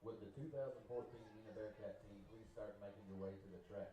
Would the 2014 Mena Bearcat team please start making your way to the track?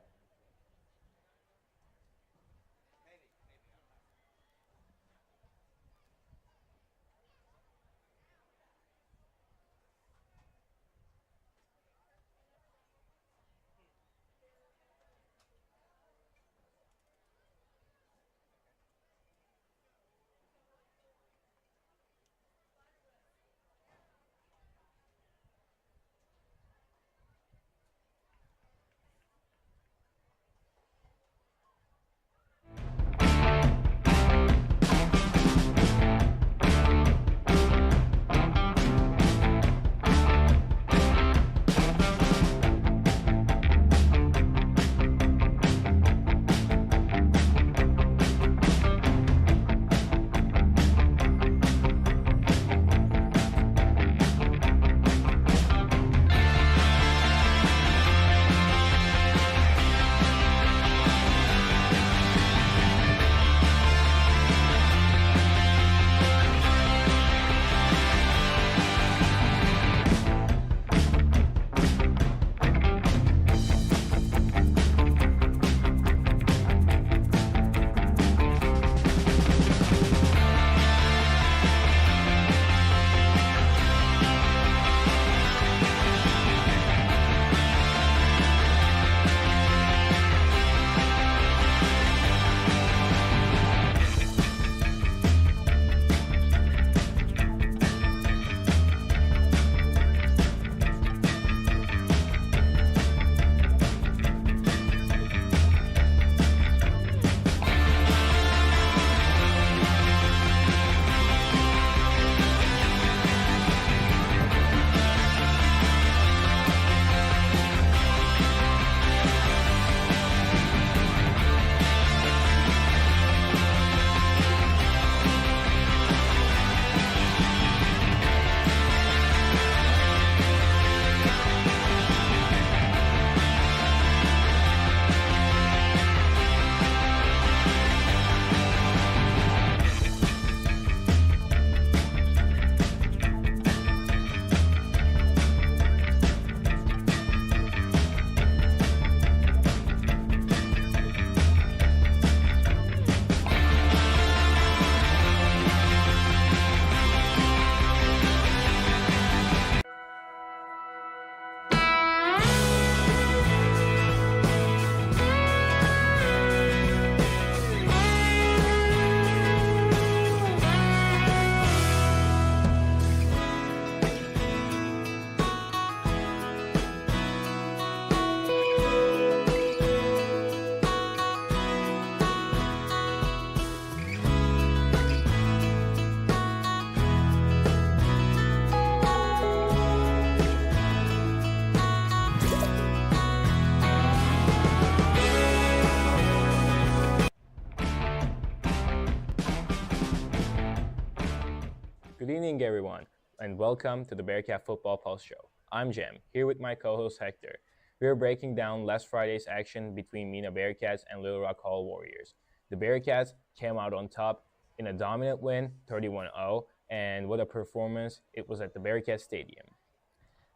Good evening, everyone, and welcome to the Bearcat Football Pulse Show. I'm Jem, here with my co-host Hector. We are breaking down last Friday's action between Mena Bearcats and Little Rock Hall Warriors. The Bearcats came out on top in a dominant win, 31-0, and what a performance it was at the Bearcat Stadium.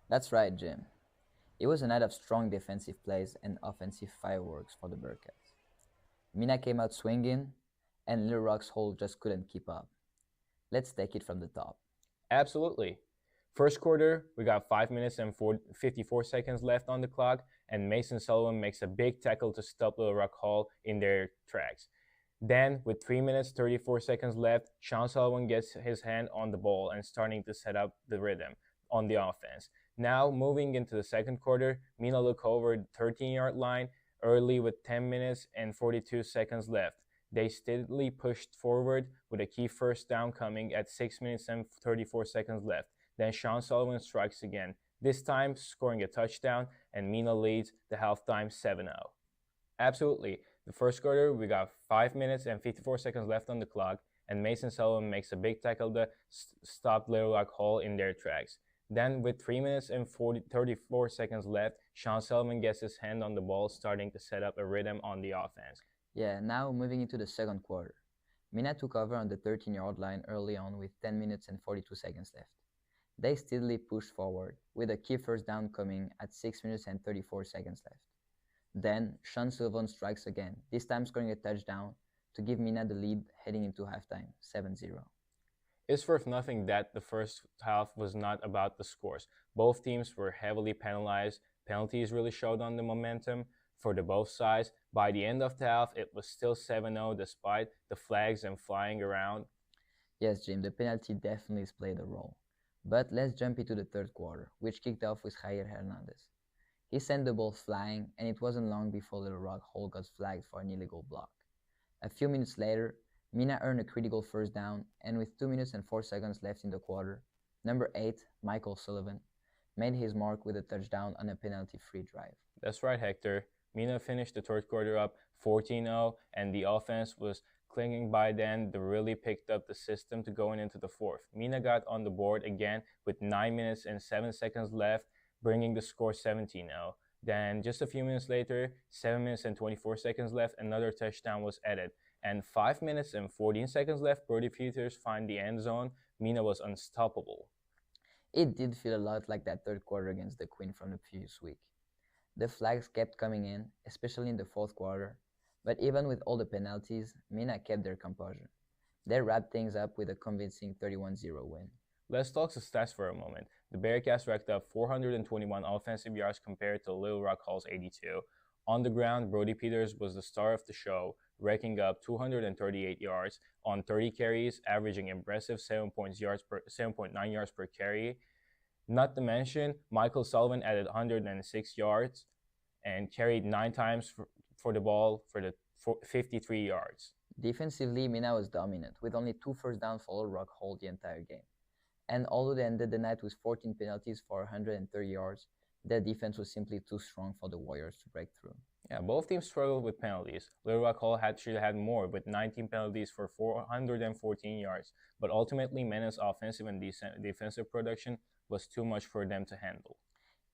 That's right, Jim. It was a night of strong defensive plays and offensive fireworks for the Bearcats. Mena came out swinging, and Little Rock's Hole just couldn't keep up. Let's take it from the top. Absolutely. First quarter, we got 5 minutes and 54 seconds left on the clock, and Mason Sullivan makes a big tackle to stop Little Rock Hall in their tracks. Then, with 3 minutes 34 seconds left, Sean Sullivan gets his hand on the ball and starting to set up the rhythm on the offense. Now, moving into the second quarter, Mena look over the 13-yard line early with 10 minutes and 42 seconds left. They steadily pushed forward with a key first down coming at 6 minutes and 34 seconds left. Then Sean Sullivan strikes again, this time scoring a touchdown, and Mena leads the halftime 7-0. Absolutely. The first quarter, we got 5 minutes and 54 seconds left on the clock, and Mason Sullivan makes a big tackle to stop Little Rock Hall in their tracks. Then, with 3 minutes and 34 seconds left, Sean Sullivan gets his hand on the ball, starting to set up a rhythm on the offense. Yeah, now moving into the second quarter. Mena took over on the 13-yard line early on with 10 minutes and 42 seconds left. They steadily pushed forward, with a key first down coming at 6 minutes and 34 seconds left. Then, Sean Sullivan strikes again, this time scoring a touchdown to give Mena the lead heading into halftime, 7-0. It's worth nothing that the first half was not about the scores. Both teams were heavily penalized. Penalties really showed on the momentum for both sides. By the end of the half, it was still 7-0 despite the flags and flying around. Yes, Jim, the penalty definitely played a role. But let's jump into the third quarter, which kicked off with Jair Hernandez. He sent the ball flying, and it wasn't long before Little Rock Hall got flagged for an illegal block. A few minutes later, Mena earned a critical first down, and with 2 minutes and 4 seconds left in the quarter, number 8, Michael Sullivan, made his mark with a touchdown on a penalty-free drive. That's right, Hector. Mena finished the third quarter up 14-0, and the offense was clinging by then. They really picked up the system to going into the fourth. Mena got on the board again with 9 minutes and 7 seconds left, bringing the score 17-0. Then just a few minutes later, 7 minutes and 24 seconds left, another touchdown was added. And 5 minutes and 14 seconds left, Brody Peters find the end zone. Mena was unstoppable. It did feel a lot like that third quarter against the Queen from the previous week. The flags kept coming in, especially in the fourth quarter, but even with all the penalties, Mena kept their composure. They wrapped things up with a convincing 31-0 win. Let's talk the stats for a moment. The Bearcats racked up 421 offensive yards compared to Little Rock Hall's 82. On the ground, Brody Peters was the star of the show, racking up 238 yards on 30 carries, averaging impressive 7.9 yards per carry. Not to mention, Michael Sullivan added 106 yards and carried 9 times for the ball for 53 yards. Defensively, Mena was dominant, with only 2 first downs for Little Rock Hall the entire game. And although they ended the night with 14 penalties for 130 yards, their defense was simply too strong for the Warriors to break through. Yeah, both teams struggled with penalties. Little Rock Hall should have had more, with 19 penalties for 414 yards. But ultimately, Mena's offensive and defensive production was too much for them to handle.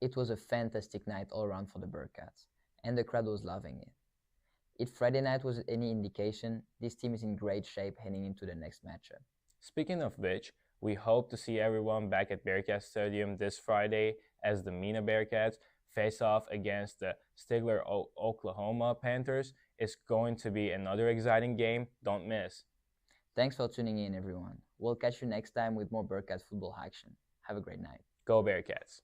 It was a fantastic night all around for the Bearcats, and the crowd was loving it. If Friday night was any indication, this team is in great shape heading into the next matchup. Speaking of which, we hope to see everyone back at Bearcat Stadium this Friday as the Mena Bearcats face off against the Stigler, Oklahoma Panthers. It's going to be another exciting game. Don't miss. Thanks for tuning in, everyone. We'll catch you next time with more Bearcats football action. Have a great night. Go Bearcats.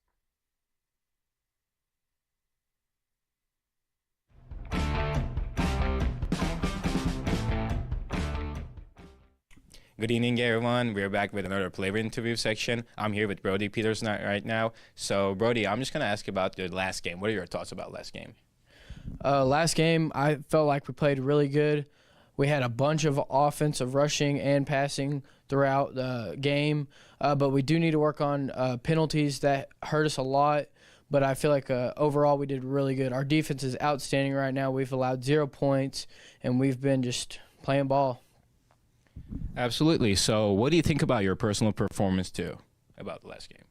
Good evening, everyone. We're back with another player interview section. I'm here with Brody Peters right now. So, Brody, I'm just going to ask you about your last game. What are your thoughts about last game? Last game, I felt like we played really good. We had a bunch of offensive rushing and passing throughout the game, but we do need to work on penalties that hurt us a lot. But I feel like overall we did really good. Our defense is outstanding right now. We've allowed 0 points, and we've been just playing ball. Absolutely. So what do you think about your personal performance, too, about the last game?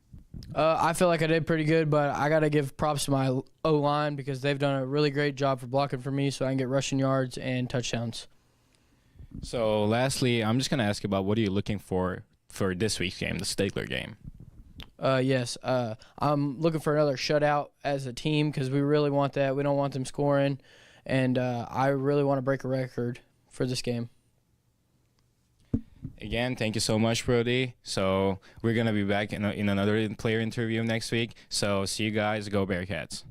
I feel like I did pretty good, but I got to give props to my O-line because they've done a really great job for blocking for me so I can get rushing yards and touchdowns. So lastly, I'm just going to ask you about what are you looking for this week's game, the Stigler game? Yes. I'm looking for another shutout as a team because we really want that. We don't want them scoring, and I really want to break a record for this game. Again, thank you so much, Brody. So we're going to be back in another player interview next week. So see you guys. Go Bearcats.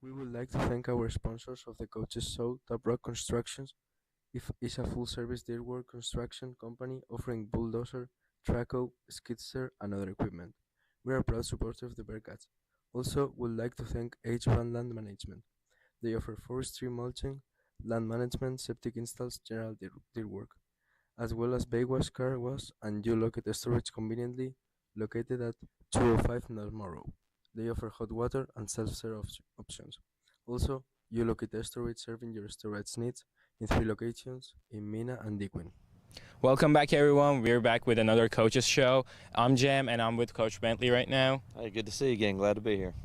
We would like to thank our sponsors of the Coaches Show, Top Rock Constructions. Is a full-service dirtwork construction company offering bulldozer, trackhoe, skidster, and other equipment. We are proud supporters of the Bearcats. Also, would like to thank H1 Land Management. They offer forestry mulching, land management, septic installs, general dirtwork, as well as Baywash Car Wash and U-Locket Storage conveniently located at 205 North Morrow. They offer hot water and self-serve options. Also, U-Locket Storage serving your storage needs in 3 locations in Mena and Dequin. Welcome back, everyone. We're back with another Coaches Show. I'm Jam, and I'm with Coach Bentley right now. Hey, good to see you again. Glad to be here.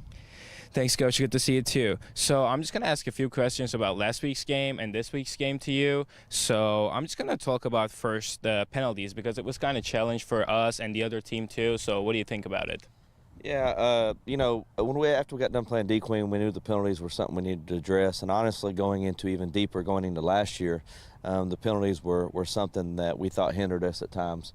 Thanks, Coach. Good to see you too. So I'm just going to ask a few questions about last week's game and this week's game to you. So I'm just going to talk about first the penalties because it was kind of a challenge for us and the other team too. So what do you think about it? Yeah, after we got done playing D Queen, we knew the penalties were something we needed to address. And honestly, going into last year, the penalties were something that we thought hindered us at times.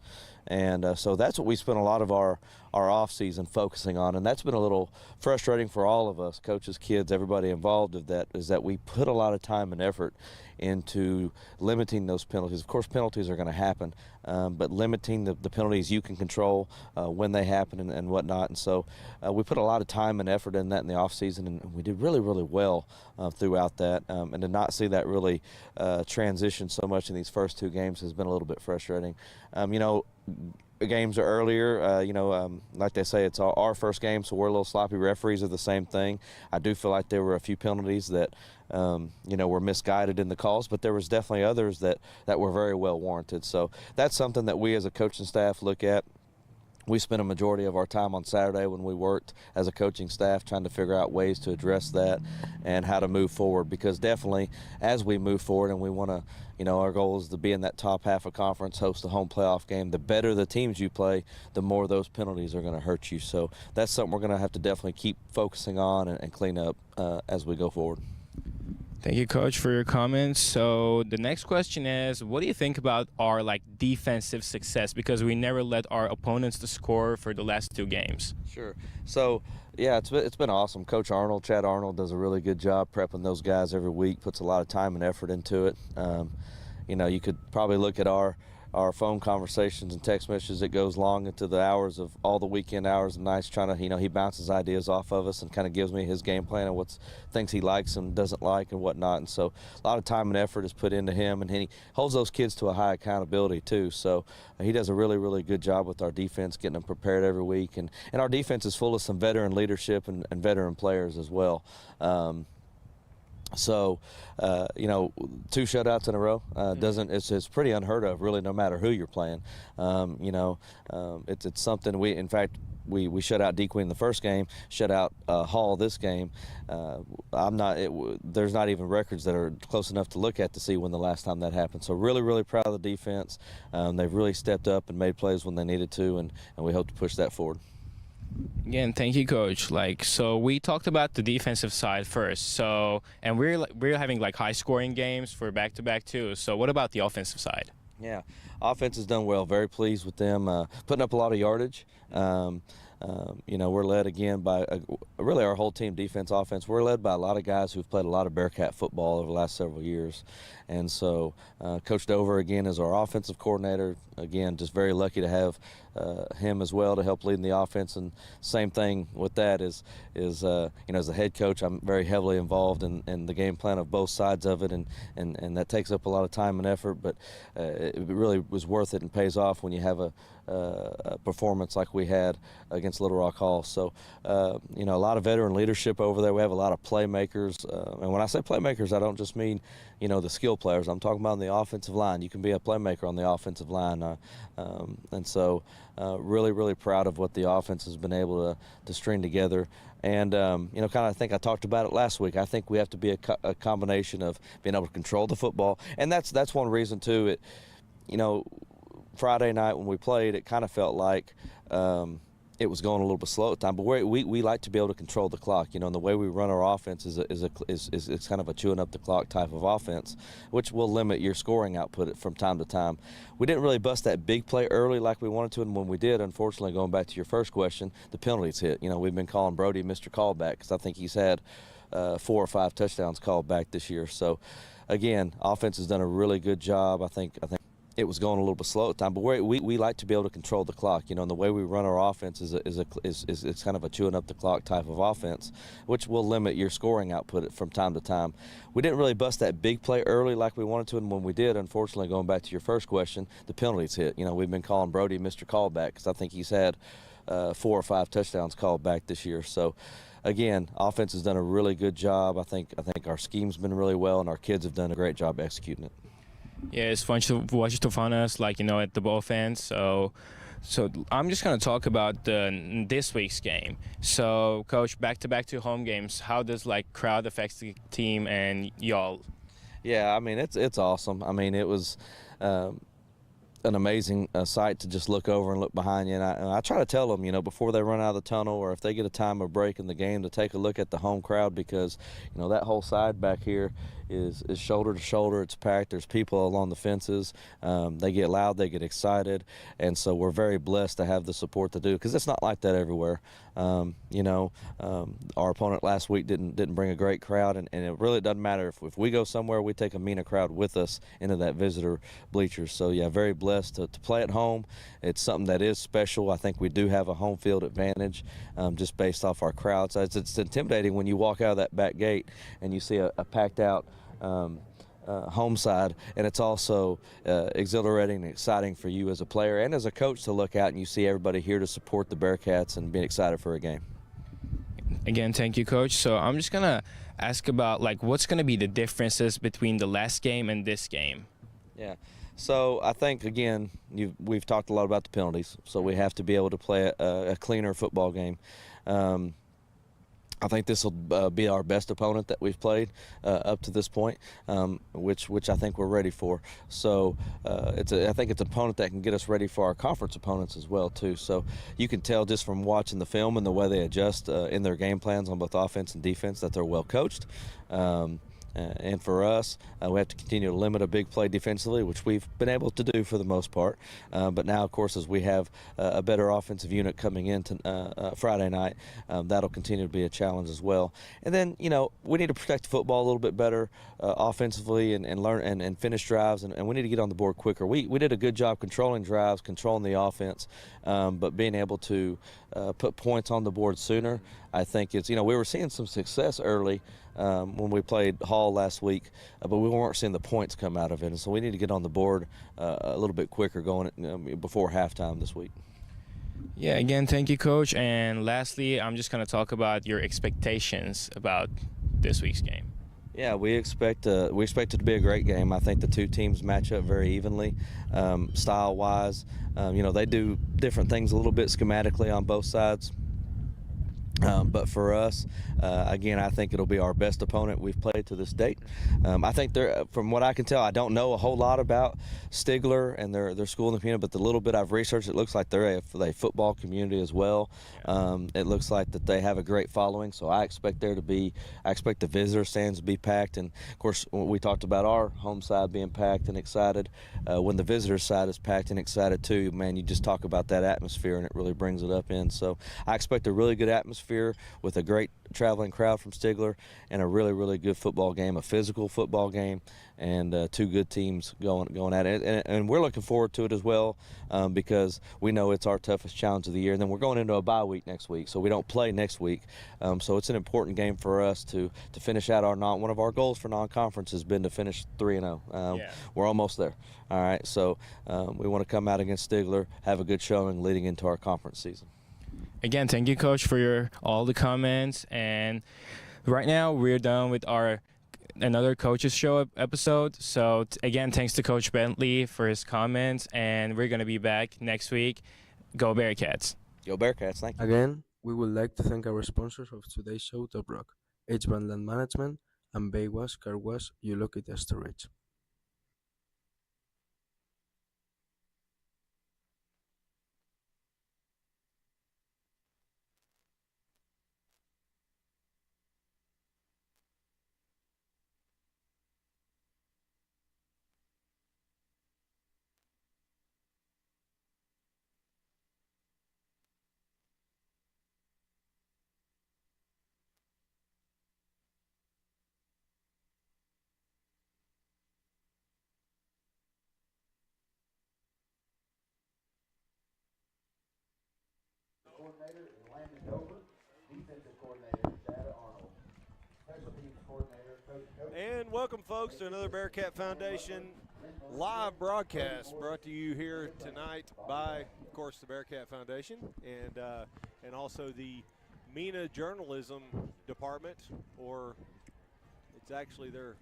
And so that's what we spent a lot of our off season focusing on, and that's been a little frustrating for all of us, coaches, kids, everybody involved of that, is that we put a lot of time and effort into limiting those penalties. Of course, penalties are going to happen, but limiting the penalties you can control when they happen and whatnot. And so we put a lot of time and effort in that in the off season, and we did really, really well throughout that. And to not see that really transition so much in these first two games has been a little bit frustrating. Games are earlier, like they say, it's our first game, so we're a little sloppy. Referees are the same thing. I do feel like there were a few penalties that, were misguided in the calls, but there was definitely others that were very well warranted. So that's something that we as a coaching staff look at. We spent a majority of our time on Saturday when we worked as a coaching staff trying to figure out ways to address that and how to move forward, because definitely as we move forward and we want to, our goal is to be in that top half of conference, host a home playoff game. The better the teams you play, the more those penalties are going to hurt you. So that's something we're going to have to definitely keep focusing on and clean up as we go forward. Thank you, Coach, for your comments. So the next question is, what do you think about our defensive success? Because we never let our opponents to score for the last two games. Sure. So, yeah, it's been awesome. Coach Arnold, Chad Arnold, does a really good job prepping those guys every week, puts a lot of time and effort into it. You could probably look at our phone conversations and text messages. It goes long into the hours of all the weekend hours and nights trying to, he bounces ideas off of us and kind of gives me his game plan and what things he likes and doesn't like and whatnot. And so a lot of time and effort is put into him, and he holds those kids to a high accountability too. So he does a really, really good job with our defense, getting them prepared every week. And our defense is full of some veteran leadership and veteran players as well. So, two shutouts in a row it's pretty unheard of, really, no matter who you're playing. It's something we shut out D Queen in the first game, shut out Hall this game. There's not even records that are close enough to look at to see when the last time that happened. So really, really proud of the defense. They've really stepped up and made plays when they needed to, and we hope to push that forward. Again, thank you, Coach. So we talked about the defensive side first. And we're having high scoring games for back-to-back too. So what about the offensive side? Yeah, offense has done well. Very pleased with them putting up a lot of yardage. We're led again by really our whole team, defense, offense. We're led by a lot of guys who've played a lot of Bearcat football over the last several years. And so Coach Dover, again, is our offensive coordinator. Again, just very lucky to have him as well to help lead in the offense. And same thing with that is as a head coach, I'm very heavily involved in the game plan of both sides of it, and that takes up a lot of time and effort. But it really was worth it and pays off when you have a performance like we had against Little Rock Hall. So, a lot of veteran leadership over there. We have a lot of playmakers. And when I say playmakers, I don't just mean, the skill players. I'm talking about on the offensive line. You can be a playmaker on the offensive line. And so really, really proud of what the offense has been able to string together. And, I think I talked about it last week. I think we have to be a combination of being able to control the football. And that's one reason, too. Friday night when we played, it kind of felt like it was going a little bit slow at the time. But we like to be able to control the clock. And the way we run our offense is kind of a chewing up the clock type of offense, which will limit your scoring output from time to time. We didn't really bust that big play early like we wanted to, and when we did, unfortunately, going back to your first question, the penalties hit. We've been calling Brody Mr. Callback because I think he's had 4 or 5 touchdowns called back this year. So, again, offense has done a really good job. I think it was going a little bit slow at the time, but we like to be able to control the clock. And the way we run our offense is kind of a chewing up the clock type of offense, which will limit your scoring output from time to time. We didn't really bust that big play early like we wanted to, and when we did, unfortunately, going back to your first question, the penalties hit. We've been calling Brody Mr. Callback because I think he's had 4 or 5 touchdowns called back this year. So, again, offense has done a really good job. I think our scheme's been really well, and our kids have done a great job executing it. Yeah, it's fun to watch Stefanas, at the both ends. So So I'm just going to talk about this week's game. So, Coach, back to home games. How does like crowd affect the team and y'all? Yeah, I mean it's awesome. I mean it was an amazing sight to just look over and look behind you. And I try to tell them, you know, before they run out of the tunnel or if they get a time of break in the game, to take a look at the home crowd, because, you know, that whole side back here is shoulder to shoulder. It's packed. There's people along the fences. They get loud. They get excited. And so we're very blessed to have the support to do, because it's not like that everywhere. You know, our opponent last week didn't bring a great crowd, and it really doesn't matter. If we go somewhere, we take a Mena crowd with us into that visitor bleachers. So, yeah, very blessed to play at home. It's something that is special. I think we do have a home field advantage just based off our crowd size. It's intimidating when you walk out of that back gate and you see a packed out home side, and it's also exhilarating and exciting for you as a player and as a coach to look out and you see everybody here to support the Bearcats and be excited for a game. Again, thank you, Coach. So I'm just going to ask about like what's going to be the differences between the last game and this game. Yeah. So I think, again, we've talked a lot about the penalties, so we have to be able to play a cleaner football game. I think this will be our best opponent that we've played up to this point, which I think we're ready for. So I think it's an opponent that can get us ready for our conference opponents as well too. So you can tell just from watching the film and the way they adjust in their game plans on both offense and defense that they're well coached. And for us, we have to continue to limit a big play defensively, which we've been able to do for the most part. But now, of course, as we have a better offensive unit coming in Friday night, that'll continue to be a challenge as well. And then, you know, we need to protect the football a little bit better offensively and learn and finish drives, and we need to get on the board quicker. We did a good job controlling drives, controlling the offense, but being able to put points on the board sooner, I think it's, you know, we were seeing some success early when we played Hall last week, but we weren't seeing the points come out of it. And so we need to get on the board a little bit quicker going before halftime this week. Yeah, again, thank you, Coach. And lastly, I'm just going to talk about your expectations about this week's game. Yeah, we expect it to be a great game. I think the two teams match up very evenly, style-wise. You know, they do different things a little bit schematically on both sides. But for us, again, I think it'll be our best opponent we've played to this date. I think from what I can tell, I don't know a whole lot about Stigler and their school in the community, but the little bit I've researched, it looks like they're a football community as well. It looks like that they have a great following, so I expect the visitor stands to be packed. And of course, we talked about our home side being packed and excited. When the visitor side is packed and excited too, man, you just talk about that atmosphere and it really brings it up in. So I expect a really good atmosphere with a great traveling crowd from Stigler and a really, really good football game, a physical football game, and two good teams going at it. And we're looking forward to it as well because we know it's our toughest challenge of the year. And then we're going into a bye week next week, so we don't play next week. So it's an important game for us to finish out one of our goals for non-conference has been to finish 3-0. We're almost there. All right, so we want to come out against Stigler, have a good showing leading into our conference season. Again, thank you, Coach, for all the comments. And right now, we're done with another Coaches Show episode. So again, thanks to Coach Bentley for his comments, and we're gonna be back next week. Go Bearcats! Go Bearcats! Thank you. Again, we would like to thank our sponsors of today's show, Top Rock, H-Band Land Management, and Bay Wash Car Wash, You Look It Storage. Coordinator is Landon Dover. Defensive coordinator is Chad Arnold. Special teams coordinator, Coach. And welcome, folks, to another Bearcat Foundation live broadcast brought to you here tonight by, of course, the Bearcat Foundation and also the Mena Journalism Department, or it's actually their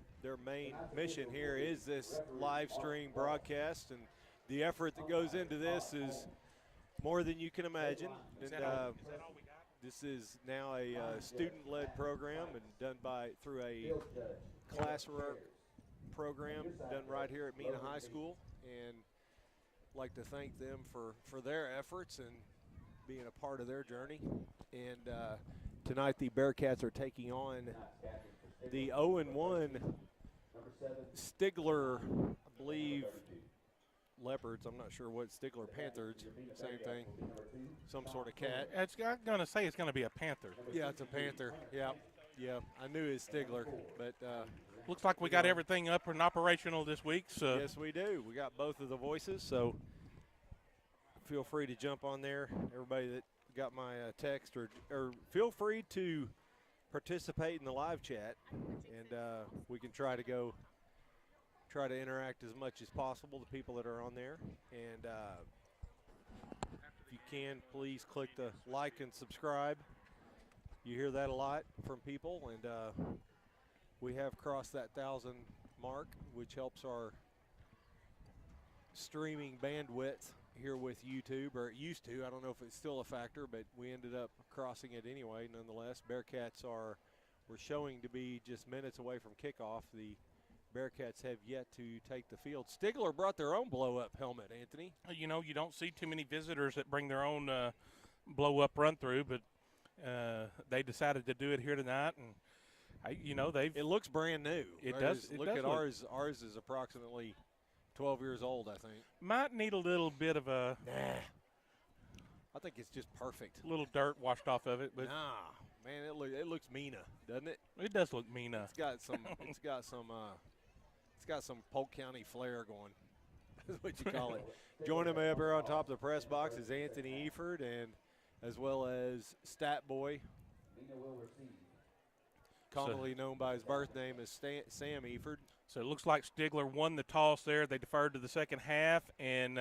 main mission here is this live stream broadcast. And the effort that goes into this is more than you can imagine. And this is now a student-led program and done through a classwork program done right here at Mena High School, and like to thank them for their efforts and being a part of their journey. And tonight the Bearcats are taking on the 0-1 Stigler, I believe, Leopards. I'm not sure what Stigler Panthers, same thing, some sort of cat. I'm going to say it's going to be a Panther. Yeah, it's a Panther. Yeah, I knew it was Stigler, but looks like we got everything up and operational this week. So yes, we do. We got both of the voices, so feel free to jump on there. Everybody that got my text, or feel free to participate in the live chat, and we can try to interact as much as possible, the people that are on there. And if you can, please click the like and subscribe. You hear that a lot from people, and we have crossed that 1,000 mark, which helps our streaming bandwidth here with YouTube, or it used to. I don't know if it's still a factor, but we ended up crossing it anyway. Nonetheless, Bearcats we're showing to be just minutes away from kickoff. The Bearcats have yet to take the field. Stigler brought their own blow-up helmet, Anthony. you know, you don't see too many visitors that bring their own blow-up run-through, but they decided to do it here tonight, and It looks brand new. It does. Look at ours. Ours is approximately 12 years old, I think. Might need a little bit of a I think it's just perfect. little dirt washed off of it, but Nah, man, it looks Mena, doesn't it? it does look Mena. It's got some Polk County flair going. That's what you call it. Joining me up here on top of the press box is Anthony Eford, and as well as Stat Boy, commonly known by his birth name as Sam Eford. So it looks like Stigler won the toss there. They deferred to the second half, and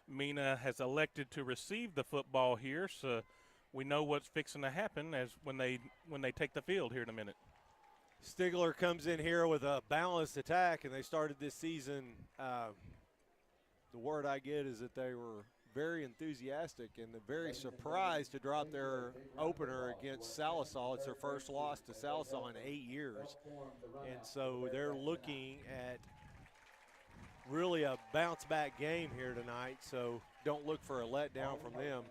Mena has elected to receive the football here. So we know what's fixing to happen as when they take the field here in a minute. Stigler comes in here with a balanced attack, and they started this season. The word I get is that they were very enthusiastic and very surprised to drop their opener against Sallisaw. It's their first loss to Sallisaw in 8 years. And so they're looking at really a bounce-back game here tonight, so don't look for a letdown from them.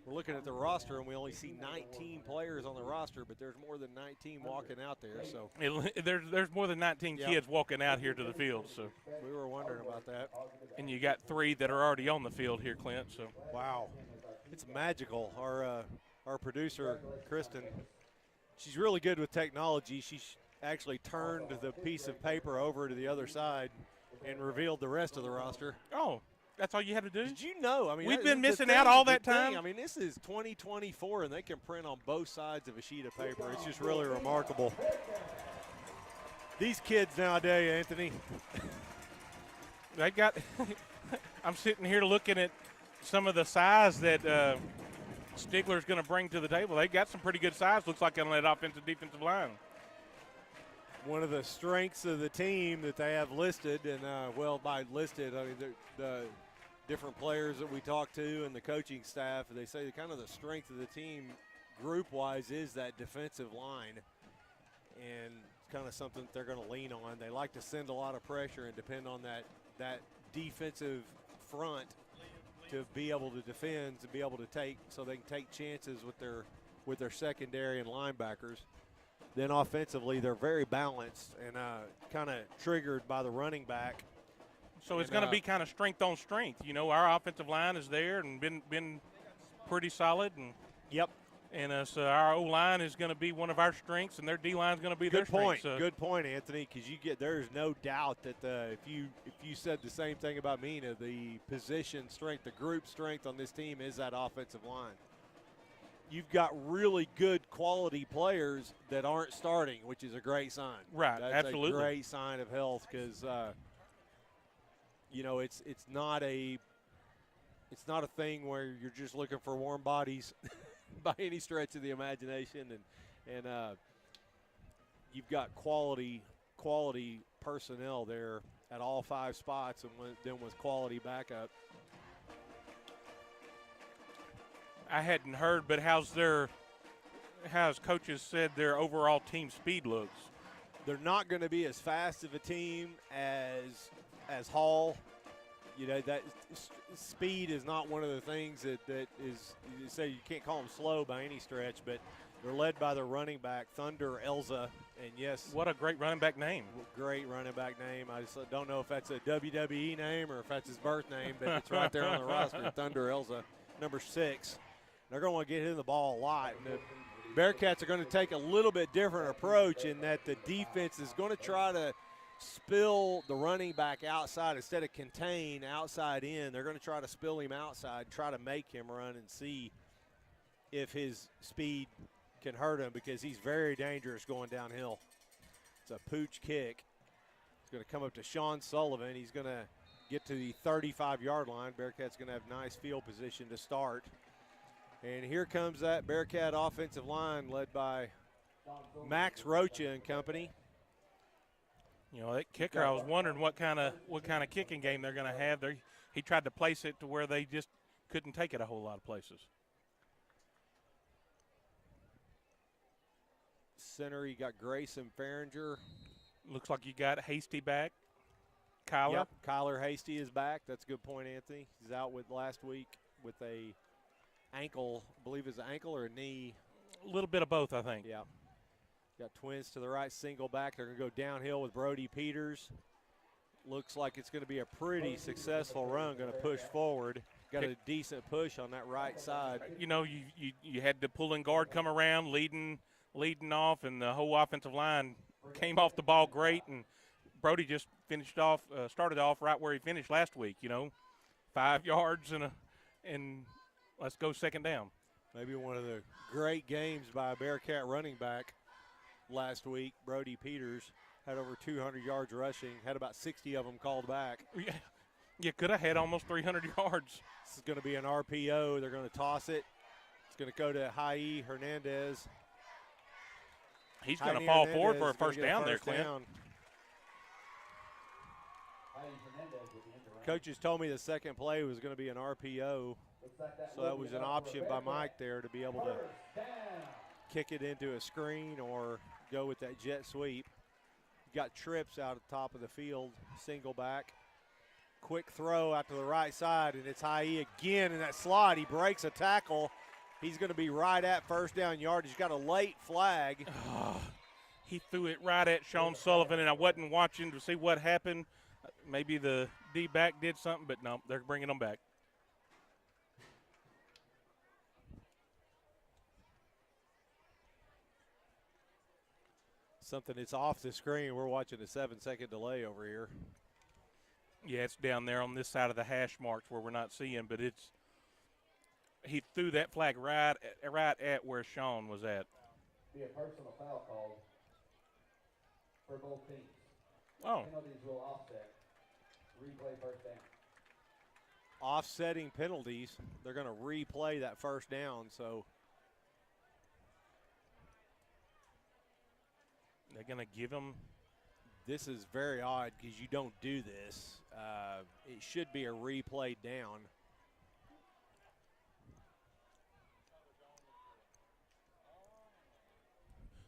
We're looking at the roster, and we only see 19 players on the roster, but there's more than 19 walking out there. So There's more than 19 kids walking out here to the field. So we were wondering about that. And you got 3 that are already on the field here, Clint. So wow, it's magical. Our producer, Kristen, she's really good with technology. She actually turned the piece of paper over to the other side and revealed the rest of the roster. Oh, that's all you had to do? Did you know? I mean, we've been missing out all that time. I mean, this is 2024, and they can print on both sides of a sheet of paper. It's just really remarkable. These kids nowadays, Anthony. They got – I'm sitting here looking at some of the size that Stigler's going to bring to the table. They got some pretty good size, looks like, on that offensive defensive line. One of the strengths of the team that they have listed, and by listed, I mean the different players that we talk to and the coaching staff, they say kind of the strength of the team group-wise is that defensive line, and it's kind of something that they're going to lean on. They like to send a lot of pressure and depend on that defensive front to be able to defend, to be able to take, so they can take chances with their secondary and linebackers. Then offensively, they're very balanced and kind of triggered by the running back. So it's going to be kind of strength on strength. You know, our offensive line is there and been pretty solid. And yep. And so our O-line is going to be one of our strengths, and their D-line is going to be their strength. Good point, Anthony, because there's no doubt that if you said the same thing about Mena, the position strength, the group strength on this team is that offensive line. You've got really good quality players that aren't starting, which is a great sign. Right, That's absolutely. a great sign of health because, it's not a thing where you're just looking for warm bodies by any stretch of the imagination, and you've got quality personnel there at all 5 spots, and then with quality backup. I hadn't heard, but how's coaches said their overall team speed looks? They're not going to be as fast of a team as Hall. You know, that speed is not one of the things that is, you say you can't call them slow by any stretch, but they're led by their running back, Thunder Elza. And yes, what a great running back name. Great running back name. I just don't know if that's a WWE name or if that's his birth name, but it's right there on the roster, Thunder Elza, number 6. They're going to want to get him the ball a lot. And the Bearcats are going to take a little bit different approach in that the defense is going to try to spill the running back outside instead of contain outside in. They're going to try to spill him outside, try to make him run and see if his speed can hurt him because he's very dangerous going downhill. It's a pooch kick. It's going to come up to Sean Sullivan. He's going to get to the 35-yard line. Bearcats going to have nice field position to start. And here comes that Bearcat offensive line led by Max Rocha and company. You know, that kicker, I was wondering what kind of kicking game they're going to have. He tried to place it to where they just couldn't take it a whole lot of places. Center, you got Grayson Farringer. Looks like you got Hasty back. Kyler. Yep, Kyler Hasty is back. That's a good point, Anthony. He's out with last week with a ankle, I believe it's an ankle or a knee. A little bit of both, I think. Yeah. Got twins to the right, single back. They're going to go downhill with Brody Peters. Looks like it's going to be a pretty successful run, going to push forward. Got a decent push on that right side. You know, you had the pulling guard come around, leading off, and the whole offensive line came off the ball great, and Brody just started off right where he finished last week, you know, 5 yards and let's go second down. Maybe one of the great games by a Bearcat running back last week. Brody Peters had over 200 yards rushing, had about 60 of them called back. Yeah, you could have had almost 300 yards. This is going to be an RPO. They're going to toss it. It's going to go to Hai Hernandez. He's going to fall forward for a first down there, Clint. Coaches told me the second play was going to be an RPO, so that was an option by Mike there to be able to kick it into a screen or go with that jet sweep. Got trips out at the top of the field, single back. Quick throw out to the right side, and it's Hai again in that slot. He breaks a tackle. He's going to be right at first down yard. He's got a late flag. He threw it right at Sean Sullivan, and I wasn't watching to see what happened. Maybe the D-back did something, but no, they're bringing them back. Something that's off the screen. We're watching a 7-second delay over here. Yeah, it's down there on this side of the hash marks where we're not seeing, but he threw that flag right at where Sean was at. Be a personal foul called for both teams. Oh. Penalties will offset. Replay first down. Offsetting penalties. They're going to replay that first down, so they're going to give him. This is very odd because you don't do this. It should be a replay down.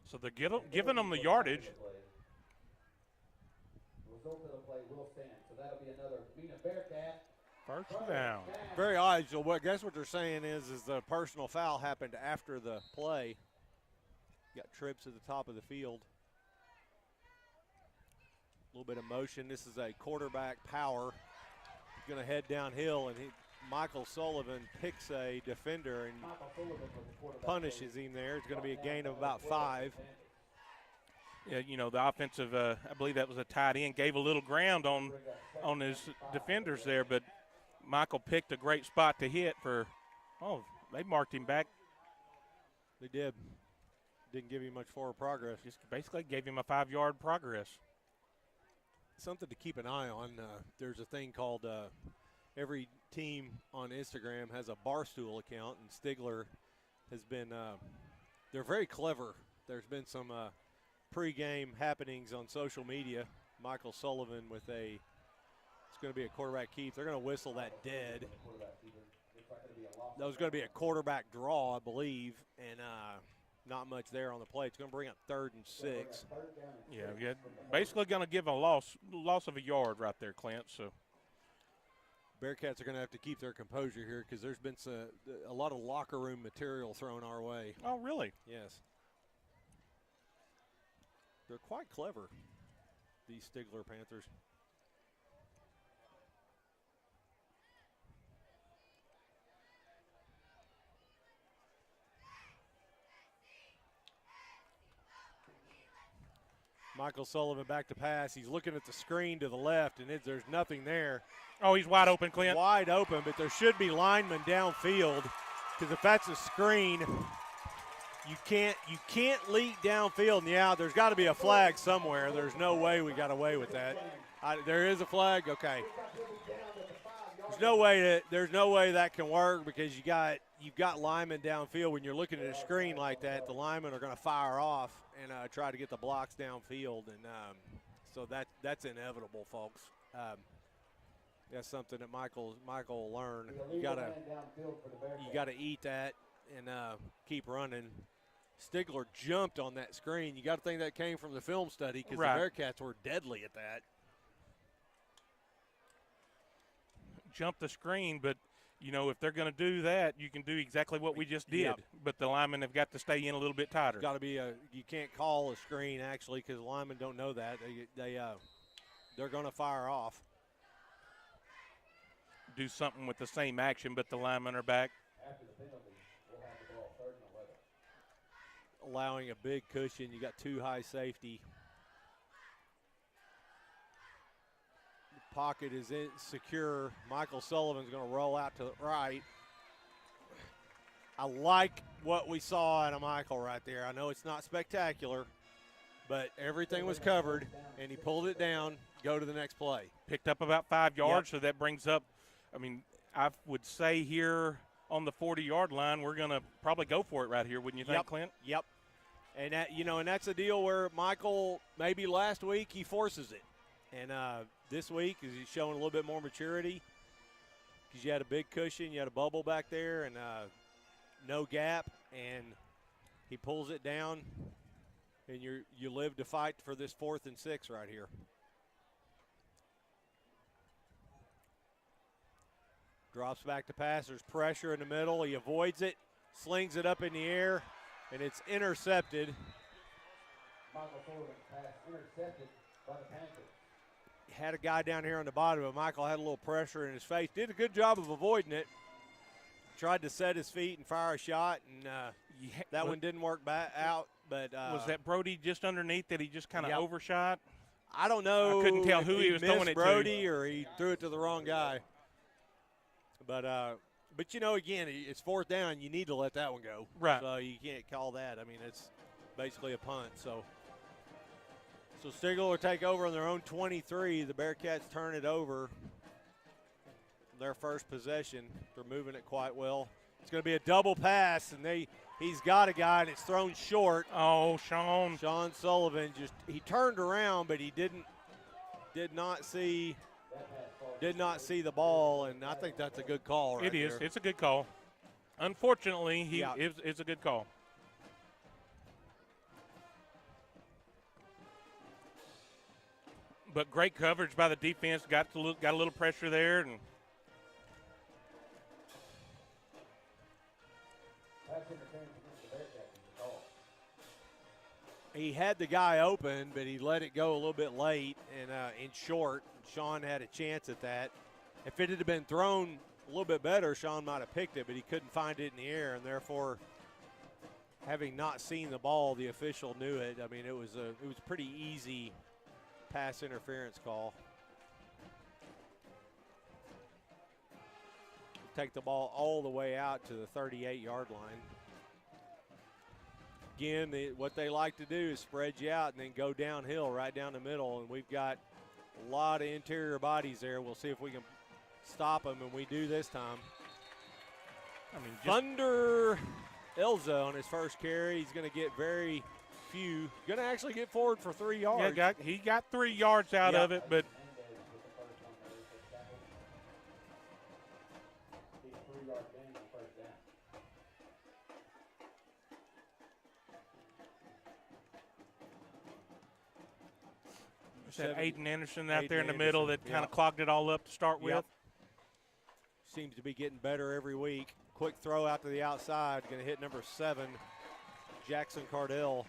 So they're giving them the yardage. The result of the play will stand. So that'll be another Mena Bearcat. First down. Very odd. So I guess what they're saying is the personal foul happened after the play. Got trips at the top of the field. A little bit of motion. This is a quarterback power. He's going to head downhill, and Michael Sullivan picks a defender and punishes him there. It's going to be a gain of about 5. Yeah, you know, the offensive, I believe that was a tight end, gave a little ground on his defenders there, but Michael picked a great spot to hit they marked him back. They did. Didn't give him much forward progress. Just basically gave him a 5-yard progress. Something to keep an eye on. There's a thing called every team on Instagram has a Barstool account, and Stigler has been they're very clever. There's been some pregame happenings on social media. Michael Sullivan with it's going to be a quarterback keep. They're going to whistle that dead. That was going to be a quarterback draw, I believe, and not much there on the play. It's going to bring up 3rd and 6. Yeah, basically going to give a loss of a yard right there, Clint. So Bearcats are going to have to keep their composure here because there's been a lot of locker room material thrown our way. Oh, really? Yes. They're quite clever, these Stigler Panthers. Michael Sullivan back to pass. He's looking at the screen to the left, and there's nothing there. Oh, he's wide open, Clint. Wide open, but there should be linemen downfield because if that's a screen, you can't leak downfield. And yeah, there's got to be a flag somewhere. There's no way we got away with that. There is a flag. Okay. There's no way that can work because you've got linemen downfield. When you're looking at a screen like that, the linemen are going to fire off and try to get the blocks downfield, and so that's inevitable, folks. That's something that Michael will learn. You gotta eat that and keep running. Stigler jumped on that screen. You got to think that came from the film study because right. The Bearcats were deadly at that. Jump the screen, but if they're going to do that, you can do exactly what we just did. Yep. But the linemen have got to stay in a little bit tighter. Got to be you can't call a screen actually because the linemen don't know that. They're going to fire off. Do something with the same action, but the linemen are back. After the penalty, we'll have the ball 3rd and 11. Allowing a big cushion. You got 2 high safety. The pocket is insecure. Michael Sullivan's going to roll out to the right. I like what we saw out of Michael right there. I know it's not spectacular, but everything was covered, and he pulled it down, go to the next play. Picked up about 5 yards, Yep. So that brings up, I would say here on the 40-yard line, we're going to probably go for it right here, wouldn't you think, Clint? Yep. And that, and that's a deal where Michael, maybe last week he forces it. And this week he's showing a little bit more maturity because you had a big cushion, you had a bubble back there, and no gap, and he pulls it down, and you live to fight for this 4th and 6 right here. Drops back to pass. There's pressure in the middle. He avoids it, slings it up in the air, and it's intercepted. Michael Sullivan's pass intercepted by the Panthers. Had a guy down here on the bottom, but Michael had a little pressure in his face. Did a good job of avoiding it. Tried to set his feet and fire a shot, and that one didn't work out. But was that Brody just underneath that he just kind of Yep. overshot? I don't know. I couldn't tell who he was missed throwing it Brody to. or he threw it to the wrong guy. But again, it's 4th down. You need to let that one go. Right. So you can't call that. It's basically a punt. So Stigler will take over on their own 23. The Bearcats turn it over. Their first possession. They're moving it quite well. It's going to be a double pass, and he's got a guy, and it's thrown short. Oh, Sean Sullivan he turned around, but he did not see the ball, and I think that's a good call right It is. there. It's a good call. Unfortunately, it's a good call. But great coverage by the defense. Got a little pressure there, and That's interference against the Bearcats is the call. He had the guy open, but he let it go a little bit late and in short. Sean had a chance at that. If it had been thrown a little bit better, Sean might have picked it, but he couldn't find it in the air, and therefore, having not seen the ball, the official knew it. It was a pretty easy pass interference call. Take the ball all the way out to the 38-yard line. Again, what they like to do is spread you out and then go downhill right down the middle, and we've got a lot of interior bodies there. We'll see if we can stop them, and we do this time. Thunder Elza on his first carry. He's going to get very few. Going to actually get forward for 3 yards. Yeah, he got 3 yards out of it, but He's 3 yards Was that Aiden Anderson out Aiden there in the middle that kind of clogged it all up to start with? Seems to be getting better every week. Quick throw out to the outside. Going to hit number 7, Jackson Cardell.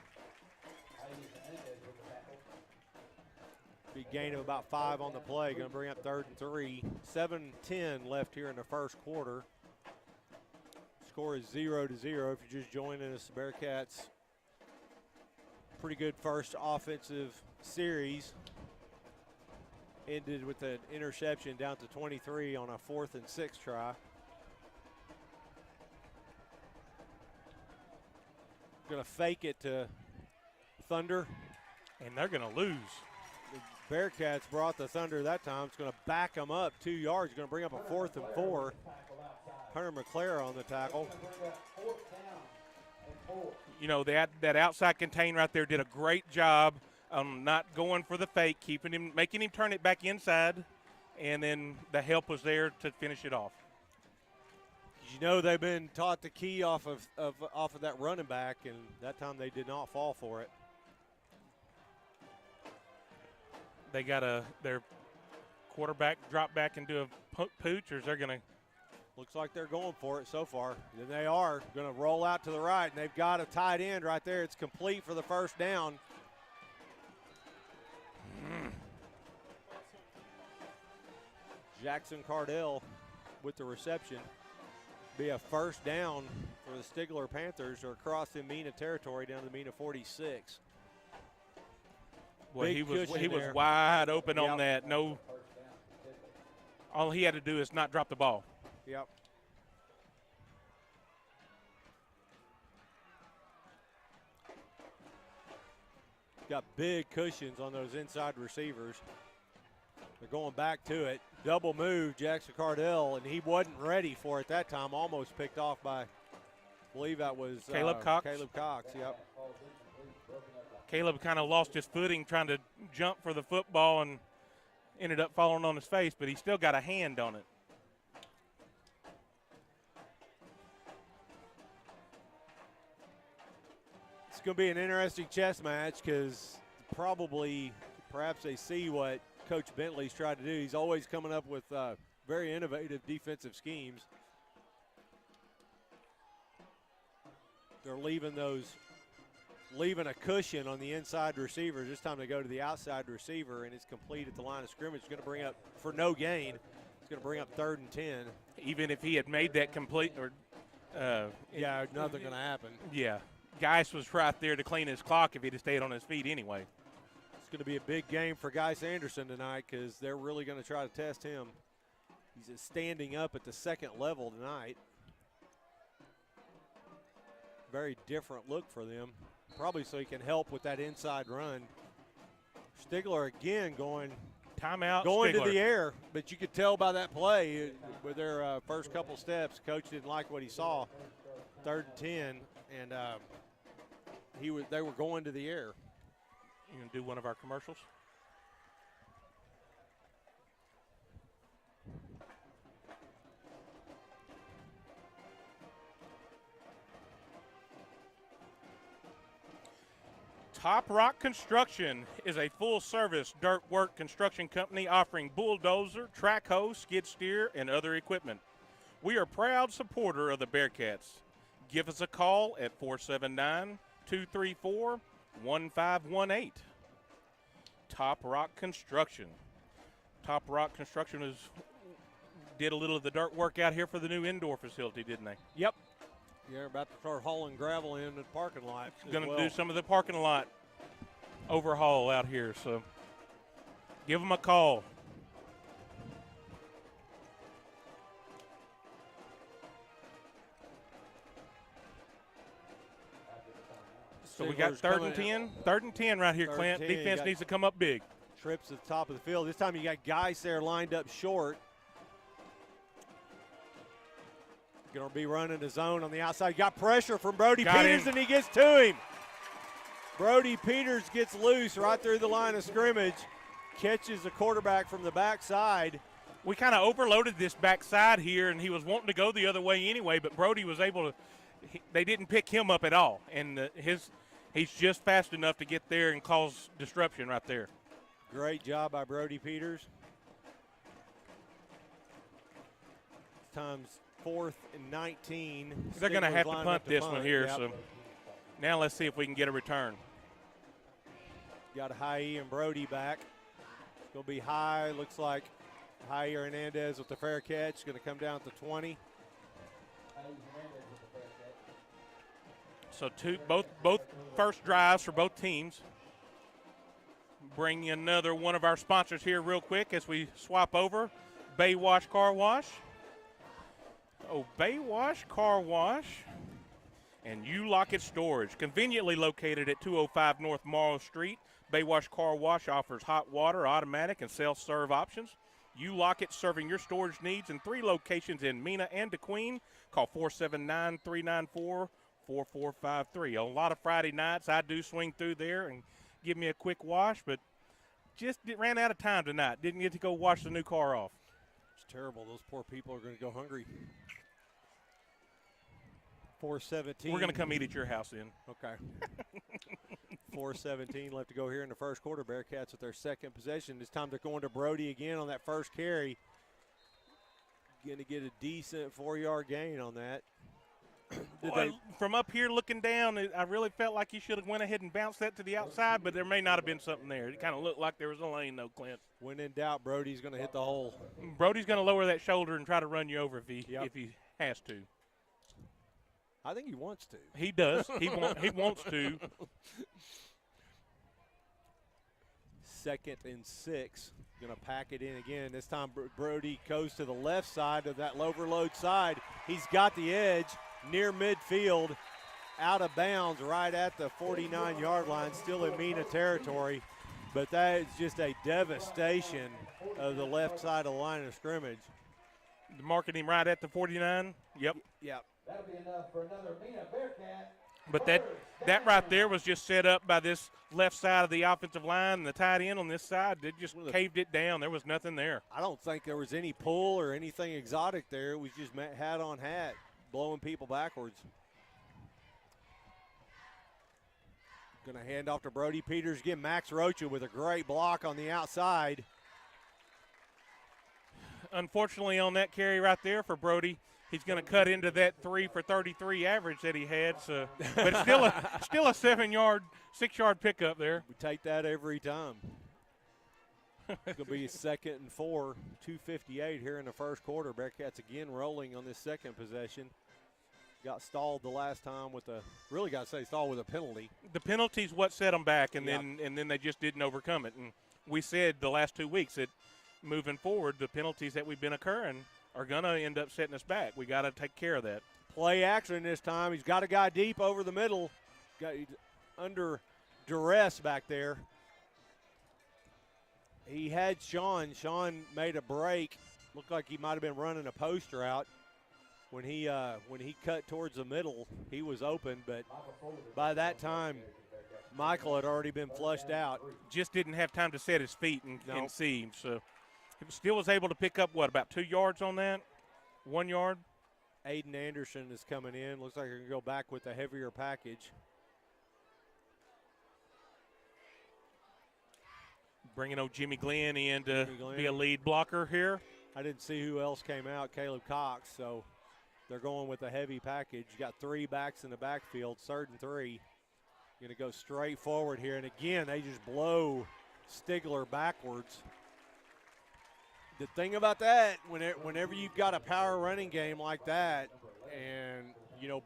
Big gain of about 5 on the play. Going to bring up 3rd and 3. 7:10 left here in the first quarter. Score is 0-0 if you're just joining us. The Bearcats, pretty good first offensive series. Ended with an interception down to 23 on a 4th and 6 try. Going to fake it to Thunder. And they're going to lose. The Bearcats brought the Thunder that time. It's going to back them up 2 yards. Going to bring up a 4th and 4. Hunter McClare on the tackle. You know, that outside contain right there did a great job not going for the fake, making him turn it back inside, and then the help was there to finish it off. You know they've been taught the key off of that running back, and that time they did not fall for it. They got their quarterback drop back and do a pooch, or is they're going to? Looks like they're going for it so far. And they are going to roll out to the right, and they've got a tight end right there. It's complete for the first down. Jackson Cardell with the reception. Be a first down for the Stigler Panthers, or across the Mena territory down to the Mena 46. Well, he was wide open on that. No, all he had to do is not drop the ball. Yep. Got big cushions on those inside receivers. They're going back to it. Double move, Jackson Cardell, and he wasn't ready for it that time. Almost picked off by, I believe that was Caleb Cox. Caleb Cox, yep. Caleb kind of lost his footing trying to jump for the football and ended up falling on his face, but he still got a hand on it. It's going to be an interesting chess match because perhaps they see what Coach Bentley's tried to do. He's always coming up with very innovative defensive schemes. They're leaving a cushion on the inside receivers. This time they go to the outside receiver, and it's complete at the line of scrimmage. It's going to bring up, for no gain, it's going to bring up 3rd and 10. Even if he had made that complete, or nothing going to happen. Yeah, Geis was right there to clean his clock if he'd have stayed on his feet anyway. It's going to be a big game for Geis Anderson tonight because they're really going to try to test him. He's standing up at the 2nd level tonight. Very different look for them. Probably so he can help with that inside run. Stigler again going Stigler. to the air, but you could tell by that play with their first couple steps, coach didn't like what he saw. 3rd and 10, and they were going to the air. You gonna do one of our commercials? Top Rock Construction is a full-service dirt work construction company offering bulldozer, track hoe, skid steer, and other equipment. We are a proud supporter of the Bearcats. Give us a call at 479-234-1518. Top Rock Construction. Top Rock Construction did a little of the dirt work out here for the new indoor facility, didn't they? Yep. They're about to start hauling gravel in the parking lot. Going to do some of the parking lot overhaul out here, so give them a call. So we got 3rd and 10. 3rd and 10 right here, Clint. Defense needs to come up big. Trips to the top of the field. This time you got guys there lined up short. Going to be running the zone on the outside. You got pressure from Brody Peters, and he gets to him. Brody Peters gets loose right through the line of scrimmage, catches the quarterback from the backside. We kind of overloaded this backside here, and he was wanting to go the other way anyway, but Brody was able to – they didn't pick him up at all. And he's just fast enough to get there and cause disruption right there. Great job by Brody Peters. Times 4th and 19. They're going to Stigler's have to lining punt up to this one here. Yep. So now let's see if we can get a return. Got High and Brody back. It's going to be High. Looks like High Hernandez with the fair catch. Going to come down at the 20. So both first drives for both teams. Bring another one of our sponsors here real quick as we swap over. Bay Wash Car Wash. Oh, Bay Wash Car Wash and U-Locket Storage. Conveniently located at 205 North Morrow Street, Bay Wash Car Wash offers hot water, automatic, and self-serve options. U-Locket serving your storage needs in 3 locations in Mena and DeQueen. Call 479-394-4453. A lot of Friday nights I do swing through there and give me a quick wash, but just ran out of time tonight. Didn't get to go wash the new car off. It's terrible. Those poor people are going to go hungry. 4:17. We're going to come eat at your house then. Okay. 4:17 left to go here in the first quarter. Bearcats with their second possession. This time they're going to Brody again on that first carry. Going to get a decent 4-yard gain on that. From up here looking down, I really felt like he should have went ahead and bounced that to the outside, but there may not have been something there. It kind of looked like there was a lane, though, Clint. When in doubt, Brody's going to hit the hole. Brody's going to lower that shoulder and try to run you over if he has to. I think he wants to. He does. He wants to. 2nd and 6. Going to pack it in again. This time Brody goes to the left side of that overload side. He's got the edge near midfield, out of bounds right at the 49-yard line, still in Mena territory. But that is just a devastation of the left side of the line of scrimmage. Marking him right at the 49. Yep. Yep. That'll be enough for another Mena Bearcat. But that right there was just set up by this left side of the offensive line, and the tight end on this side, they just caved it down. There was nothing there. I don't think there was any pull or anything exotic there. It was just hat on hat, blowing people backwards. Going to hand off to Brody Peters again. Max Rocha with a great block on the outside. Unfortunately, on that carry right there for Brody, he's going to cut into that 3 for 33 average that he had. So, but still a 6-yard pickup there. We take that every time. It's going to be 2nd and 4, 2:58 here in the first quarter. Bearcats again rolling on this second possession. Got stalled the last time with stalled with a penalty. The penalty's what set them back, and then they just didn't overcome it. And we said the last 2 weeks that moving forward, the penalties that we've been occurring are going to end up setting us back. We got to take care of that. Play action this time. He's got a guy deep over the middle. He's under duress back there. He had Sean. Sean made a break. Looked like he might have been running a post route. When he cut towards the middle, he was open, but by that time, Michael had already been flushed out. Just didn't have time to set his feet and see him. So he still was able to pick up, about 2 yards on that? 1 yard? Aiden Anderson is coming in. Looks like he can go back with a heavier package. Bringing old Jimmy Glenn in to be a lead blocker here. I didn't see who else came out, Caleb Cox, so they're going with a heavy package. You got 3 backs in the backfield, 3rd and 3. Going to go straight forward here, and again, they just blow Stigler backwards. The thing about that, whenever you've got a power running game like that, and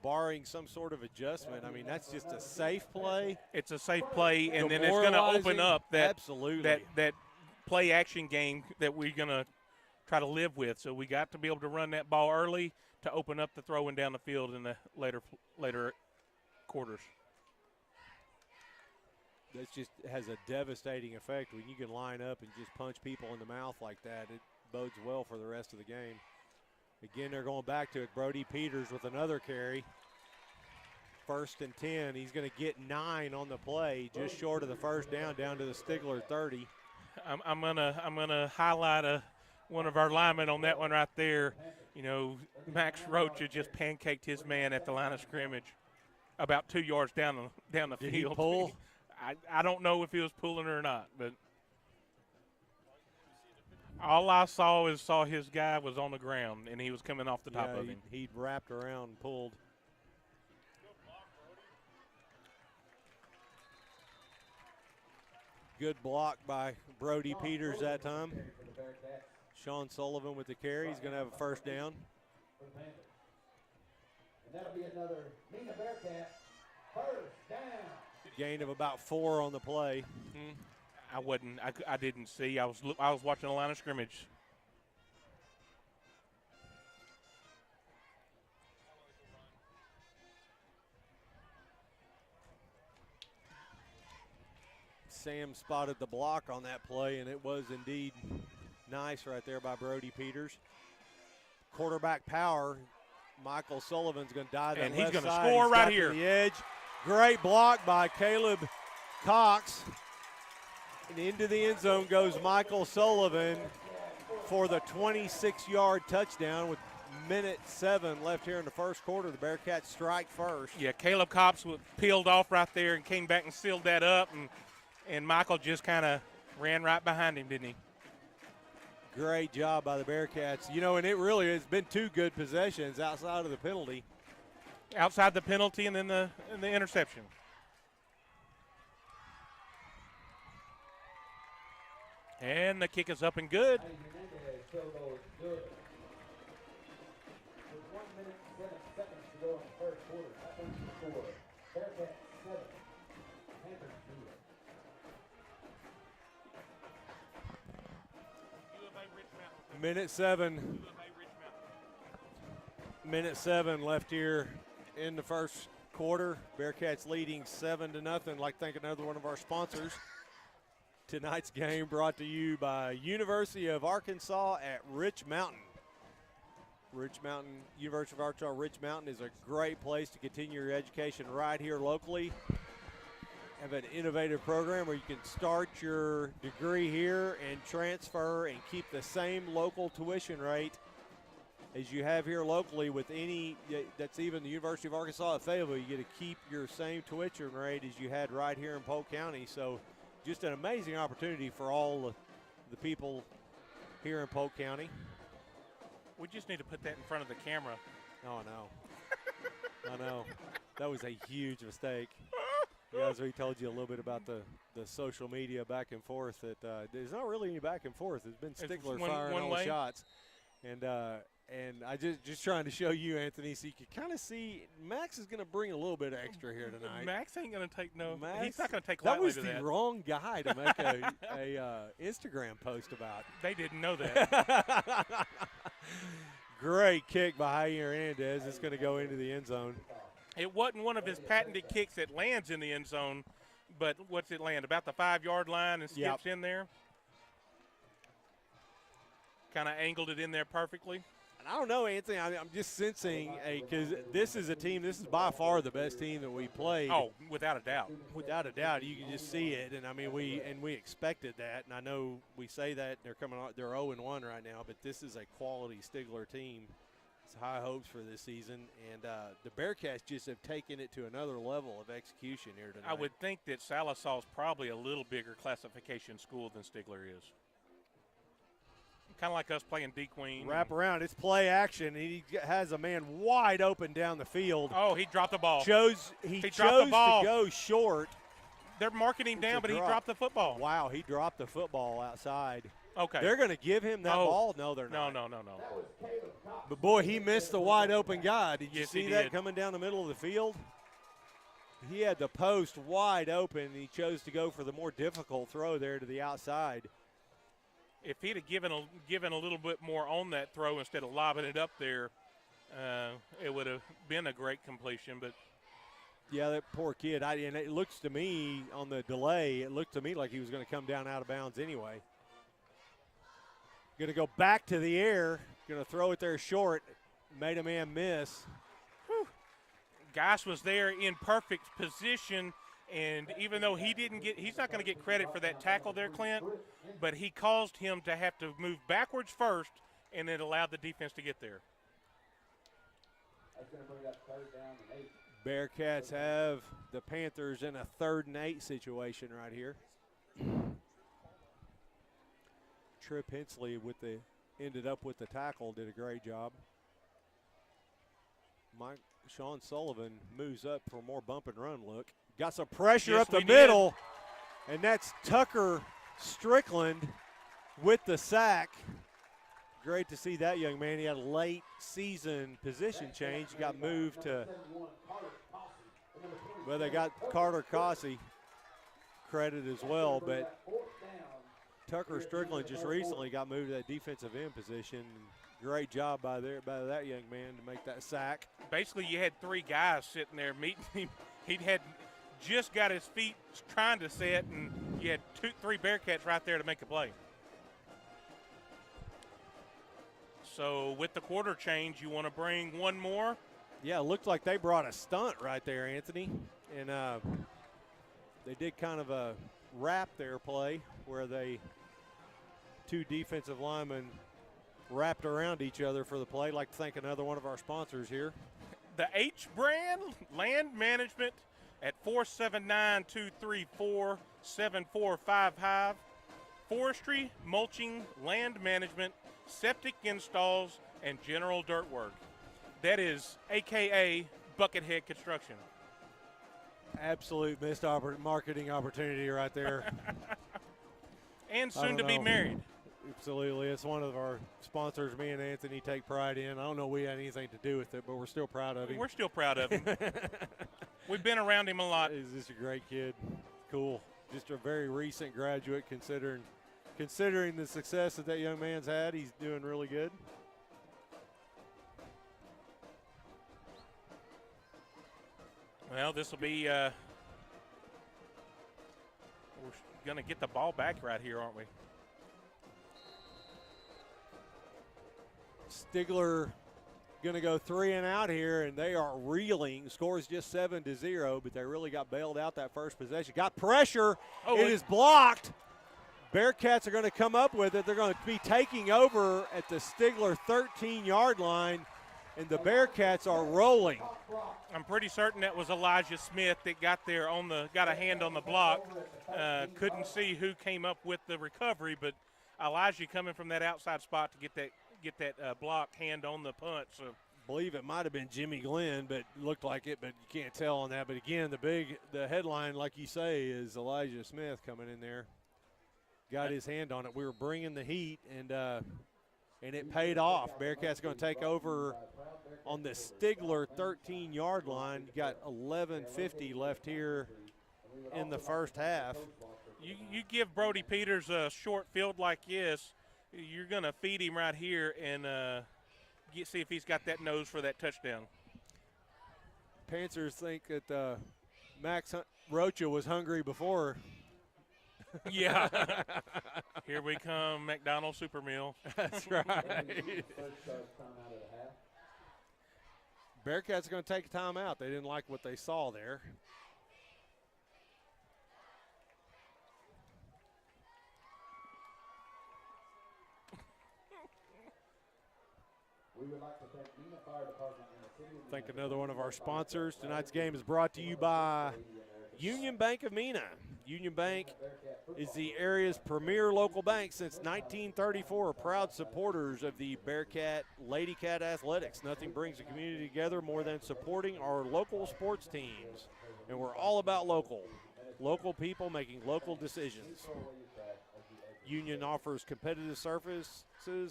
barring some sort of adjustment, I mean that's just a safe play. It's a safe play, and then it's going to open up that play action game that we're going to try to live with. So we got to be able to run that ball early to open up the throwing down the field in the later quarters. That just has a devastating effect when you can line up and just punch people in the mouth like that. It bodes well for the rest of the game. Again, they're going back to it. Brody Peters with another carry. 1st and 10. He's going to get 9 on the play, just short of the first down to the Stigler 30. I'm gonna highlight one of our linemen on that one right there. Max Rocha just pancaked his man at the line of scrimmage, about 2 yards down the field. Did he pull? I don't know if he was pulling or not, but All I saw his guy was on the ground, and he was coming off the top of him. He'd wrapped around and pulled. Good block by Brody Peters that time. Sean Sullivan with the carry. He's going to have a first down. And that'll be another Mena Bearcat first down. Gain of about 4 on the play. I didn't see. I was watching the line of scrimmage. Sam spotted the block on that play, and it was indeed nice right there by Brody Peters. Quarterback power. Michael Sullivan's going to dive that and he's going to score right here. The edge. Great block by Caleb Cox. And into the end zone goes Michael Sullivan for the 26-yard touchdown with minute 7 left here in the first quarter. The Bearcats strike first. Yeah, Caleb Cox was peeled off right there and came back and sealed that up, and Michael just kind of ran right behind him, didn't he? Great job by the Bearcats. You know, and it really has been 2 good possessions outside of the penalty. Outside the penalty and then the interception. And the kick is up and good. With 1 minute and 7 seconds to go in the first quarter. Offensive score. Bearcats 7. Panthers 0. Minute 7 left here in the first quarter. Bearcats leading 7-0. Like to thank another one of our sponsors. Tonight's game brought to you by University of Arkansas at Rich Mountain. University of Arkansas Rich Mountain is a great place to continue your education right here locally. Have an innovative program where you can start your degree here and transfer and keep the same local tuition rate as you have here locally with any, that's even the University of Arkansas at Fayetteville. You get to keep your same tuition rate as you had right here in Polk County. So just an amazing opportunity for all the people here in Polk County. We just need to put that in front of the camera. Oh, no. I know. That was a huge mistake. As we told you a little bit about the social media back and forth, that there's not really any back and forth. There's been Stigler firing all the shots. And I just trying to show you, Anthony, so you can kind of see Max is going to bring a little bit of extra here tonight. Max ain't going to take Max, he's not going to take that lightly was to the wrong guy to make a Instagram post about. They didn't know that. Great kick by Jair Hernandez. It's going to go into the end zone. It wasn't one of his patented kicks that lands in the end zone, but what's it land? About the 5-yard line and skips in there. Kind of angled it in there perfectly. I don't know, Anthony. I'm just sensing because this is a team. This is by far the best team that we played. Oh, without a doubt. Without a doubt, you can just see it. And I mean, we expected that. And I know we say that they're coming on. They're 0-1 right now, but this is a quality Stigler team. It's high hopes for this season, and the Bearcats just have taken it to another level of execution here tonight. I would think that Salisaw's probably a little bigger classification school than Stigler is. Kind of like us playing D-Queen. Wrap around. It's play action. He has a man wide open down the field. Oh, he dropped the ball. He chose to go short. They're marking him down, but he dropped the football. Wow, he dropped the football outside. Okay. They're going to give him that ball? No, they're not. No. But, boy, he missed the wide open guy. Did you Yes, see he that did. coming down the middle of the field? He had the post wide open, and he chose to go for the more difficult throw there to the outside. If he'd have given a little bit more on that throw instead of lobbing it up there, it would have been a great completion. But yeah, that poor kid. And it looks to me on the delay, it looked to me like he was going to come down out of bounds anyway. Going to go back to the air. Going to throw it there short. Made a man miss. Whew. Goss was there in perfect position. And even though he's not going to get credit for that tackle there, Clint, but he caused him to have to move backwards first, and it allowed the defense to get there. That's going to bring up 3rd down and 8. Bearcats have the Panthers in a 3rd and 8 situation right here. Trip Hensley ended up with the tackle, did a great job. Sean Sullivan moves up for a more bump and run look. Got some pressure up the middle, and that's Tucker Strickland with the sack. Great to see that young man. He had a late season position change. He got moved to, well, they got Carter Cossey credit as well, but Tucker Strickland just recently got moved to that defensive end position. Great job by that young man to make that sack. Basically, you had three guys sitting there meeting him. He'd had just got his feet trying to set, and you had three Bearcats right there to make a play. So with the quarter change, you want to bring one more? Yeah, it looked like they brought a stunt right there, Anthony. And they did kind of a wrap their play where two defensive linemen wrapped around each other for the play. I'd like to thank another one of our sponsors here. The H Brand Land Management at 479-234-7455. Forestry, mulching, land management, septic installs, and general dirt work. That is AKA Buckethead Construction. Absolute missed marketing opportunity right there. And soon to be married. Absolutely. It's one of our sponsors me and Anthony take pride in. I don't know we had anything to do with it, but we're still proud of him. We're still proud of him. We've been around him a lot. He's just a great kid. Cool. Just a very recent graduate considering the success that young man's had. He's doing really good. Well, this will be we're going to get the ball back right here, aren't we? Stigler going to go 3 and out here, and they are reeling. Score is just 7-0, but they really got bailed out that first possession. Got pressure. It is blocked. Bearcats are going to come up with it. They're going to be taking over at the Stigler 13-yard line, and the Bearcats are rolling. I'm pretty certain that was Elijah Smith that got a hand on the block. Couldn't see who came up with the recovery, but Elijah coming from that outside spot to get that block hand on the punch. So I believe it might have been Jimmy Glenn, but looked like it, but you can't tell on that. But again, the headline, like you say, is Elijah Smith coming in there. Got his hand on it. We were bringing the heat, and it paid off. Bearcats going to take over on the Stigler 13-yard line. You got 11:50 left here in the first half. You give Brody Peters a short field like this, you're going to feed him right here and see if he's got that nose for that touchdown. Panthers think that Max Rocha was hungry before. Yeah. Here we come, McDonald's Super Meal. That's right. Bearcats are going to take a timeout. They didn't like what they saw there. We would like to thank Mena Fire Department and the city of Thank another one of our sponsors. Tonight's game is brought to you by Union Bank of Mena. Union Bank is the area's premier local bank since 1934, proud supporters of the Bearcat Lady Cat Athletics. Nothing brings the community together more than supporting our local sports teams. And we're all about local people making local decisions. Union offers competitive services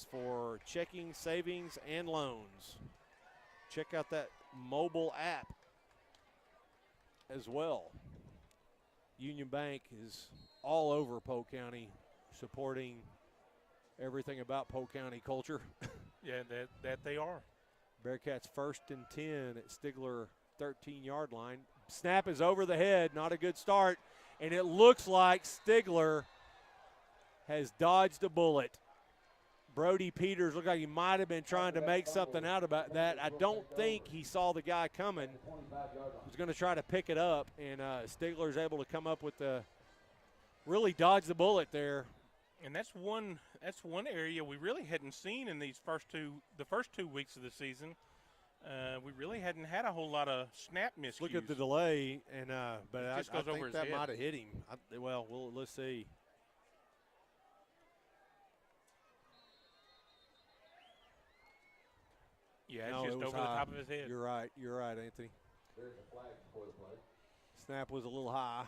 for checking, savings, and loans. Check out that mobile app as well. Union Bank is all over Polk County, supporting everything about Polk County culture. Yeah, that they are. Bearcats 1st and 10 at Stigler 13-yard line. Snap is over the head, not a good start, and it looks like Stigler has dodged a bullet. Brody Peters looked like he might have been trying to make something out about that. I don't think he saw the guy coming. He was going to try to pick it up, and Stigler's able to come up with really dodge the bullet there. And that's one area we really hadn't seen in the first 2 weeks of the season. We really hadn't had a whole lot of snap miscues. Look at the delay, and but I think that head. might have hit him. Let's see. Yeah, No, it's it just was over the high. top of his head. You're right, Anthony. There's a flag before the play. Snap was a little high.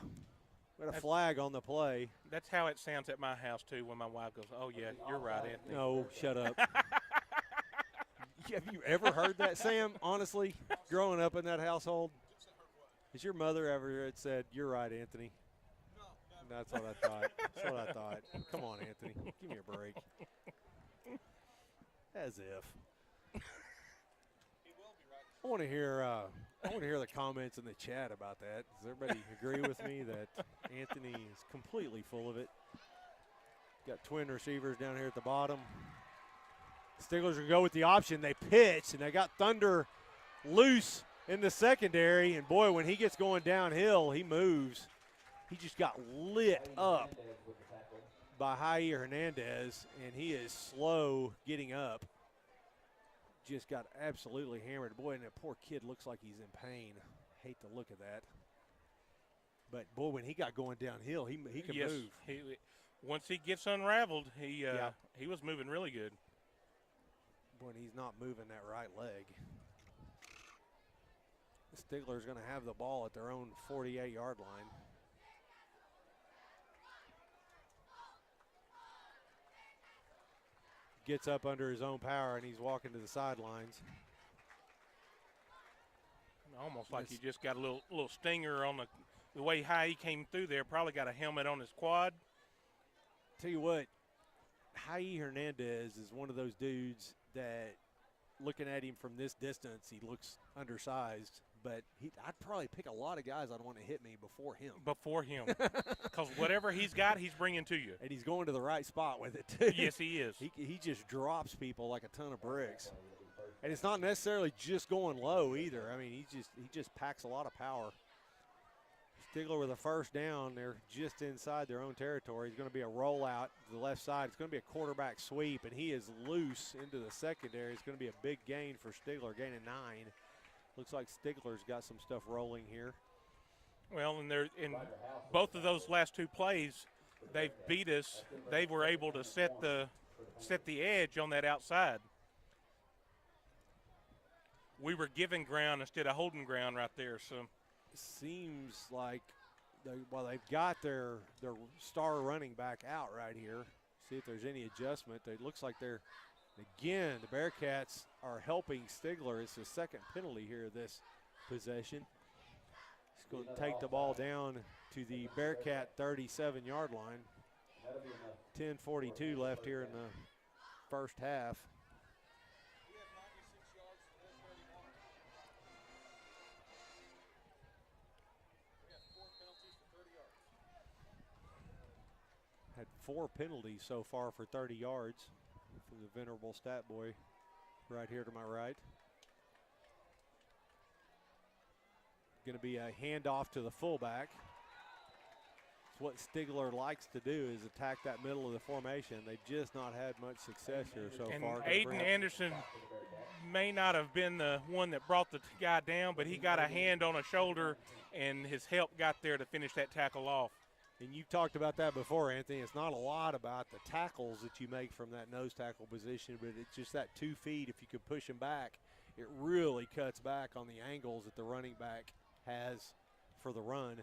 We had a That's- flag on the play. That's how it sounds at my house, too, when my wife goes, oh, yeah, you're right, Anthony. No, shut up. Have you ever heard that, Sam? Honestly, growing up in that household, has your mother ever had said, "You're right, Anthony"? No. That's what I thought. That's what I thought. Come on, Anthony, give me a break. As if. I want to hear. The comments in the chat about that. Does everybody agree with me that Anthony is completely full of it? Got twin receivers down here at the bottom. Stigler's going to go with the option. They pitch, and they got Thunder loose in the secondary. And, boy, when he gets going downhill, he moves. He just got lit up by Jair Hernandez, and he is slow getting up. Just got absolutely hammered. Boy, and that poor kid looks like he's in pain. Hate to look at that. But, boy, when he got going downhill, he can move. Once he gets unraveled, he was moving really good. Boy, and he's not moving that right leg. Stigler's going to have the ball at their own 48-yard line. Gets up under his own power, and he's walking to the sidelines. Almost like he just got a little stinger on the way high he came through there. Probably got a helmet on his quad. Tell you what, Jair Hernandez is one of those dudes that, looking at him from this distance, he looks undersized. But I'd probably pick a lot of guys I'd want to hit me before him. Because whatever he's got, he's bringing to you. And he's going to the right spot with it, too. Yes, he is. He just drops people like a ton of bricks. And it's not necessarily just going low either. I mean, he just packs a lot of power. Stigler with a first down. They're just inside their own territory. It's going to be a rollout to the left side. It's going to be a quarterback sweep, and he is loose into the secondary. It's going to be a big gain for Stigler, gaining 9. Looks like Stigler's got some stuff rolling here. Well, and in both of those last two plays, they've beat us. They were able to set the edge on that outside. We were giving ground instead of holding ground right there. So seems like they've got their star running back out right here. See if there's any adjustment. It looks like they're. Again, the Bearcats are helping Stigler. It's the second penalty here this possession. He's going to take the ball down to the Bearcat 37-yard line. 10:42 left here in the first half. Had 4 penalties so far for 30 yards. From the venerable stat boy right here to my right. Going to be a handoff to the fullback. It's what Stigler likes to do, is attack that middle of the formation. They've just not had much success here so far. Aiden Anderson may not have been the one that brought the guy down, but he got a hand on a shoulder, and his help got there to finish that tackle off. And you've talked about that before, Anthony. It's not a lot about the tackles that you make from that nose tackle position, but it's just that 2 feet. If you can push him back, it really cuts back on the angles that the running back has for the run.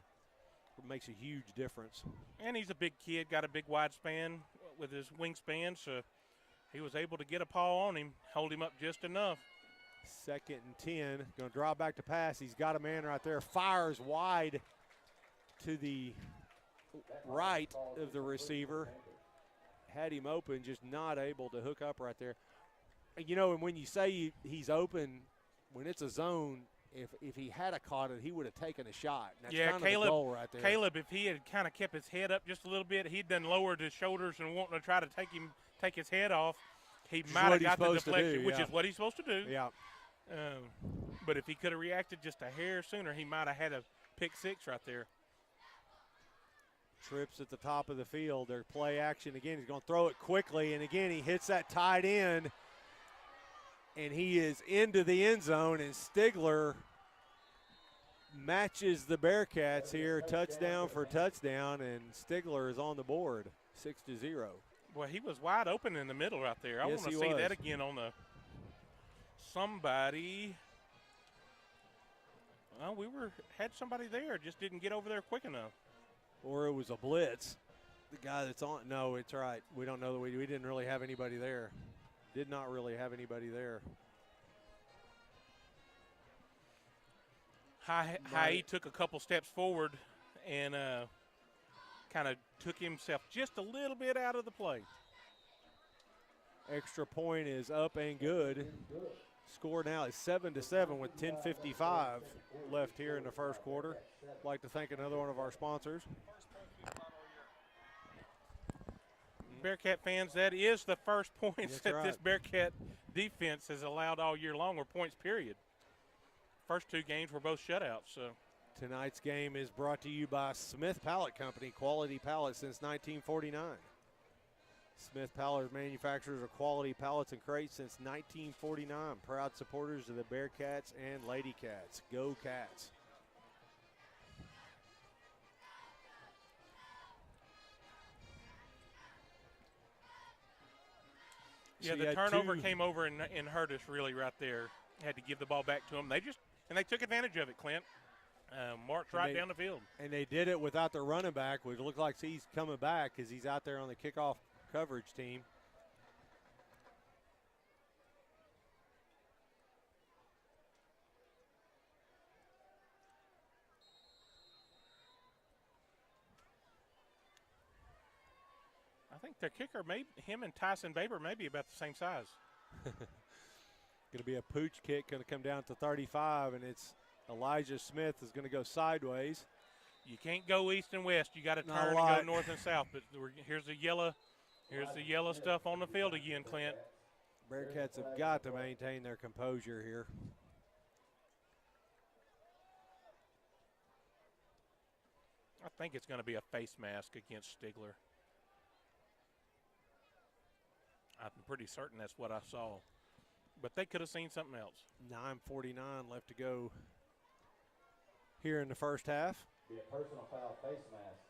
It makes a huge difference. And he's a big kid, got a big wide span with his wingspan, so he was able to get a paw on him, hold him up just enough. 2nd and 10, going to draw back to pass. He's got a man right there, fires wide to the right of the receiver. Had him open, just not able to hook up right there. You know, and when you say he's open, when it's a zone, if he had caught it, he would have taken a shot. And that's kind of the goal right there. Caleb, if he had kind of kept his head up just a little bit, he'd done lowered his shoulders and wanting to try to take his head off, he might have got the deflection, which is what he's supposed to do. Yeah. But if he could have reacted just a hair sooner, he might have had a pick 6 right there. Trips at the top of the field. Their play action again. He's going to throw it quickly, and again he hits that tight end, and he is into the end zone. And Stigler matches the Bearcats here, touchdown for touchdown, and Stigler is on the board, 6-0. Boy, he was wide open in the middle right there. I want to see that again on the somebody. Well, had somebody there, just didn't get over there quick enough. Or it was a blitz. The guy that's on. No, it's right. We don't know that we didn't really have anybody there. Did not really have anybody there. He took a couple steps forward and kind of took himself just a little bit out of the play. Extra point is up and good. Score now is 7-7 with 10:55 left here in the first quarter. I'd like to thank another one of our sponsors. Bearcat fans, that is the first points That's this right. Bearcat defense has allowed all year long, or points period. First two games were both shutouts. So Tonight's game is brought to you by Smith Pallet Company, quality pallets since 1949. Smith Pallet manufacturers of quality pallets and crates since 1949. Proud supporters of the Bearcats and Lady Cats. Go Cats. yeah, So you the had turnover two- came over and hurt us really right there. Had to give the ball back to them. They took advantage of it, Clint. Marched right down the field. And they did it without their running back, which looks like he's coming back because he's out there on the kickoff coverage team. I think their kicker, him and Tyson Baber may be about the same size. Going to be a pooch kick, going to come down to 35, and it's Elijah Smith is going to go sideways. You can't go east and west. You got to Not a turn and lot. go north and south. But here's the yellow stuff on the field again, Clint. Bearcats have got to maintain their composure here. I think it's going to be a face mask against Stigler. I'm pretty certain that's what I saw. But they could have seen something else. 9:49 left to go here in the first half. Be a personal foul face mask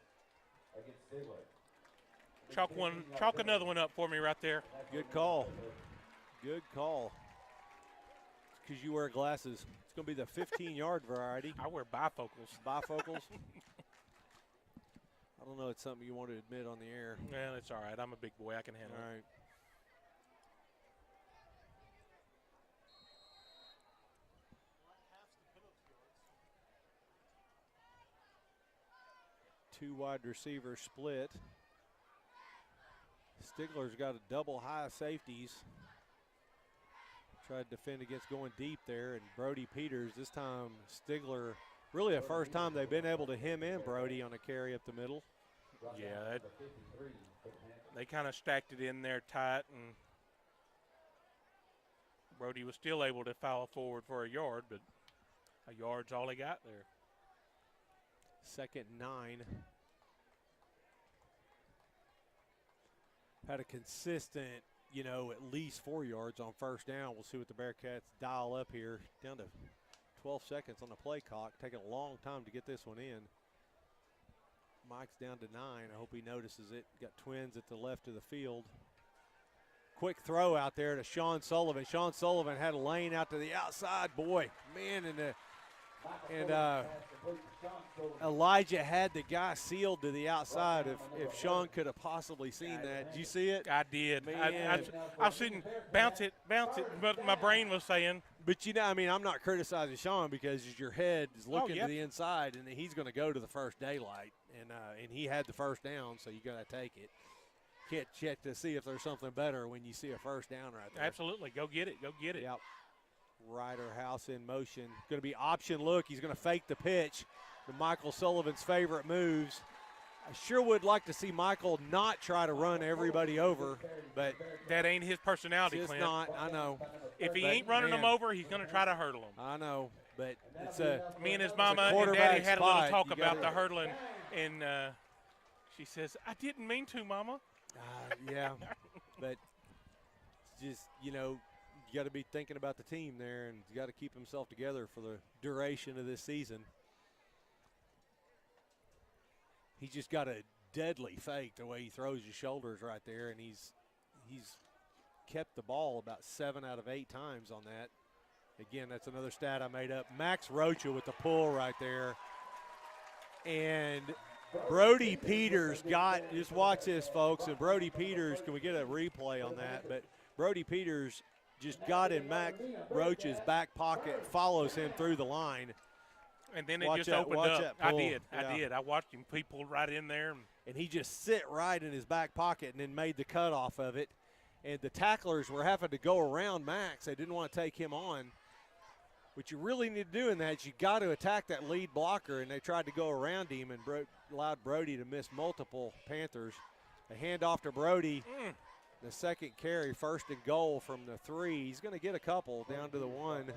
against Stigler. Chalk another one up for me right there. Good call. Good call. It's because you wear glasses. It's going to be the 15-yard variety. I wear bifocals. Bifocals. I don't know. It's something you want to admit on the air. Well, it's all right. I'm a big boy. I can handle All it. right. Two wide receivers split. Stigler's got a double high safeties. Tried to defend against going deep there, and Brody Peters, this time Stigler, really the first time they've been able to hem in Brody on a carry up the middle. Yeah, they kind of stacked it in there tight, and Brody was still able to foul forward for a yard, but a yard's all he got there. 2nd and 9. Had a consistent, at least 4 yards on first down. We'll see what the Bearcats dial up here. Down to 12 seconds on the play clock. Taking a long time to get this one in. Mike's down to 9. I hope he notices it. Got twins at the left of the field. Quick throw out there to Sean Sullivan. Sean Sullivan had a lane out to the outside. Boy, man, and Elijah had the guy sealed to the outside. If Sean could have possibly seen that. Did you see it? I did. Man. I was sitting, bounce it, but my brain was saying. But, I'm not criticizing Sean because your head is looking yep. to the inside, and he's going to go to the first daylight. And he had the first down, so you got to take it. Can't check to see if there's something better when you see a first down right there. Absolutely. Go get it. Go get it. Yep. Ryder House in motion. Going to be option look. He's going to fake the pitch. The Michael Sullivan's favorite moves. I sure would like to see Michael not try to run everybody over, but that ain't his personality, it's Clint. not. I know. If he But, ain't running man, them over, he's going to try to hurdle them. I know, but it's Me and his mama and quarterback daddy had a little spot. talk You about gotta- the hurdling, and she says, I didn't mean to, Mama. yeah, but just, you got to be thinking about the team there, and you got to keep himself together for the duration of this season. He's just got a deadly fake the way he throws his shoulders right there, and he's kept the ball about 7 out of 8 times on that. Again, that's another stat I made up. Max Rocha with the pull right there. And Brody Peters just watch this, folks, and Brody Peters, can we get a replay on that? But Brody Peters just got in Max Rocha's back pocket, follows him through the line. And then it just opened up. I did. I watched him. He pulled right in there. And he just sit right in his back pocket and then made the cut off of it. And the tacklers were having to go around Max. They didn't want to take him on. What you really need to do in that is you got to attack that lead blocker, and they tried to go around him and allowed Brody to miss multiple Panthers. A handoff to Brody. The second carry, 1st and goal from the 3. He's going to get a couple down to the 1.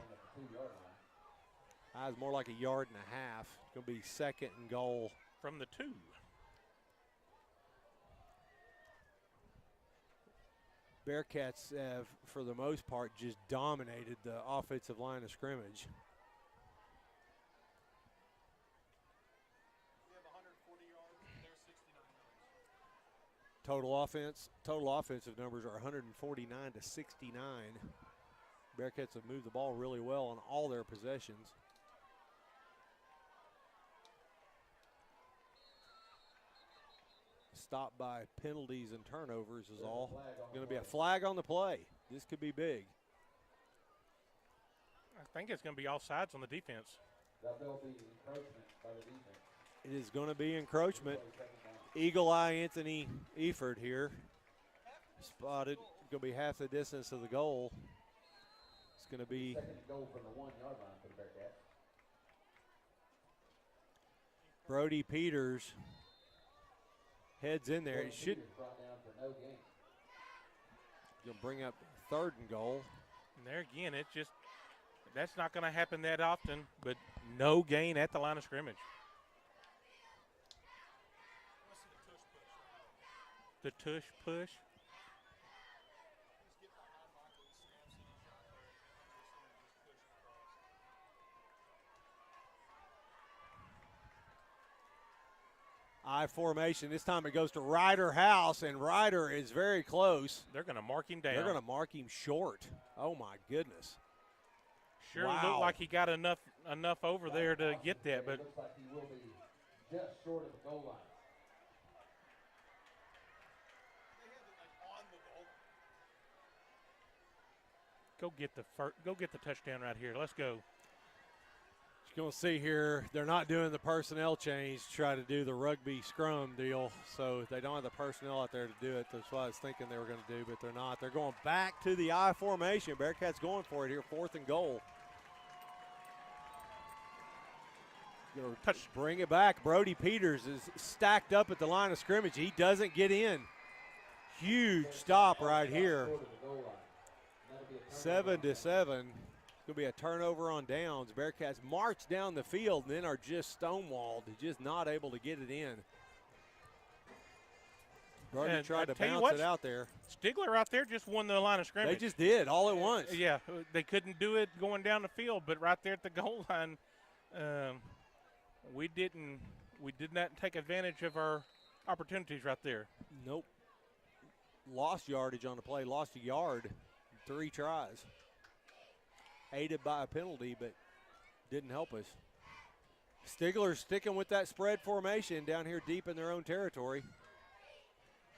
That's more like a yard and a half. It's going to be 2nd and goal. From the 2. Bearcats have, for the most part, just dominated the offensive line of scrimmage. Total offensive numbers are 149 to 69. Bearcats have moved the ball really well on all their possessions. Stopped by penalties and turnovers is all. Going to be a flag on the play. This could be big. I think it's going to be all sides on the defense. That'll be encroachment by the defense. It is going to be encroachment. Eagle Eye Anthony Eford here. Spotted. Going to be half the distance of the goal. It's going to be 2nd goal from the 1-yard line for the Bearcats. Brody Peters heads in there. It should going to bring up 3rd and goal. And there again, that's not going to happen that often, but no gain at the line of scrimmage. The tush push. I formation. This time it goes to Ryder House, and Ryder is very close. They're going to mark him down. They're going to mark him short. Oh, my goodness. Sure looked like he got enough over there to get that, but it looks like he will be just short of the goal line. go get the touchdown right here. Let's go. You're going to see here, they're not doing the personnel change to try to do the rugby scrum deal, so they don't have the personnel out there to do it. That's what I was thinking they were going to do, but they're not. They're going back to the I formation. Bearcats going for it here, 4th and goal. Going to bring it back. Brody Peters is stacked up at the line of scrimmage. He doesn't get in. Huge stop right here. 7-7. Going to be a turnover on downs. Bearcats march down the field and then are just stonewalled, just not able to get it in. Brody tried to bounce it out there. Stigler out there just won the line of scrimmage. They just did all at once. Yeah, they couldn't do it going down the field, but right there at the goal line, we did not take advantage of our opportunities right there. Nope. Lost yardage on the play, lost a yard, 3 tries. Aided by a penalty, but didn't help us. Stigler sticking with that spread formation down here deep in their own territory.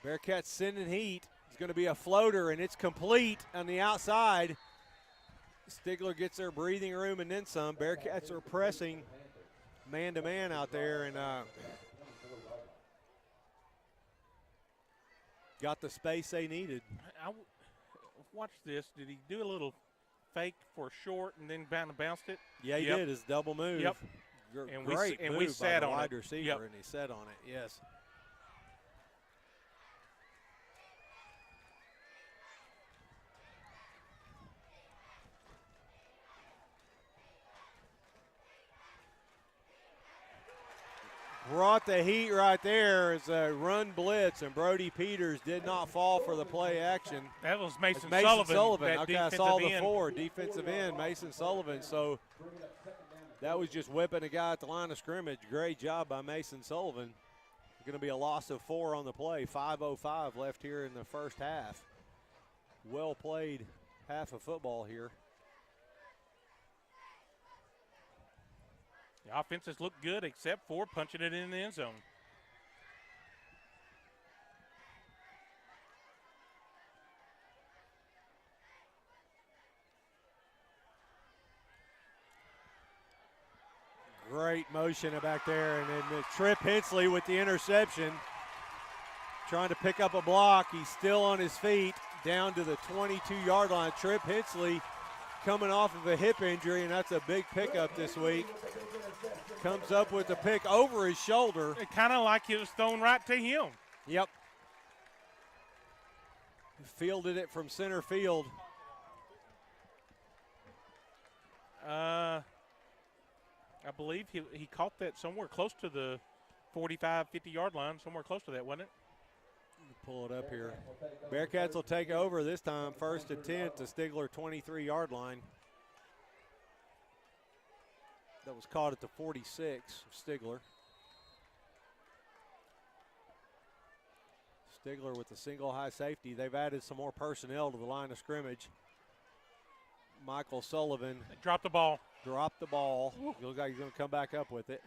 Bearcats sending heat. It's going to be a floater, and it's complete on the outside. Stigler gets their breathing room and then some. Bearcats are pressing man-to-man out there, and got the space they needed. Watch this. Did he do a little fake for short and then bounced it? Yeah, he did. His double move. Yep. And we move sat by the on wide it. receiver, Yep. and he sat on it. Yes. Brought the heat right there as a run blitz, and Brody Peters did not fall for the play action. That was Mason Sullivan. That Okay, I saw the end. 4, defensive end, Mason Sullivan. So that was just whipping a guy at the line of scrimmage. Great job by Mason Sullivan. Going to be a loss of 4 on the play. 5:05 left here in the first half. Well played half of football here. The offenses look good except for punching it in the end zone. Great motion back there, and then Trip Hensley with the interception. Trying to pick up a block. He's still on his feet down to the 22-yard line. Trip Hensley coming off of a hip injury, and that's a big pickup this week. Comes up with the pick over his shoulder. It kind of like it was thrown right to him. Yep. Fielded it from center field. I believe he caught that somewhere close to the 45, 50-yard line, somewhere close to that, wasn't it? Pull it up here. Bearcats will take over this time, 1st and 10 to Stigler 23-yard line. That was caught at the 46 of Stigler. Stigler with the single high safety. They've added some more personnel to the line of scrimmage. Michael Sullivan dropped the ball. Looks like he's going to come back up with it.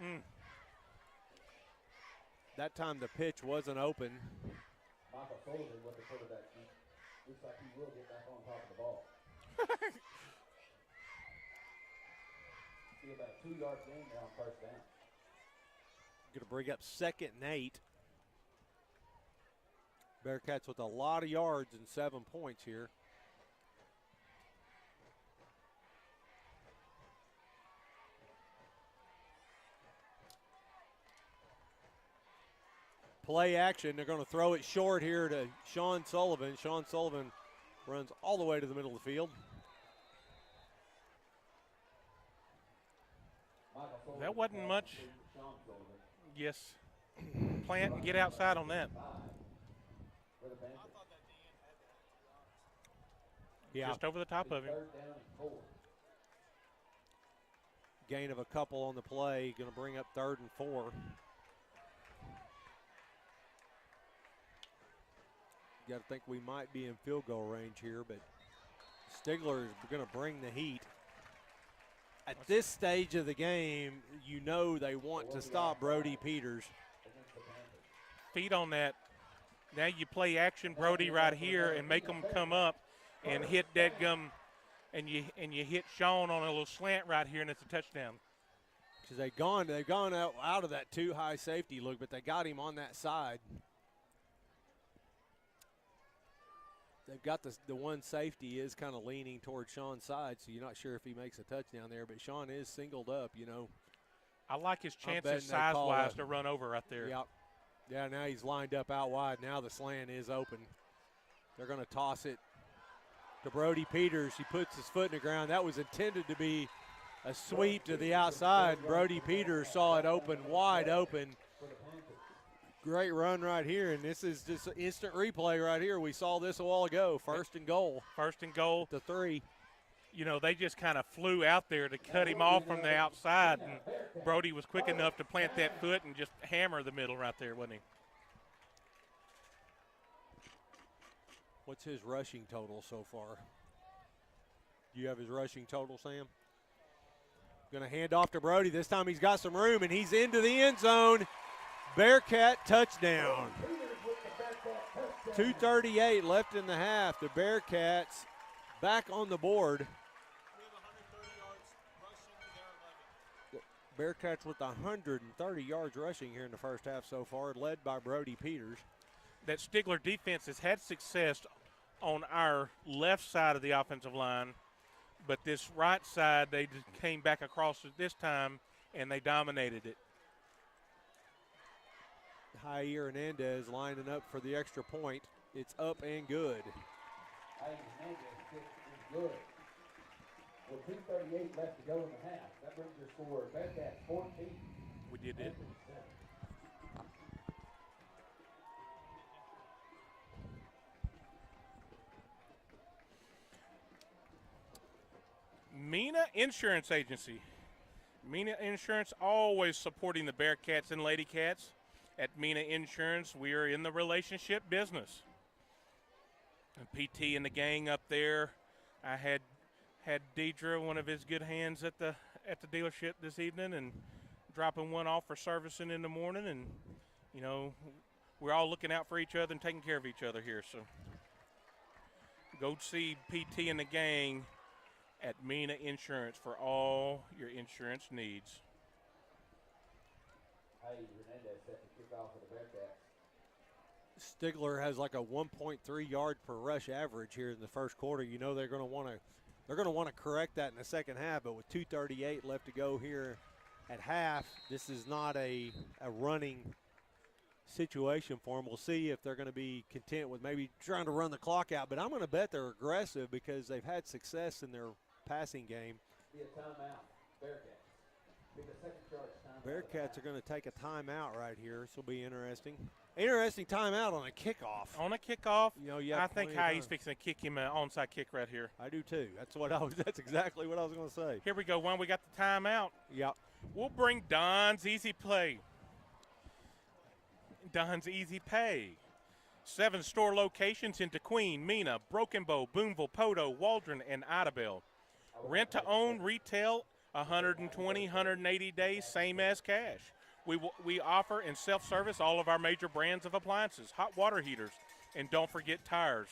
That time the pitch wasn't open. Michael Sullivan with the quarterback. Looks like he will get back on top of the ball. See about a 2-yard gain there on 1st down. Going to bring up 2nd and 8. Bearcats with a lot of yards and 7 points here. Play action. They're going to throw it short here to Sean Sullivan. Sean Sullivan runs all the way to the middle of the field. That wasn't much. Yes. Plant and get outside on that. Yeah. Just over the top of him. Gain of a couple on the play. Going to bring up 3rd and 4. You got to think we might be in field goal range here, but Stigler is going to bring the heat. At this stage of the game, you know they want to stop Brody Peters. Feet on that. Now you play action Brody right here and make them come up and hit Deadgum, and you hit Sean on a little slant right here, and it's a touchdown. Because they've gone out of that too high safety look, but they got him on that side. They've got the one safety is kind of leaning towards Sean's side, so you're not sure if he makes a touchdown there. But Sean is singled up, you know. I like his chances size-wise to run over right there. Yep. Yeah, now he's lined up out wide. Now the slant is open. They're going to toss it to Brody Peters. He puts his foot in the ground. That was intended to be a sweep to the outside. Brody Peters saw it open, wide open. Great run right here, and this is just an instant replay right here. We saw this a while ago. 1st and goal. 1st and goal. The 3. You know, they just kind of flew out there to cut him off from the outside, and Brody was quick enough to plant that foot and just hammer the middle right there, wasn't he? What's his rushing total so far? Do you have his rushing total, Sam? Going to hand off to Brody. This time he's got some room, and he's into the end zone. Bearcat touchdown. 2:38 left in the half. The Bearcats back on the board. Bearcats with 130 yards rushing here in the first half so far, led by Brody Peters. That Stigler defense has had success on our left side of the offensive line, but this right side, they just came back across it this time, and they dominated it. Jair Hernandez lining up for the extra point. It's up and good. Jair Hernandez is good. With 2:38 left to go in the half, that brings your score Bearcats 14. We did it. Mena Insurance Agency. Mena Insurance always supporting the Bearcats and Lady Cats. At Mena Insurance, we are in the relationship business. And PT and the gang up there. I had Deidre, one of his good hands, at the dealership this evening, and dropping one off for servicing in the morning, and you know, we're all looking out for each other and taking care of each other here. So go see PT and the gang at Mena Insurance for all your insurance needs. Hey, Hernandez set the kickoff for the Bearcats. Stigler has like a 1.3 yard per rush average here in the first quarter. You know they're going to want to correct that in the second half, but with 2:38 left to go here at half, this is not a running situation for them. We'll see if they're going to be content with maybe trying to run the clock out, but I'm going to bet they're aggressive because they've had success in their passing game. Be a timeout, Bearcats. Be the second charge timeout. Bearcats are going to take a timeout right here. This will be interesting. Interesting timeout on a kickoff. On a kickoff, You know, I think Hayes fixing to kick him an onside kick right here. I do too. That's exactly what I was going to say. Here we go. One, we got the timeout. Yep. We'll bring Don's Easy Play. Don's Easy Pay. 7 store locations in Queen, Mena, Broken Bow, Boonville, Podo, Waldron, and Idabel. Rent to own, retail, 120, 180 days, same as cash. We offer and self-service all of our major brands of appliances, hot water heaters, and don't forget tires.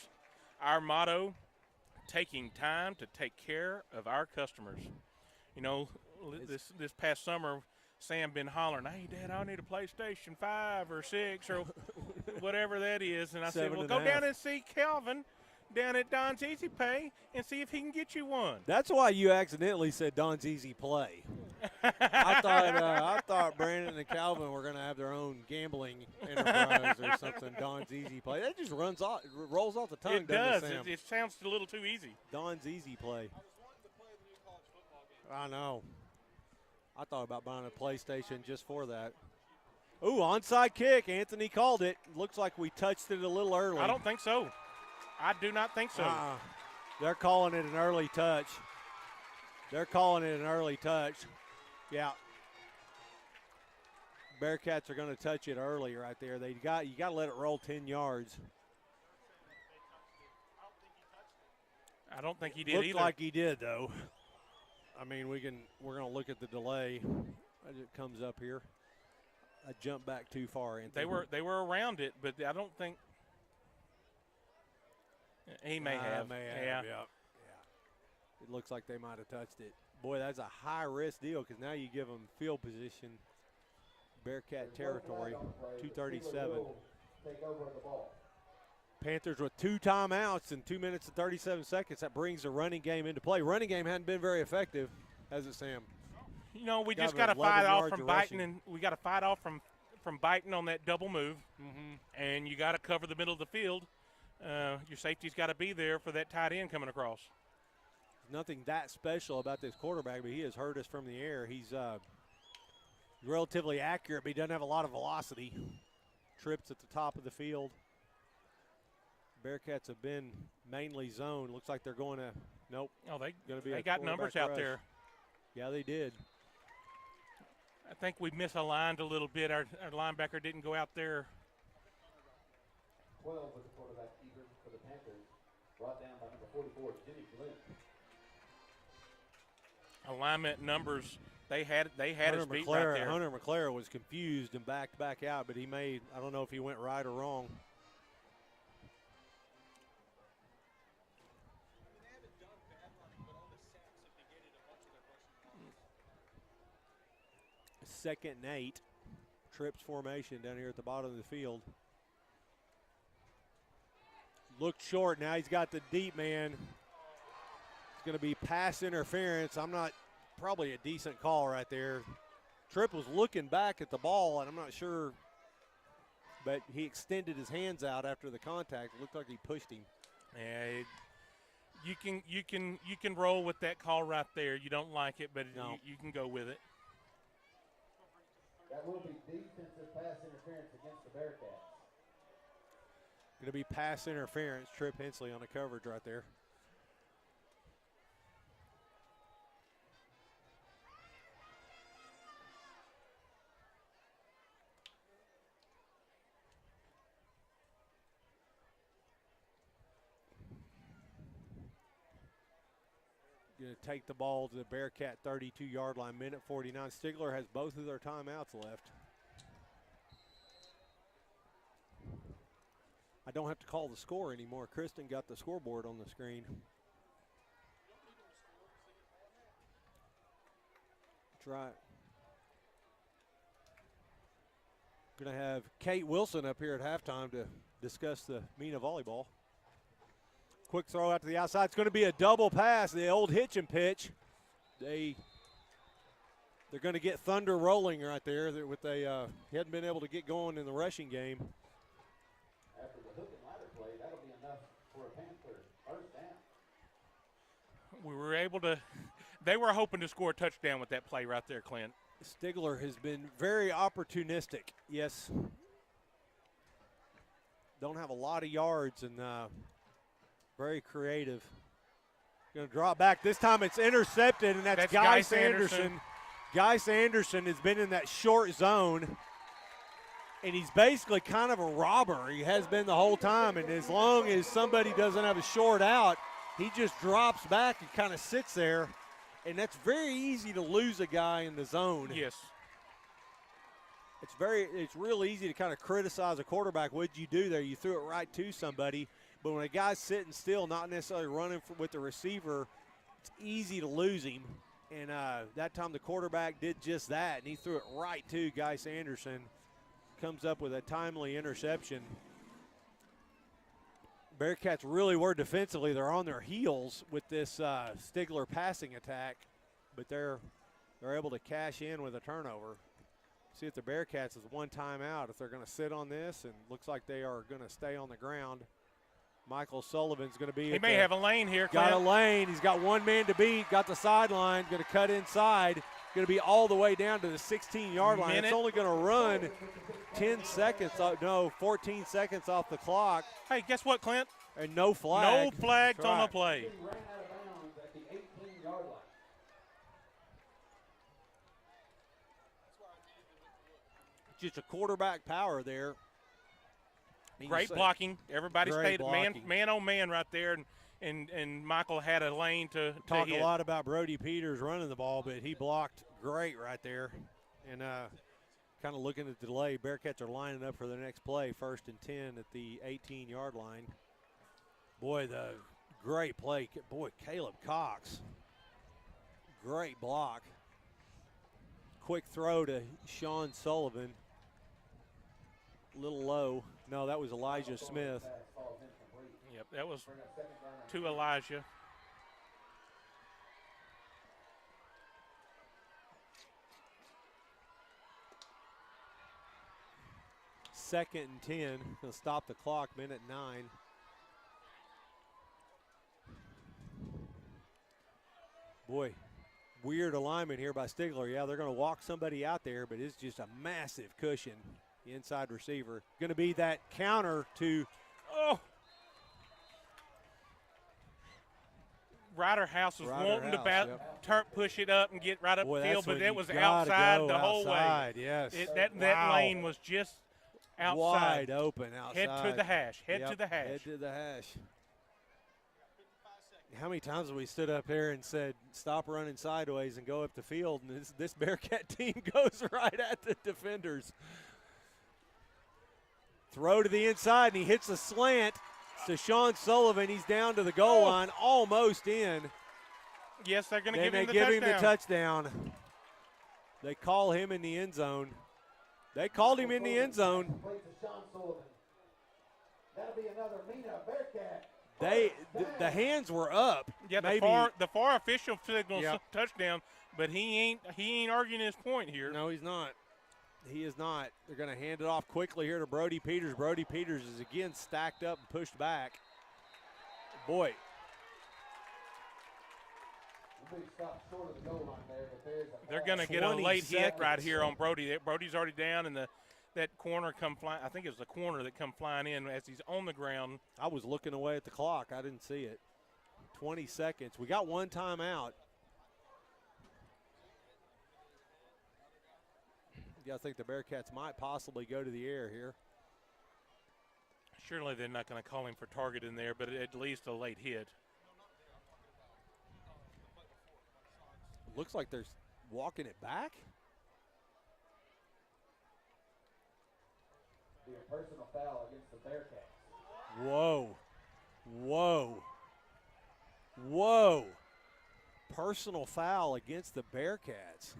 Our motto, taking time to take care of our customers. You know, this past summer, Sam been hollering, "Hey, Dad, I need a PlayStation 5 or 6 or whatever that is." And I said, "Well, go down and see Calvin down at Don's Easy Pay and see if he can get you one." That's why you accidentally said Don's Easy Play. I thought Brandon and Calvin were going to have their own gambling enterprise or something. Don's Easy Play. That just rolls off the tongue. It does. Doesn't it, Sam? It sounds a little too easy. Don's Easy Play. I know. I thought about buying a PlayStation just for that. Ooh, onside kick. Anthony called it. Looks like we touched it a little early. I don't think so. I do not think so. They're calling it an early touch. Yeah. Bearcats are going to touch it early right there. You got to let it roll 10 yards. I don't think he did Looked either. like he did, though. I mean, we're going to look at the delay as it comes up here. I jumped back too far. Anthony. They were around it, but I don't think he may have. Yeah. It looks like they might have touched it. Boy, that's a high-risk deal because now you give them field position, Bearcat territory, 2:37. Take over the ball. Panthers with 2 timeouts in 2 minutes and 37 seconds. That brings the running game into play. Running game hadn't been very effective, has it, Sam? You know, we just got to fight off from biting, and we got to fight off from biting on that double move, and you got to cover the middle of the field. Your safety's got to be there for that tight end coming across. Nothing that special about this quarterback, but he has hurt us from the air. He's relatively accurate, but he doesn't have a lot of velocity. Trips at the top of the field. Bearcats have been mainly zone. Looks like they're going to – nope. Oh, they be got numbers out there. Yeah, they did. I think we misaligned a little bit. Our linebacker didn't go out there. 12 with the quarterback keeper for the Panthers. Brought down by number 44, Jimmy Flynn. Alignment numbers, they had us beat right there. Hunter McClare was confused and backed back out, but I don't know if he went right or wrong. Second and 8. Trips formation down here at the bottom of the field. Looked short. Now he's got the deep man. It's going to be pass interference. Probably a decent call right there. Tripp was looking back at the ball, and I'm not sure, but he extended his hands out after the contact. It looked like he pushed him. Yeah, you can roll with that call right there. You don't like it, but No. you can go with it. That will be defensive pass interference against the Bearcats. Going to be pass interference. Tripp Hensley on the coverage right there. going to take the ball to the Bearcat 32-yard line, minute 49. Stigler has both of their timeouts left. I don't have to call the score anymore. Kristen got the scoreboard on the screen. That's right. Going to have Kate Wilson up here at halftime to discuss the Mena volleyball. Quick throw out to the outside. It's going to be a double pass, the old hitch and pitch. They're going to get Thunder rolling right there. He hadn't been able to get going in the rushing game. After the hook and ladder play, that'll be enough for a Panther first down. We were able to – they were hoping to score a touchdown with that play right there, Clint. Stigler has been very opportunistic. Yes. Don't have a lot of yards and very creative. Going to draw back. This time it's intercepted, and that's Guy Sanderson. Guy Sanderson has been in that short zone, and he's basically kind of a robber. He has been the whole time, and as long as somebody doesn't have a short out, he just drops back and kind of sits there, and that's very easy to lose a guy in the zone. Yes. It's real easy to kind of criticize a quarterback. What did you do there? You threw it right to somebody. But when a guy's sitting still, not necessarily running with the receiver, it's easy to lose him. And that time the quarterback did just that, and he threw it right to Guy Sanderson. Comes up with a timely interception. Bearcats really were defensively. They're on their heels with this Stigler passing attack, but they're able to cash in with a turnover. See if the Bearcats is one timeout, if they're going to sit on this, and looks like they are going to stay on the ground. Michael Sullivan's going to be. He may have a lane here, Clint. Got a lane. He's got one man to beat. Got the sideline. Going to cut inside. Going to be all the way down to the 16-yard line. It's only going to run 10 seconds. No, 14 seconds off the clock. Hey, guess what, Clint? And no flag. No flags on the play. He ran out of bounds at the 18-yard line. Just a quarterback power there. Great blocking. Everybody Great stayed man on man right there, and Michael had a lane to talk hit. A lot about Brody Peters running the ball, but he blocked great right there. And kind of looking at the delay, Bearcats are lining up for the next play, 1st and 10 at the 18-yard line. Boy, the great play. Boy, Caleb Cox. Great block. Quick throw to Sean Sullivan. A little low. No, that was Elijah Smith. Yep, that was to Elijah. Second and 10. Going to stop the clock, minute 9. Boy, weird alignment here by Stigler. Yeah, they're going to walk somebody out there, but it's just a massive cushion. The inside receiver. Going to be that counter to, Ryder House was wanting to push it up and get right up the field, but it was outside the whole way. Yes. That lane was just outside. Wide open outside. Head to the hash. Head to the hash. Head to the hash. How many times have we stood up here and said, stop running sideways and go up the field, and this Bearcat team goes right at the defenders. Throw to the inside, and he hits a slant to Sean Sullivan. He's down to the goal line, almost in. Yes, they're going to give him the touchdown. They call him in the end zone. They called him in the end zone. That'll be another Mena Bearcat. The hands were up. Yeah, the far official signals touchdown, but he ain't arguing his point here. No, he's not. He is not. They're going to hand it off quickly here to Brody Peters. Brody Peters is again stacked up and pushed back. Boy. They're going to get a late hit right here on Brody. Brody's already down, and that corner come flying. I think it was the corner that come flying in as he's on the ground. I was looking away at the clock. I didn't see it. 20 seconds. We got one timeout. I think the Bearcats might possibly go to the air here. Surely they're not going to call him for target in there, but at least a late hit. looks like they're walking it back. Be a personal foul against the Bearcats. Whoa. Whoa. Whoa. Personal foul against the Bearcats.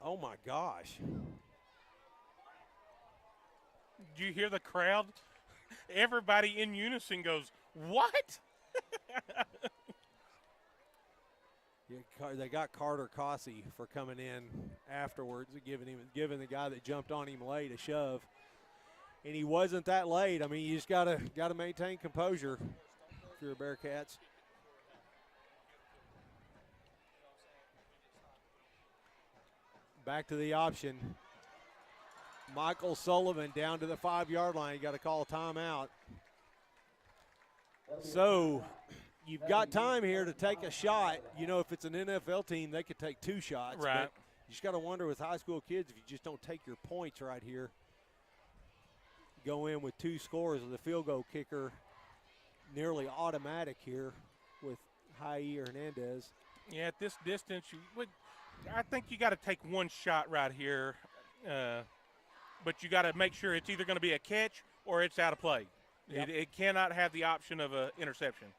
Oh, my gosh. Did you hear the crowd? Everybody in unison goes, what? Yeah, they got Carter Cossey for coming in afterwards and giving the guy that jumped on him late a shove. And he wasn't that late. I mean, you just gotta maintain composure if you're a Bearcats. Back to the option. Michael Sullivan down to the 5-yard line. You got to call a timeout. So you've got time here to take a shot. You know, if it's an NFL team, they could take 2 shots. Right. But you just got to wonder with high school kids if you just don't take your points right here. Go in with 2 scores with the field goal kicker nearly automatic here with Haie Hernandez. Yeah, at this distance, I think you got to take 1 shot right here. But you got to make sure it's either going to be a catch or it's out of play. Yep. It cannot have the option of an interception.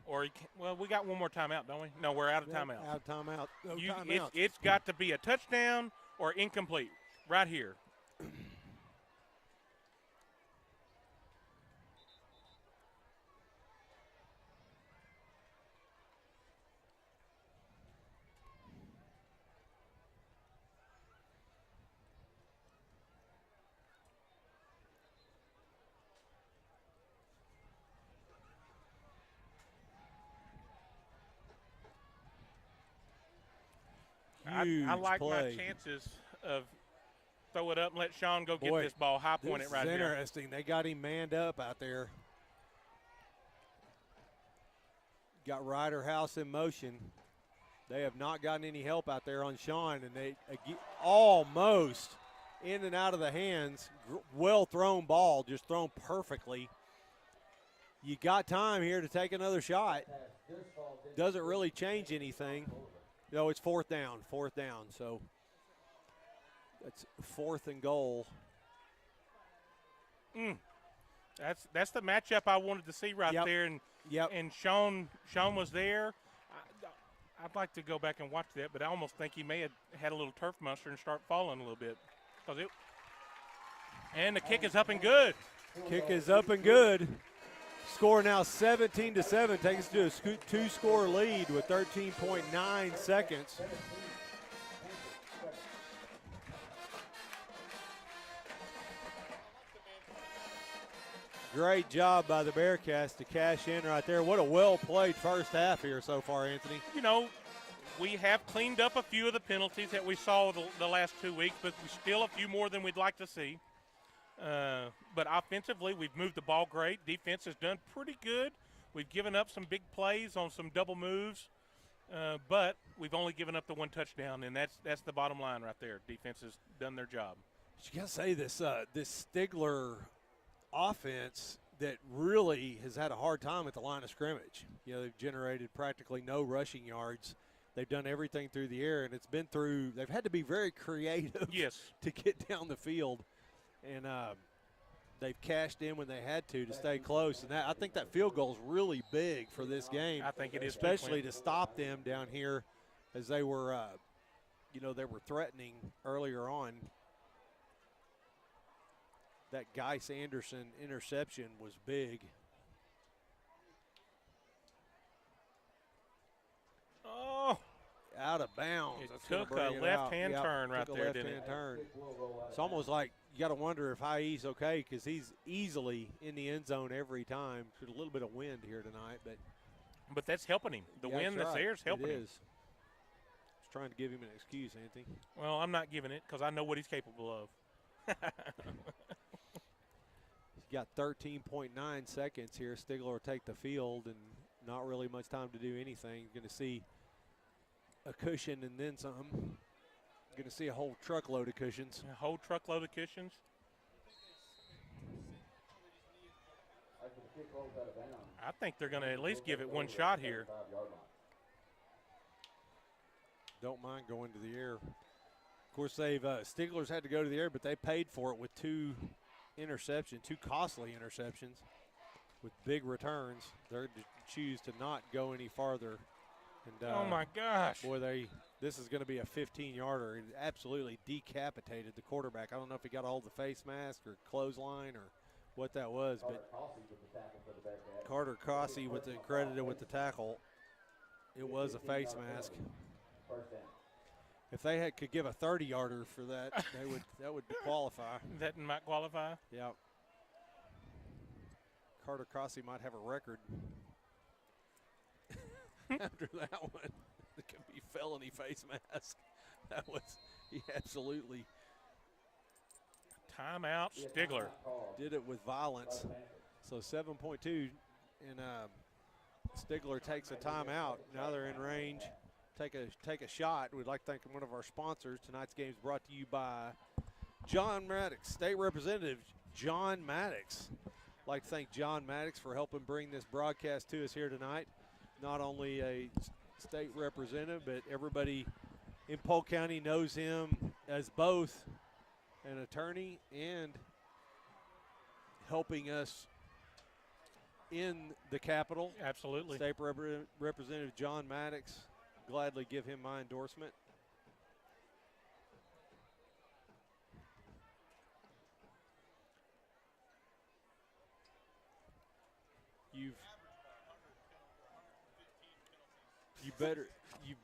Or well, we got one more timeout, don't we? No, we're out of timeout. Out of timeout. No timeouts. It's got to be a touchdown or incomplete right here. I like play. my chances of throw it up and let Sean go get this ball high point it right here. here. Interesting. They got him manned up out there. Got Ryder House in motion. They have not gotten any help out there on Sean, and they almost in and out of the hands. Well thrown ball, just thrown perfectly. You got time here to take another shot. Doesn't really change anything. No, it's 4th down. So that's 4th and goal. That's the matchup I wanted to see right there, and Sean was there. I'd like to go back and watch that, but I almost think he may have had a little turf monster and start falling a little bit. And the kick is up and good. Kick is up and good. Score now 17-7, takes us to a 2-score lead with 13.9 seconds. Great job by the Bearcats to cash in right there. What a well-played first half here so far, Anthony. You know, we have cleaned up a few of the penalties that we saw the last 2 weeks, but still a few more than we'd like to see. But offensively, we've moved the ball great. Defense has done pretty good. We've given up some big plays on some double moves, but we've only given up the 1 touchdown, and that's the bottom line right there. Defense has done their job. You got to say this Stigler offense that really has had a hard time at the line of scrimmage. You know, they've generated practically no rushing yards. They've done everything through the air, and it's been through. They've had to be very creative to get down the field. And they've cashed in when they had to stay close. And I think that field goal is really big for this game. I think it is. Especially to stop them down here as they were, they were threatening earlier on. That Geis Anderson interception was big. Oh. Out of bounds. It took a left-hand turn right there, didn't it? Turn. It's almost like you got to wonder if Haie's okay because he's easily in the end zone every time. There's a little bit of wind here tonight, but that's helping him. The wind that's there is helping him. It is. Just trying to give him an excuse, Anthony. Well, I'm not giving it because I know what he's capable of. He's got 13.9 seconds here. Stigler will take the field and not really much time to do anything. You're going to see a cushion and then some. Going to see a whole truckload of cushions. A whole truckload of cushions. Kick rolls out of bounds. I think they're going to at least give it one shot here. 35-yard line. Don't mind going to the air. Of course, Stigler's had to go to the air, but they paid for it with two costly interceptions with big returns. They're to choose to not go any farther. And, Oh, my gosh. boy, this is going to be a 15-yarder. It absolutely decapitated the quarterback. I don't know if he got a hold of the face mask or clothesline or what that was, but Carter Cossey credited with the tackle. It was a face mask. First down. If they could give a 30-yarder for that, that would qualify. That might qualify. Yeah. Carter Cossey might have a record after that one. It could be felony face mask. He absolutely Timeout, Stigler. did it with violence. So 7.2, and Stigler takes a timeout. Now they're in range. Take a shot. We'd like to thank one of our sponsors. Tonight's game is brought to you by John Maddox, State Representative John Maddox. I'd like to thank John Maddox for helping bring this broadcast to us here tonight. Not only a state representative, but everybody in Polk County knows him as both an attorney and helping us in the Capitol. Absolutely. State Representative John Maddox. Gladly give him my endorsement. You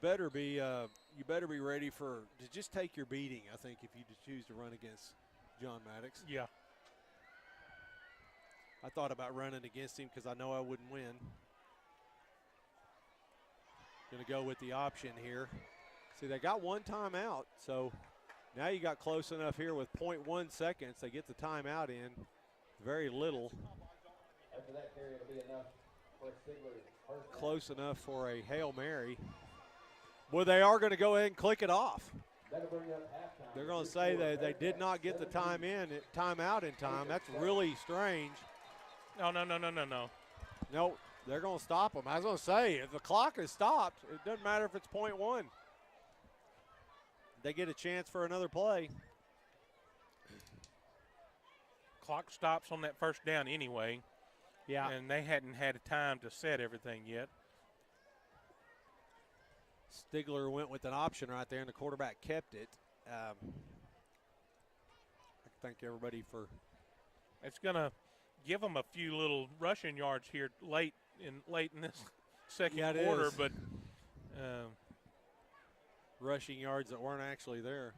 better be ready to just take your beating, I think, if you choose to run against John Maddox. Yeah. I thought about running against him because I know I wouldn't win. Going to go with the option here. See, they got one timeout, so now you got close enough here with 0.1 seconds. They get the timeout in. Very little. After that carry, it'll be enough for Stigler. Close enough for a Hail Mary. Well, they are going to go ahead and click it off. That'll bring up halftime. They're going to say that they did not get the timeout in time. That's really strange. No. Nope, they're going to stop them. I was going to say, if the clock is stopped, it doesn't matter if it's 0.1. They get a chance for another play. Clock stops on that first down anyway. Yeah. And they hadn't had time to set everything yet. Stigler went with an option right there, and the quarterback kept it. I thank everybody for. It's going to give them a few little rushing yards here late in this second quarter, is. but Rushing yards that weren't actually there.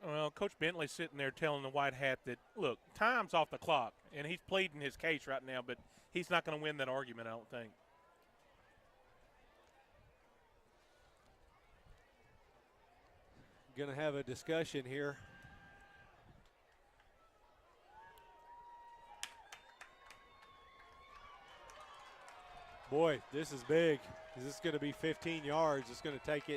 Well, Coach Bentley's sitting there telling the white hat that, look, time's off the clock, and he's pleading his case right now, but he's not going to win that argument, I don't think. Going to have a discussion here. Boy, this is big. This is going to be 15 yards. It's going to take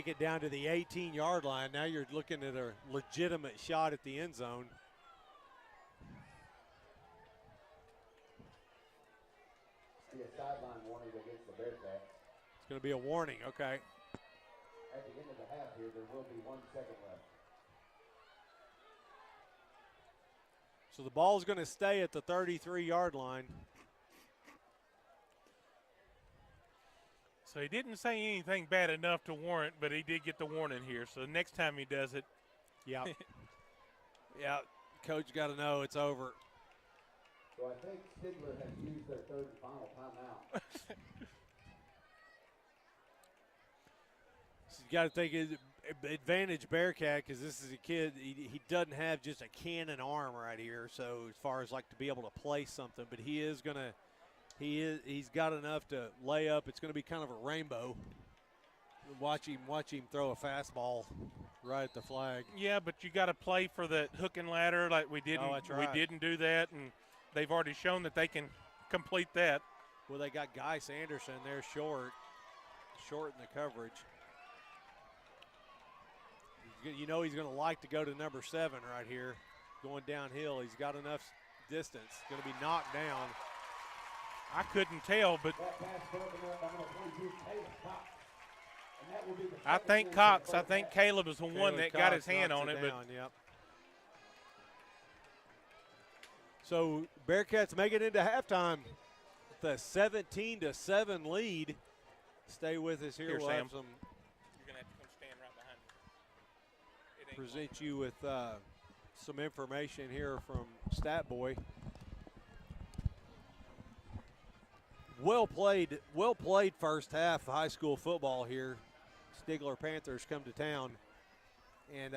it down to the 18-yard line. Now you're looking at a legitimate shot at the end zone. See a sideline warning against the Bearcats. It's going to be a warning, okay. At the end of the half here, there will be 1 second left. So the ball's going to stay at the 33-yard line. So he didn't say anything bad enough to warrant, but he did get the warning here. So next time he does it. Yeah. Yeah, coach got to know it's over. So I think Stigler has used their third and final timeout. So you got to think advantage Bearcat, because this is a kid, he doesn't have just a cannon arm right here. So as far as like to be able to play something, but he is going to. He's got enough to lay up. It's going to be kind of a rainbow. Watch him throw a fastball right at the flag. Yeah, but you got to play for that hook and ladder like we didn't. Oh, that's right. We didn't do that, and they've already shown that they can complete that. Well, they got Guy Sanderson there short in the coverage. You know he's going to like to go to number 7 right here, going downhill. He's got distance. Going to be knocked down. I couldn't tell, but That pass broken up by number 22, Caleb Cox. And that will be the I second think series Cox, of the I first think half. Caleb is the one Caleb that got Cox his hand knocks on it, down, yep. So Bearcats make it into halftime with a 17-7 lead. Stay with us here. Here, We'll Sam. have some You're going to have to come stand right behind me. It ain't present you with some information here from Stat Boy. Well played first half of high school football here. Stigler Panthers come to town, and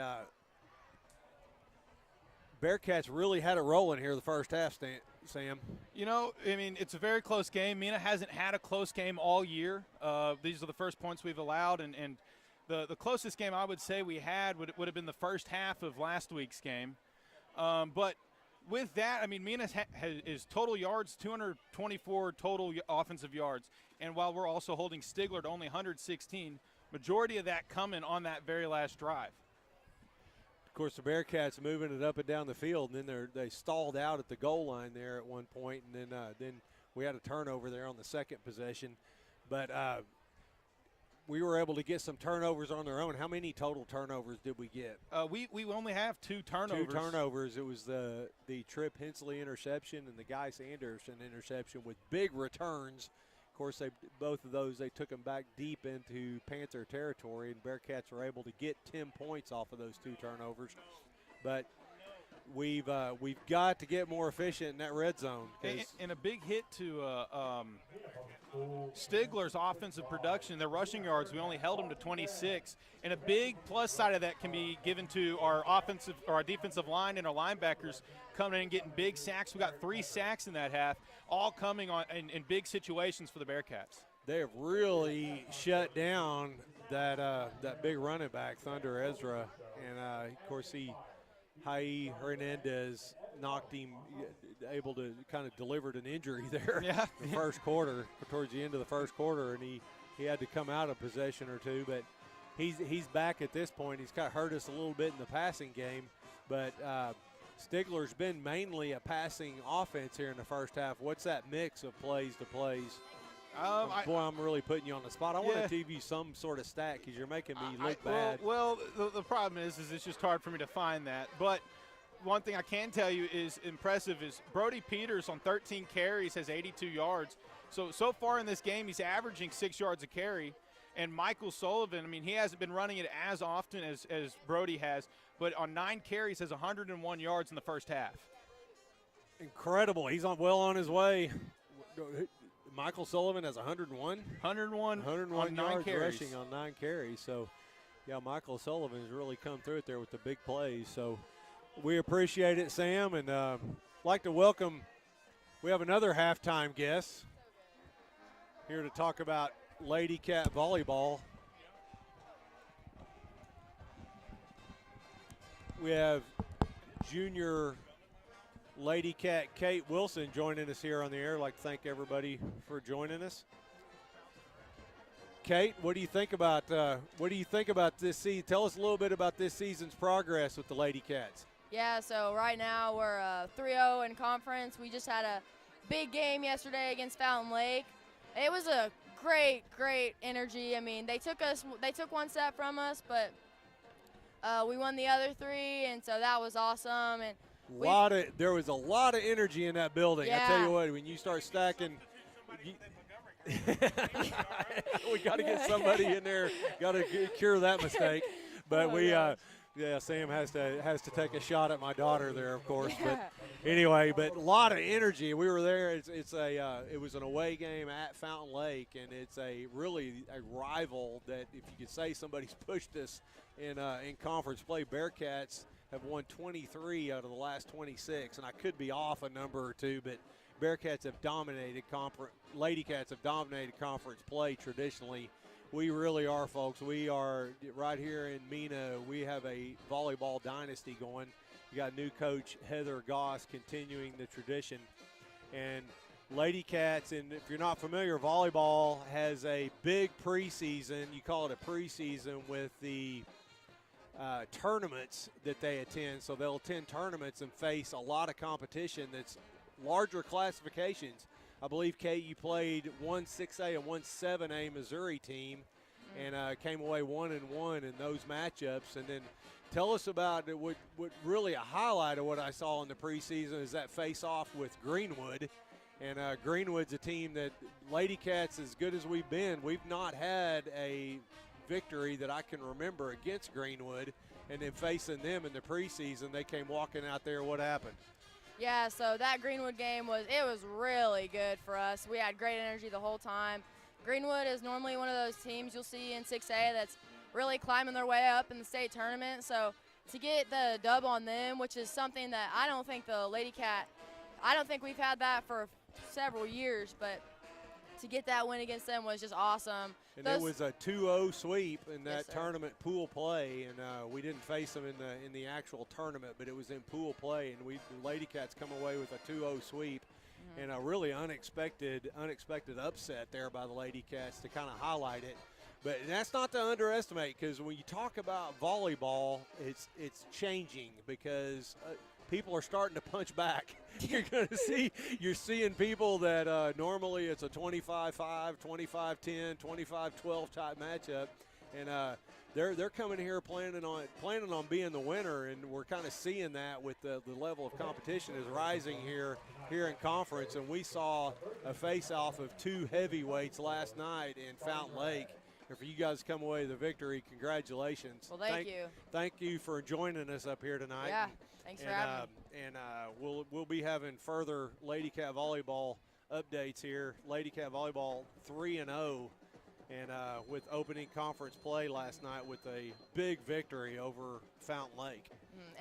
Bearcats really had it rolling here the first half, Sam. You know, I mean, it's a very close game. Mena hasn't had a close game all year. These are the first points we've allowed, and the closest game I would say we had would have been the first half of last week's game. But with that, I mean, Mena is total yards, 224 total offensive yards. And while we're also holding Stigler to only 116, majority of that coming on that very last drive. Of course, the Bearcats moving it up and down the field, and then they stalled out at the goal line there at one point, and then we had a turnover there on the second possession. But we were able to get some turnovers on their own. How many total turnovers did we get? We only have 2 turnovers. 2 turnovers. It was the Tripp Hensley interception and the Geis Anderson interception with big returns. Of course, both of those, they took them back deep into Panther territory, and Bearcats were able to get 10 points off of those 2 turnovers. But we've got to get more efficient in that red zone. And a big hit to Stigler's offensive production, their rushing yards, we only held them to 26. And a big plus side of that can be given to our defensive line and our linebackers coming in and getting big sacks. We got 3 sacks in that half, all coming on in big situations for the Bearcats. They have really shut down that big running back, Thunder Ezra, and of course Hai Hernandez knocked him, able to kind of delivered an injury there in the first quarter, towards the end of the first quarter, and he had to come out a possession or two, but he's back at this point. He's kind of hurt us a little bit in the passing game, but Stigler's been mainly a passing offense here in the first half. What's that mix of plays to plays? Boy, I'm really putting you on the spot. I want to give you some sort of stat because you're making me look bad. Well, the problem is it's just hard for me to find that. But one thing I can tell you is impressive is Brody Peters on 13 carries has 82 yards. So far in this game, he's averaging 6 yards a carry. And Michael Sullivan, I mean, he hasn't been running it as often as Brody has, but on 9 carries has 101 yards in the first half. Incredible. He's well on his way. Michael Sullivan has 101? 101 on 9 yards carries. Rushing on 9 carries. So, yeah, Michael Sullivan has really come through it there with the big plays. So, we appreciate it, Sam, and like to welcome, we have another halftime guest here to talk about Lady Cat volleyball. We have junior Lady Cat Kate Wilson joining us here on the air. I'd like to thank everybody for joining us. Kate, what do you think about this season? Tell us a little bit about this season's progress with the Lady Cats. Yeah, so right now we're 3-0 in conference. We just had a big game yesterday against Fountain Lake. It was a great energy. I mean, they took one set from us, but we won the other 3, and so that was awesome. And there was a lot of energy in that building. Yeah. I tell you what, when you start stacking, we got to get somebody in there, got to cure that mistake. But Sam has to take a shot at my daughter there, of course. But anyway, a lot of energy. We were there. It was an away game at Fountain Lake, and it's really a rival that, if you could say somebody's pushed us in conference play. Bearcats have won 23 out of the last 26, and I could be off a number or two, but Bearcats have dominated Lady Cats have dominated conference play traditionally. We really are, folks. We are right here in Mena. We have a volleyball dynasty going. We got new coach Heather Goss continuing the tradition. And Lady Cats, and if you're not familiar, volleyball has a big preseason. You call it a preseason with the tournaments that they attend. So they'll attend tournaments and face a lot of competition that's larger classifications. I believe, Kate, you played one 6A and one 7A Missouri team and came away 1-1 in those matchups. And then tell us about what really a highlight of what I saw in the preseason is that face-off with Greenwood. And Greenwood's a team that Lady Cats, as good as we've been, we've not had a victory that I can remember against Greenwood. And then facing them in the preseason, they came walking out there. What happened? Yeah, so that Greenwood game was really good for us. We had great energy the whole time. Greenwood is normally one of those teams you'll see in 6A that's really climbing their way up in the state tournament. So to get the dub on them, which is something that I don't think we've had that for several years, but to get that win against them was just awesome. And it was a 2-0 sweep in that Yes, tournament pool play, and we didn't face them in the actual tournament, but it was in pool play, and the Lady Cats come away with a 2-0 sweep, and a really unexpected upset there by the Lady Cats to kind of highlight it. But that's not to underestimate, because when you talk about volleyball, it's changing because people are starting to punch back. You're seeing people that normally it's a 25-5, 25-10, 25-12 type matchup, and they're coming here planning on being the winner, and we're kind of seeing that with the level of competition is rising here in conference. And we saw a face-off of two heavyweights last night in Fountain Lake. And for you guys to come away with a victory, congratulations. Well, thank you. Thank you for joining us up here tonight. Yeah, thanks for having me. And we'll be having further Lady Cat volleyball updates here. Lady Cat volleyball 3-0, and with opening conference play last night with a big victory over Fountain Lake.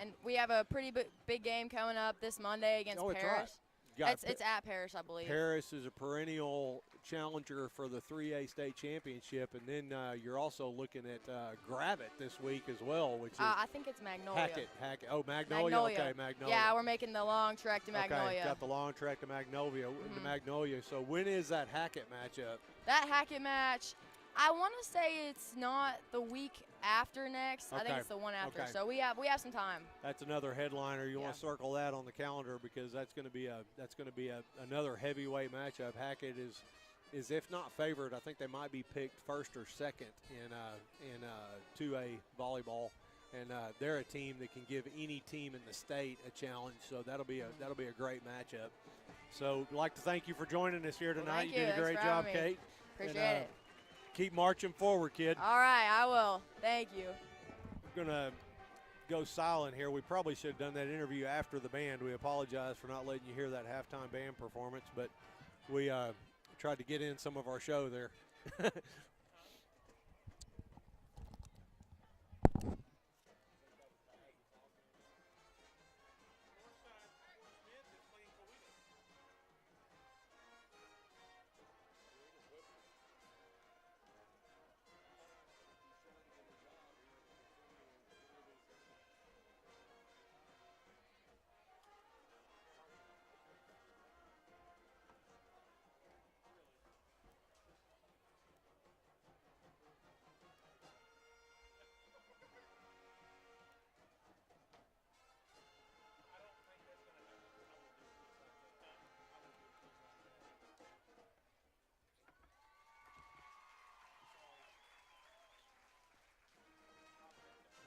And we have a pretty big game coming up this Monday against Paris. Right. It's at Paris, I believe. Paris is a perennial challenger for the 3A state championship, and then you're also looking at Gravett this week as well, which is I think it's Magnolia. Hackett. Oh, Magnolia. Okay, Magnolia. Yeah, we're making the long trek to Magnolia. Okay, got the long trek to Magnolia. To Magnolia. So when is that Hackett matchup? That Hackett match, I want to say it's not the week after next. I think it's the one after. Okay. So we have some time. That's another headliner. You want to circle that on the calendar because that's going to be another heavyweight matchup. Hackett is if not favored, I think they might be picked first or second in 2A volleyball, and they're a team that can give any team in the state a challenge. So that'll be a great matchup. So I'd like to thank you for joining us here tonight. Well, you did a great job, Kate. Appreciate it. Keep marching forward, kid. All right, I will. Thank you. We're going to go silent here. We probably should have done that interview after the band. We apologize for not letting you hear that halftime band performance, but we tried to get in some of our show there.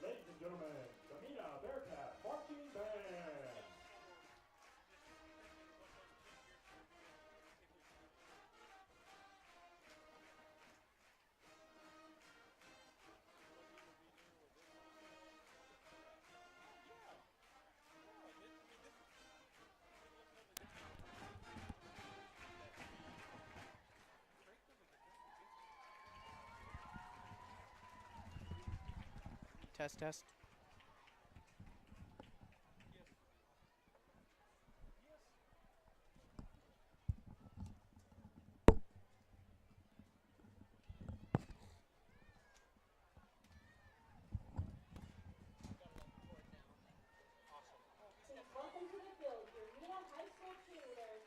Ladies and gentlemen, the Mena Bearcat Marching Band. Test. Welcome to the field, your Mena High School cheerleaders.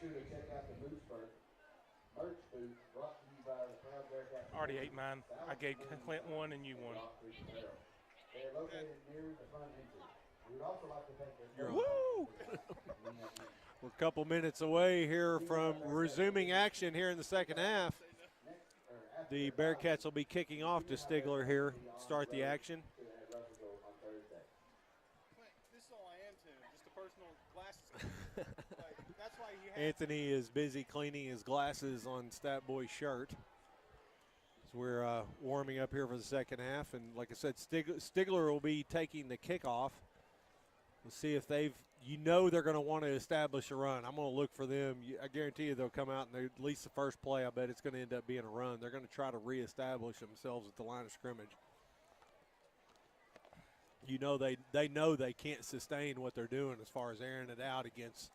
sure to check out the Mooseburg merch booth brought to you by the Proud Bearcat. Already ate mine. I gave Clint one and you one. They are located near the front entrance. We would also like to thank their Woo! We're a couple minutes away here from resuming action here in the second half. The Bearcats will be kicking off to Stigler here, start the action. This is all I am to, just a personal glasses. That's why he has Anthony is busy cleaning his glasses on Stat Boy's shirt. So we're warming up here for the second half, and like I said, Stigler will be taking the kickoff. We'll see if they're going to want to establish a run. I'm going to look for them. I guarantee you they'll come out and at least the first play, I bet it's going to end up being a run. They're going to try to reestablish themselves at the line of scrimmage. They know they can't sustain what they're doing as far as airing it out against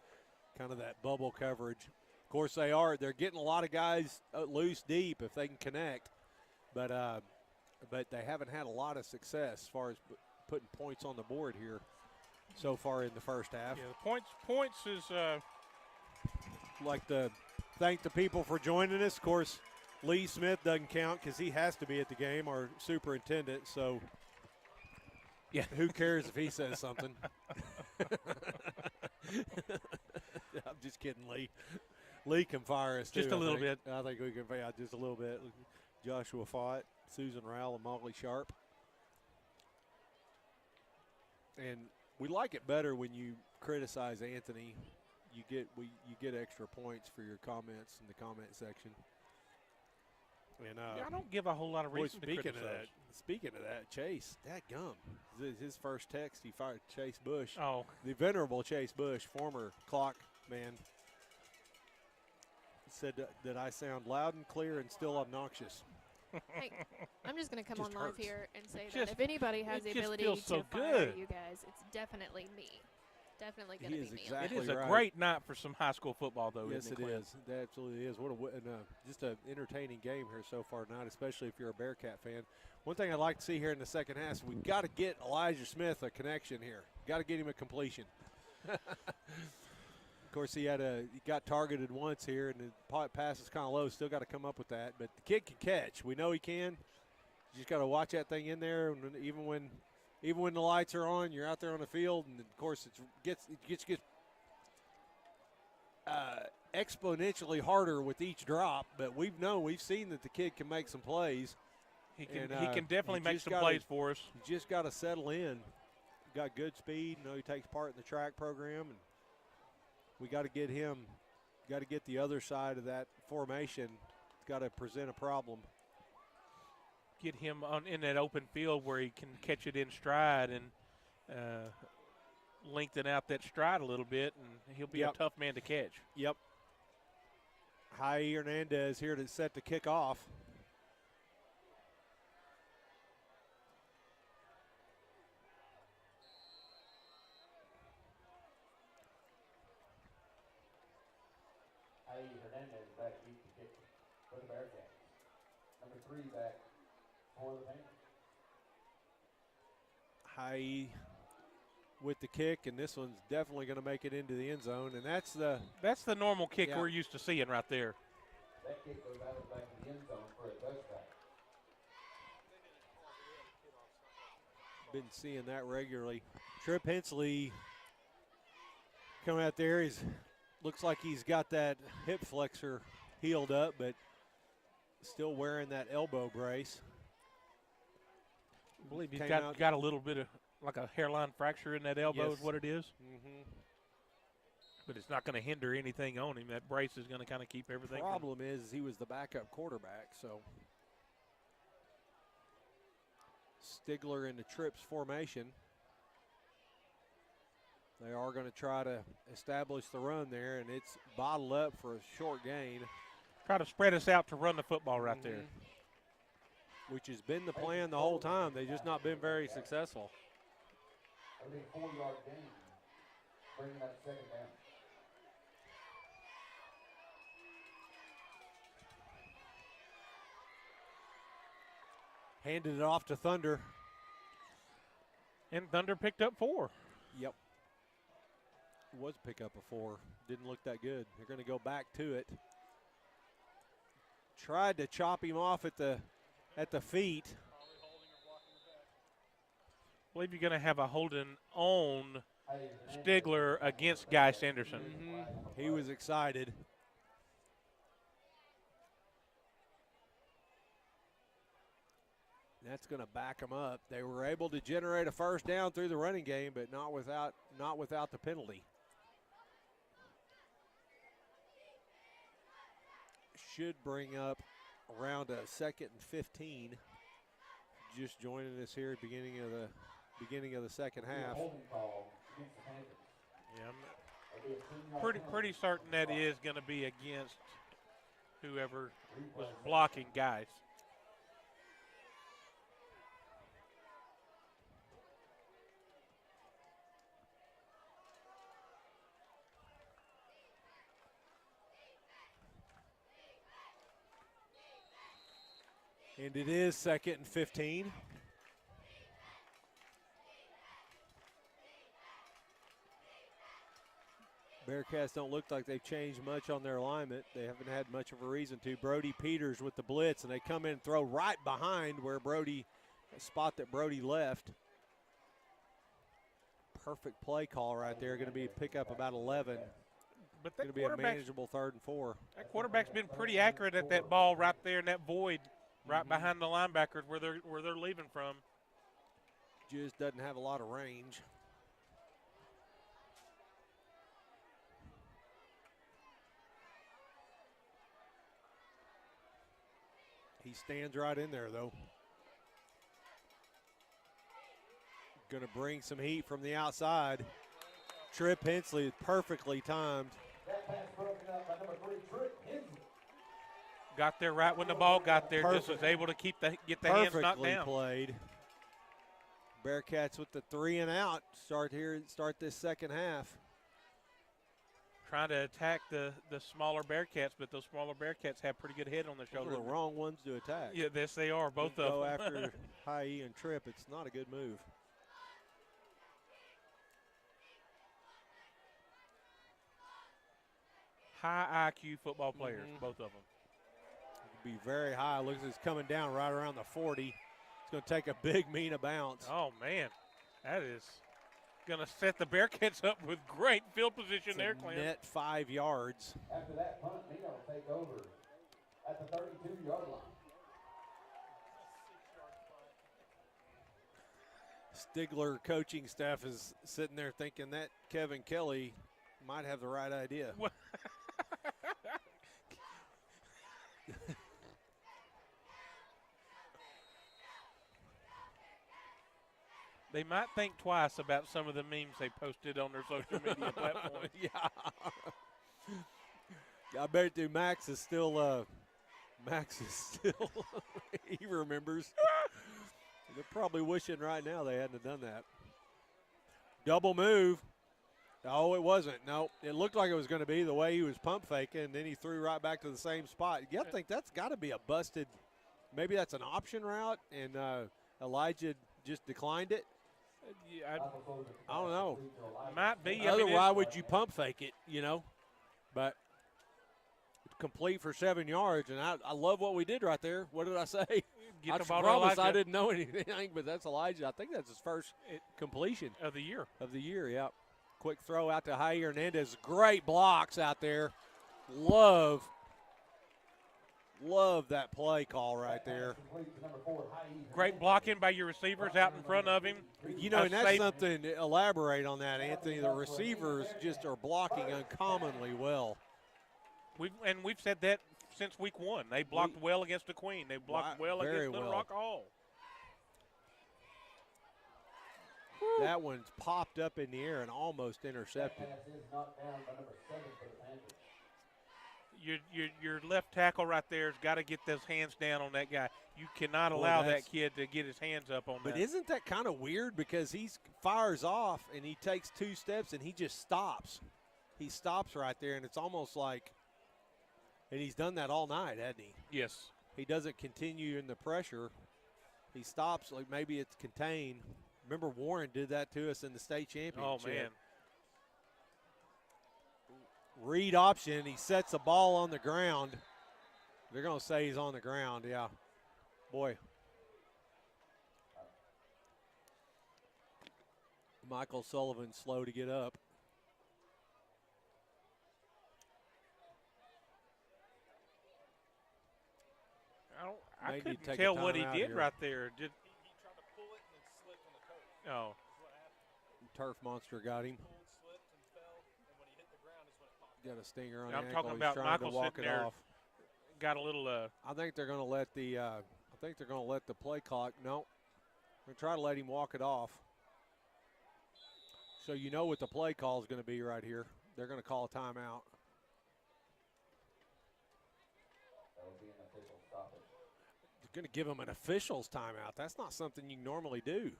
kind of that bubble coverage. Of course, they're getting a lot of guys loose deep if they can connect, but they haven't had a lot of success as far as putting points on the board here so far in the first half. Yeah, the points is like to thank the people for joining us. Of course, Lee Smith doesn't count because he has to be at the game, our superintendent, so yeah, who cares if he says something. I'm just kidding, Lee. Lee can fire us just too, a little bit. I think we can fire just a little bit. Joshua Fott, Susan Rowell, and Molly Sharp. And we like it better when you criticize Anthony. You get extra points for your comments in the comment section. And I don't give a whole lot of reason to criticize. Speaking of that, Chase, dadgum, his first text he fired Chase Bush. Oh, the venerable Chase Bush, former clock man, said that I sound loud and clear and still obnoxious. Hey, I'm just going to come Just on live hurts. here and say Just- that if anybody has the it just ability feels to so fire good. you guys, it's definitely me. Definitely going He to is be me. exactly it is a right. great night for some high school football, though. Yes, isn't it Clint? is. It absolutely is. Just an entertaining game here so far tonight, especially if you're a Bearcat fan. One thing I'd like to see here in the second half is we've got to get Elijah Smith a connection here. Got to get him a completion. Of course, he got targeted once here, and the pass is kind of low. Still got to come up with that. But the kid can catch. We know he can. You just got to watch that thing in there. And even when the lights are on, you're out there on the field, and of course it gets exponentially harder with each drop. But we've seen that the kid can make some plays. He can definitely make some plays for us. You just got to settle in. Got good speed. He takes part in the track program, and we got to get him. Got to get the other side of that formation. Got to present a problem. Get him in that open field where he can catch it in stride and lengthen out that stride a little bit, and he'll be a tough man to catch. Yep. Jaime Hernandez here to set the kick off. Jaime Hernandez back to keep the kick for the Bearcats. Number 3 back for the Panthers. Jaime with the kick, and this one's definitely going to make it into the end zone, and that's the normal kick we're used to seeing right there. That kick goes out of the back of the end zone for a touchback. Been seeing that regularly. Trip Hensley coming out there. Looks like he's got that hip flexor healed up, but still wearing that elbow brace. I believe he's got a little bit of like a hairline fracture in that elbow is what it is. Mm-hmm. But it's not going to hinder anything on him. That brace is going to kind of keep everything. Problem is he was the backup quarterback, so Stigler in the trips formation. They are going to try to establish the run there, and it's bottled up for a short gain. Try to spread us out to run the football right there. Which has been the plan the whole time. They've just not been very successful. That'll be a 4-yard gain, bringing up second down. Handed it off to Thunder. And Thunder picked up 4. Yep. was pickup before. Didn't look that good. They're going to go back to it. Tried to chop him off at the feet. I believe you're going to have a holding on Stigler against Guy Sanderson. He was excited. That's going to back them up. They were able to generate a first down through the running game, but not without the penalty. Should bring up around a 2nd and 15. Just joining us here at beginning of the second half. Yeah, I'm pretty certain that is going to be against whoever was blocking Guys. And it is 2nd and 15. Bearcats don't look like they've changed much on their alignment. They haven't had much of a reason to. Brody Peters with the blitz, and they come in and throw right behind where a spot that Brody left. Perfect play call right there. Going to be a pickup about 11. But going to be a manageable 3rd and 4. That quarterback's been pretty accurate at that ball right there in that void, right behind the linebackers where they're leaving from. Just doesn't have a lot of range. He stands right in there, though. Going to bring some heat from the outside. Trip Hensley is perfectly timed. Got there right when the ball got there. Just was able to get the hands knocked down. Perfectly played. Bearcats with the 3 and out. Start this second half. Trying to attack the smaller Bearcats, but those smaller Bearcats have pretty good head on their shoulders. Those are the wrong ones to attack. Yeah, yes, they are, both of them. Go after High E and Trip. It's not a good move. High IQ football players, both of them. Be very high. Looks like it's coming down right around the 40. It's going to take a big Mena bounce. Oh, man. That is going to set the Bearcats up with great field position there, Clint. Net 5 yards. After that punt, Mena will take over at the 32-yard line. Stigler coaching staff is sitting there thinking that Kevin Kelly might have the right idea. They might think twice about some of the memes they posted on their social media platforms. Yeah. I bet you Max is still, he remembers. They're probably wishing right now they hadn't done that. Double move. Oh, it wasn't. No, it looked like it was going to be the way he was pump faking, and then he threw right back to the same spot. You got to think that's got to be a busted, maybe that's an option route, and Elijah just declined it. Yeah, I don't know. Might be. Why would you pump fake it, But complete for 7 yards, and I love what we did right there. What did I say? I promise I didn't know anything, but that's Elijah. I think that's his first completion. Of the year. Of the year, yeah. Quick throw out to Jair Hernandez. Great blocks out there. Love that play call right there. Great blocking by your receivers out in front of him. And that's something to elaborate on that, Anthony. The receivers just are blocking uncommonly well. We've said that since week 1. They blocked well against the Queen. They blocked well against Little Rock Hall. That one's popped up in the air and almost intercepted. Your left tackle right there has got to get those hands down on that guy. You cannot allow that kid to get his hands up on that. But isn't that kind of weird because he fires off and he takes 2 steps and he just stops. He stops right there, and it's almost like – and he's done that all night, hasn't he? Yes. He doesn't continue in the pressure. He stops like maybe it's contained. Remember Warren did that to us in the state championship. Oh, man. Read option. He sets the ball on the ground. They're going to say he's on the ground, yeah. Boy. Michael Sullivan slow to get up. I May need to couldn't take a tell what he timeout did here. right there. Did, He tried to pull it and then slipped on the coat. oh, Turf monster got him. Pulled, slipped, and fell. And when he hit the ground is when it popped. Got a stinger on I'm the talking ankle. about He's trying Michael to walk sitting it there. off. got a little. I think they're going to let the. I think they're going to let the play clock. No, they're going to try to let him walk it off. So you know what the play call is going to be right here. They're going to call a timeout. That would be an official stoppage. They're going to give him an official's timeout. That's not something you normally do.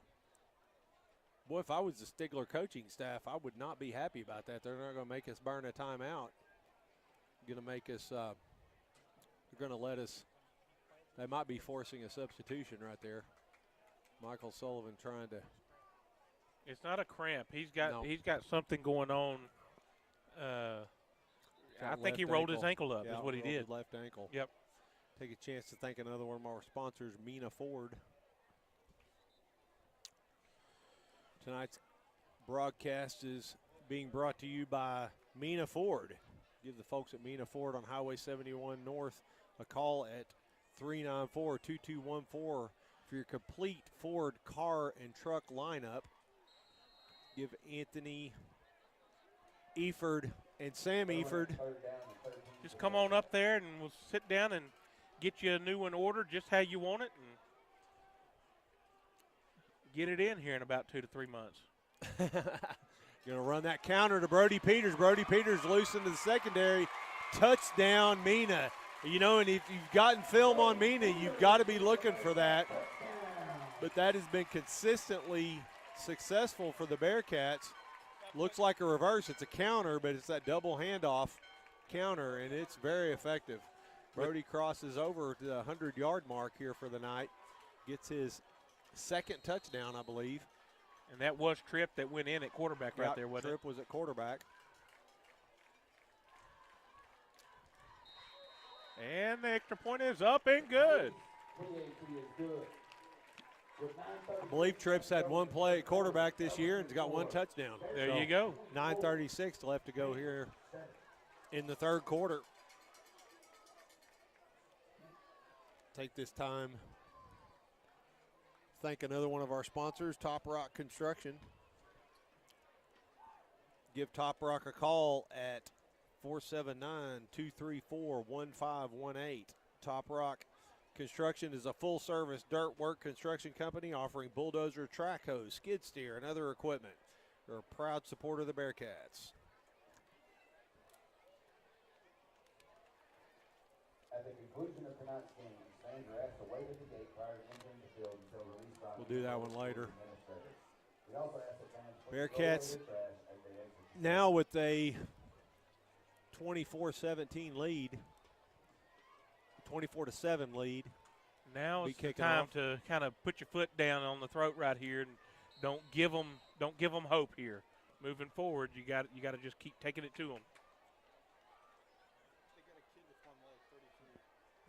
Boy, if I was the Stigler coaching staff, I would not be happy about that. They're not going to make us burn a timeout. Going to make us. They're going to let us. They might be forcing a substitution right there. Michael Sullivan trying to. It's not a cramp. He's got No. something going on. I think he rolled his ankle up. Yeah, is what he rolled did. his left ankle. Yep. Take a chance to thank another one of our sponsors, Mena Ford. Tonight's broadcast is being brought to you by Mena Ford. Give the folks at Mena Ford on Highway 71 North a call at 394-2214 for your complete Ford car and truck lineup. Give Anthony Eford and Sam Eford. Just come on up there and we'll sit down and get you a new one ordered just how you want it and get it in here in about 2 to 3 months. Going to run that counter to Brody Peters. Brody Peters loose into the secondary. Touchdown, Mena. You know, and if you've gotten film on Mena, you've got to be looking for that. But that has been consistently successful for the Bearcats. Looks like a reverse. It's a counter, but it's that double handoff counter, and it's very effective. Brody crosses over to the 100-yard mark here for the night. Gets his second touchdown, I believe. And that was Tripp that went in at quarterback right there, wasn't Tripp was at quarterback. it? And the extra point is up and good. I believe Tripp's had one play at quarterback this year and has got one touchdown. There you go. 9:36 left to go here in the third quarter. Take this time. Thank another one of our sponsors, Top Rock Construction. Give Top Rock a call at 479-234-1518. Top Rock Construction is a full-service dirt work construction company offering bulldozer, track hose, skid steer, and other equipment. They're a proud supporter of the Bearcats. At the conclusion of tonight's game, fans are asked to wait at the gate prior to entering the field until released by We'll do that one later. administrators. We also ask that fans please Bearcats throw away their trash as they exit the now with a 24-17 lead, 24-7 lead. Now Be it's the kicking time off. to kind of put your foot down on the throat right here and don't give them hope here. Moving forward, you got to just keep taking it to them.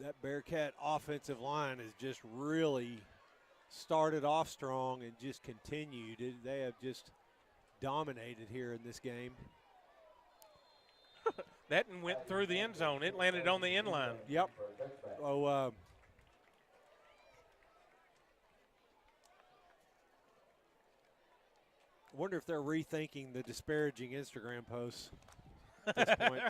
That Bearcat offensive line has just really started off strong and just continued. They have just dominated here in this game. That one went through the end zone. It landed on the end line. Yep. Oh, wonder if they're rethinking the disparaging Instagram posts at this point.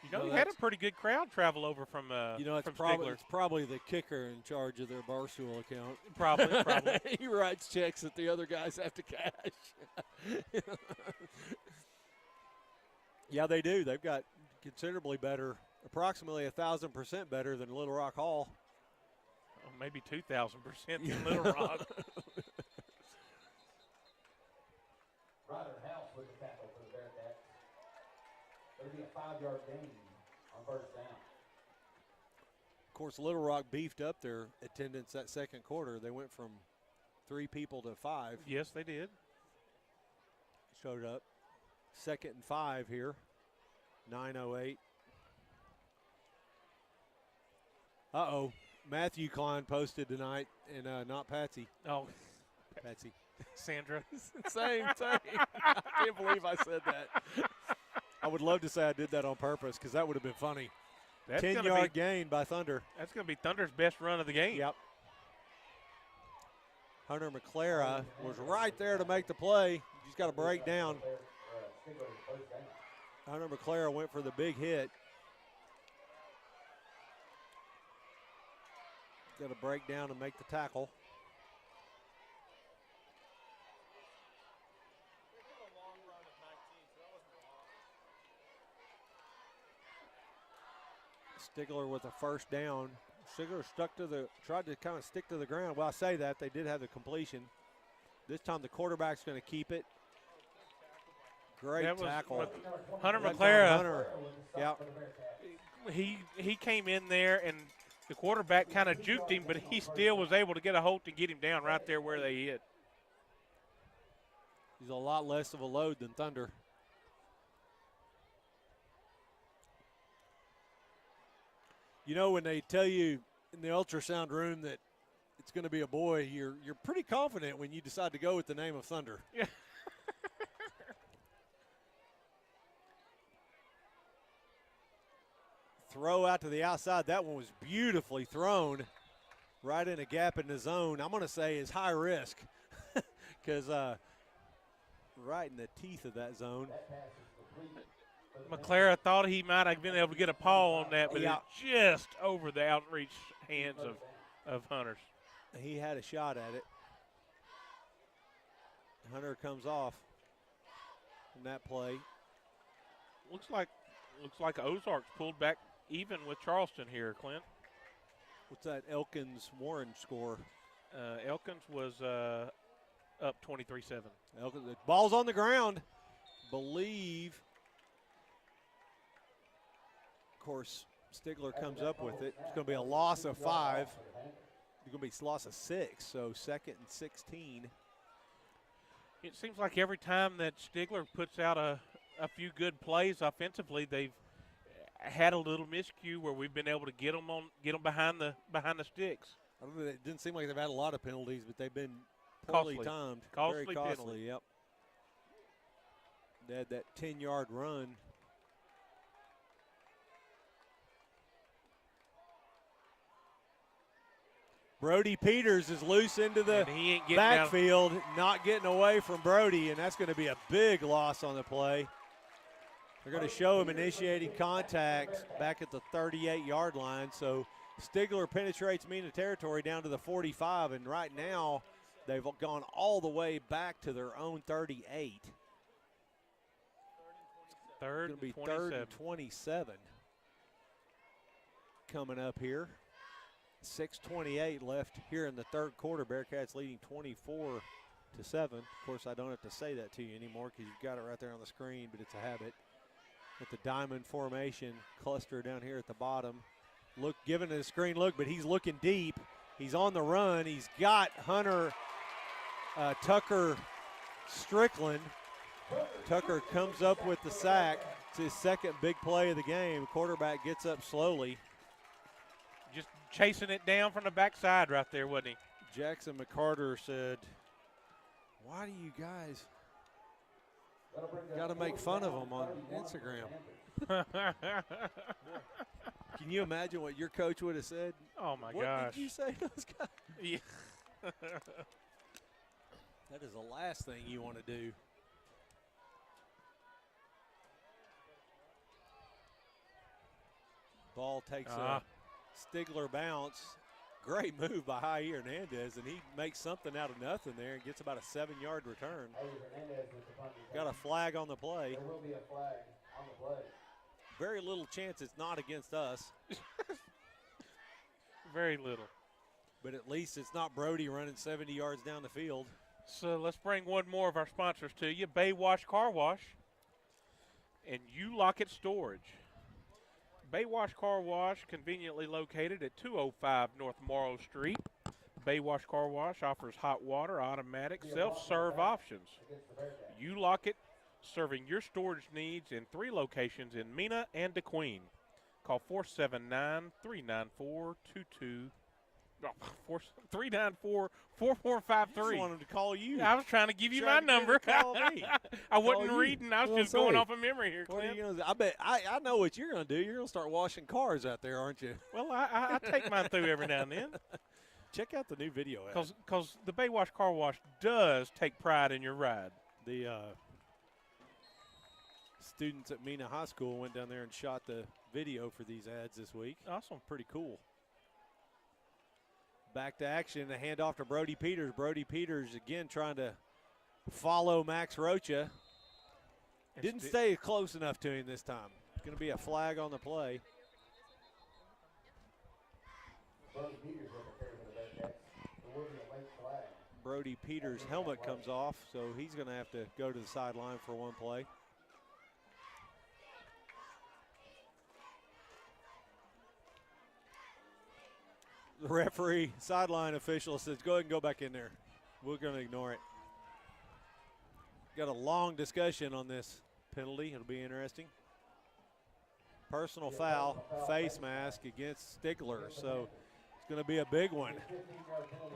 You know, you had a pretty good crowd travel over from It's from probably Stigler. it's probably the kicker in charge of their Barstool account. Probably. He writes checks that the other guys have to cash. Yeah, they do. They've got considerably better, approximately 1,000% better than Little Rock Hall. Oh, maybe 2,000% in Little Rock. Ryder House with the tackle for the Bearcats. It'll be a 5-yard gain on first down. Of course, Little Rock beefed up their attendance that second quarter. They went from 3 people to 5. Yes, they did. Showed up. 2nd and 5 here. 9:08. Uh-oh. Matthew Klein posted tonight, and not Patsy. Oh, Patsy. Sandra. Same. I can't believe I said that. I would love to say I did that on purpose because that would have been funny. That's 10-yard gain by Thunder. That's going to be Thunder's best run of the game. Yep. Hunter McClara was right there to make the play. He's got to break down. Hunter McClara went for the big hit. Got to break down and make the tackle. Stigler with a first down. Stigler tried to kind of stick to the ground. Well, I say that, they did have the completion. This time the quarterback's going to keep it. Great tackle. Hunter McClara. Hunter, yeah. He came in there and the quarterback kind of juked him, but he still was able to get a hold to get him down right there where they hit. He's a lot less of a load than Thunder. You know, when they tell you in the ultrasound room that it's going to be a boy, you're pretty confident when you decide to go with the name of Thunder. Yeah. Throw out to the outside. That one was beautifully thrown right in a gap in the zone. I'm going to say is high risk because right in the teeth of that zone. McClara thought he might have been able to get a paw on that, but it's just over the outreach hands of Hunter's. He had a shot at it. Hunter comes off in that play. Looks like Ozarks pulled back even with Charleston here, Clint. What's that Elkins Warren score? Elkins was up 23-7. Elkins, the ball's on the ground. Believe. Of course, Stigler comes up with it. It's going to be a loss of 5. It's going to be a loss of 6, so 2nd and 16. It seems like every time that Stigler puts out a few good plays offensively, they've had a little miscue where we've been able to get them behind the sticks. I don't know, it didn't seem like they've had a lot of penalties, but they've been poorly timed. Costly Very costly, penalty. yep. They had that 10-yard run. Brody Peters is loose into the backfield, not getting away from Brody, and that's going to be a big loss on the play. They're going to show him initiating contact back at the 38-yard line. So Stigler penetrates Mena territory down to the 45, and right now they've gone all the way back to their own 38. Third and 27 coming up here. 6:28 left here in the third quarter. Bearcats leading 24-7. Of course, I don't have to say that to you anymore because you've got it right there on the screen, but it's a habit. With the diamond formation cluster down here at the bottom. Look, giving it a screen look, but he's looking deep. He's on the run. He's got Hunter Tucker Strickland. Tucker comes up with the sack. It's his second big play of the game. Quarterback gets up slowly. Just chasing it down from the backside right there, wasn't he? Jackson McCarter said, why do you guys got to make fun of him on Instagram? Can you imagine what your coach would have said? Oh, my what gosh. What did you say those guys? Yeah. That is the last thing you want to do. Ball takes a Stigler bounce. Great move by Jair Hernandez, and he makes something out of nothing there and gets about a 7-yard return. Got a flag on the play. There will be a flag on the play. Very little chance it's not against us. Very little. But at least it's not Brody running 70 yards down the field. So let's bring one more of our sponsors to you, Bay Wash Car Wash and U-Lock It Storage. Bay Wash Car Wash, conveniently located at 205 North Morrow Street. The Baywash Car Wash offers hot water, automatic, self-serve options. You lock it, serving your storage needs in 3 locations in Mena and DeQueen. Call 479-394-22. 394-4453. Just wanted to call you. I was trying to give you my number. Call me. I wasn't reading. I was just going off of memory here, What are Clint. you gonna? I bet I know what you're gonna do. You're gonna start washing cars out there, aren't you? Well, I take mine through every now and then. Check out the new video ad. Because the Baywash Car Wash does take pride in your ride. The students at Mena High School went down there and shot the video for these ads this week. Awesome. Pretty cool. Back to action, a handoff to Brody Peters. Brody Peters again trying to follow Max Rocha. Didn't stay close enough to him this time. It's going to be a flag on the play. Brody Peters' helmet comes off, so he's going to have to go to the sideline for one play. The referee, sideline official says, go ahead and go back in there. We're going to ignore it. Got a long discussion on this penalty. It'll be interesting. Personal foul, face mask against Stigler. So it's going to be a big one.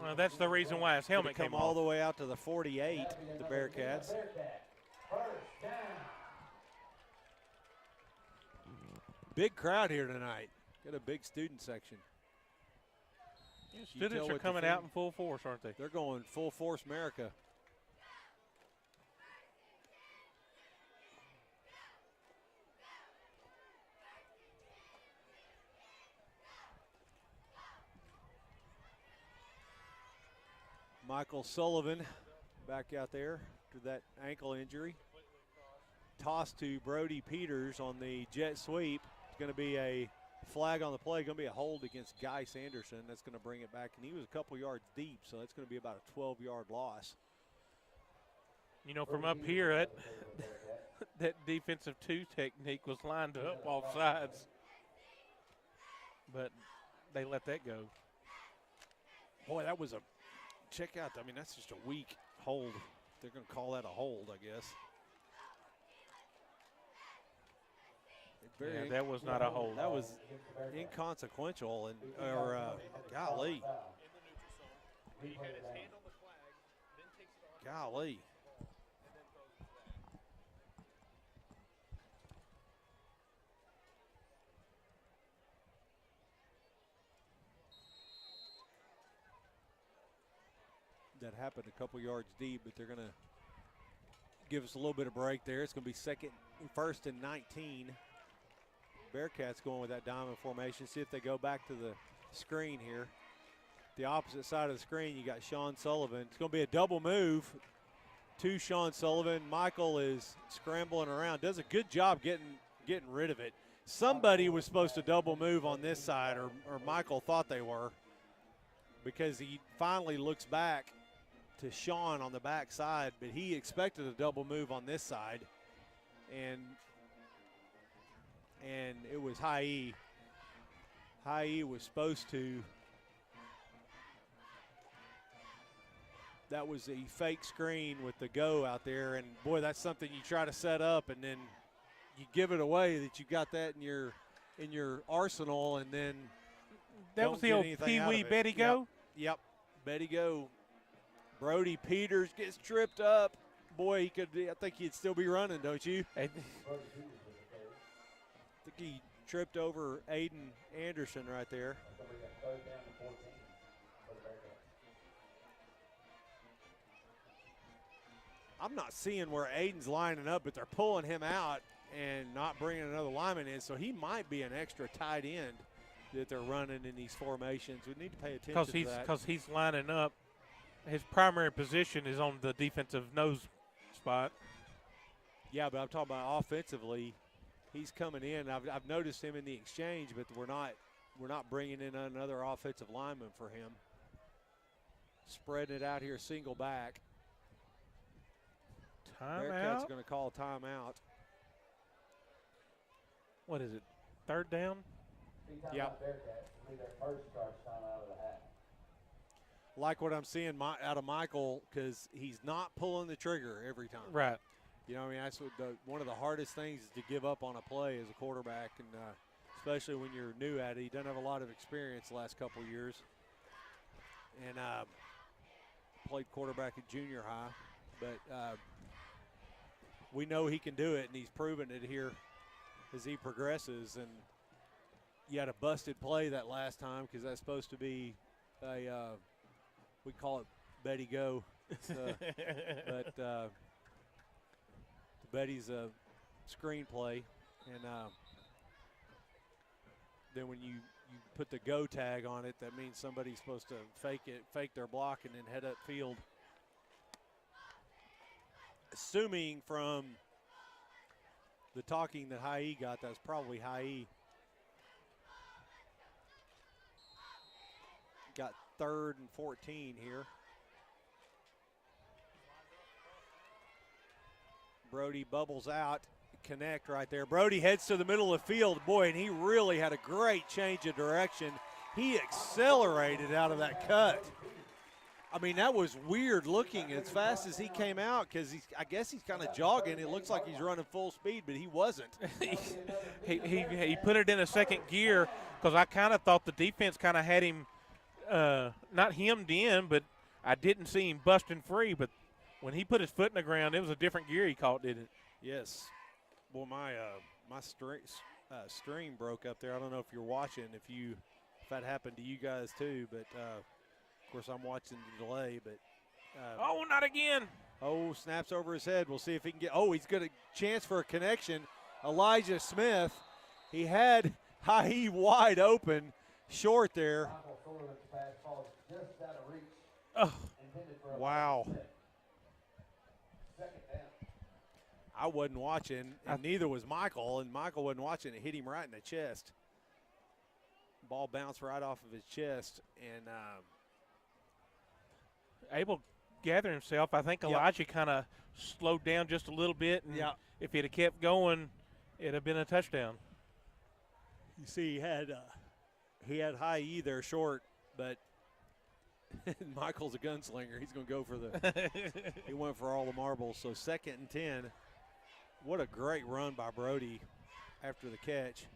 Well, that's the reason why his helmet came all off. the way out to the 48, the Bearcats. Big crowd here tonight. Got a big student section. Yeah, students are coming out in full force, aren't they? They're going full force America. Michael Sullivan back out there to that ankle injury. Toss to Brody Peters on the jet sweep. It's going to be a flag on the play, going to be a hold against Guy Sanderson. That's going to bring it back, and he was a couple yards deep, so that's going to be about a 12-yard loss. You know, from up here, that defensive 2 technique was lined up off sides. But they let that go. Boy, that was a check out. I mean, that's just a weak hold. They're going to call that a hold, I guess. Yeah, that was not a hold. That was inconsequential, and golly. Golly. That happened a couple yards deep, but they're going to give us a little bit of break there. It's going to be first and 19. Bearcats going with that diamond formation. See if they go back to the screen here. The opposite side of the screen, you got Sean Sullivan. It's going to be a double move to Sean Sullivan. Michael is scrambling around. Does a good job getting rid of it. Somebody was supposed to double move on this side, or Michael thought they were, because he finally looks back to Sean on the back side, but he expected a double move on this side, and it was High E. High E was supposed to. That was a fake screen with the go out there, and boy, that's something you try to set up, and then you give it away that you got that in your arsenal, and then that was the old Pee Wee Betty Go. Yep, Betty Go. Brody Peters gets tripped up. Boy, I think he'd still be running, don't you? I think he tripped over Aiden Anderson right there. I'm not seeing where Aiden's lining up, but they're pulling him out and not bringing another lineman in, so he might be an extra tight end that they're running in these formations. We need to pay attention to that. Because he's lining up. His primary position is on the defensive nose spot. Yeah, but I'm talking about offensively. He's coming in. I've noticed him in the exchange, but we're not bringing in another offensive lineman for him. Spreading it out here, single back. Bearcats Timeout. going to call timeout. What is it? Third down? Yep. like what I'm seeing out of Michael because he's not pulling the trigger every time. Right. You know, I mean, that's what one of the hardest things is to give up on a play as a quarterback, and especially when you're new at it. He doesn't have a lot of experience the last couple of years. And played quarterback at junior high. But we know he can do it, and he's proven it here as he progresses. And you had a busted play that last time because that's supposed to be we call it Betty Go. But Betty's a screenplay, and then when you put the go tag on it, that means somebody's supposed to fake their block and then head up field. Assuming from the talking that High E got, that's probably High E. Got 3rd and 14 here. Brody bubbles out, connect right there. Brody heads to the middle of the field, boy, and he really had a great change of direction. He accelerated out of that cut. I mean, that was weird looking as fast as he came out because I guess he's kind of jogging. It looks like he's running full speed, but he wasn't. he put it in a second gear because I kind of thought the defense kind of had him not hemmed in, but I didn't see him busting free. But when he put his foot in the ground, it was a different gear he caught, didn't it? Yes. Boy, my stream broke up there. I don't know if you're watching, if that happened to you guys too, but of course I'm watching the delay. But oh, not again! Oh, snaps over his head. We'll see if he can get. Oh, he's got a chance for a connection. Elijah Smith, he had High E wide open, short there. Oh, wow. I wasn't watching, and neither was Michael, and Michael wasn't watching. It hit him right in the chest. Ball bounced right off of his chest, and able to gather himself. I think Elijah kind of slowed down just a little bit, and if he'd have kept going, it'd have been a touchdown. You see, he had High E there short, but Michael's a gunslinger. He's going to go for he went for all the marbles. So 2nd and 10. What a great run by Brody after the catch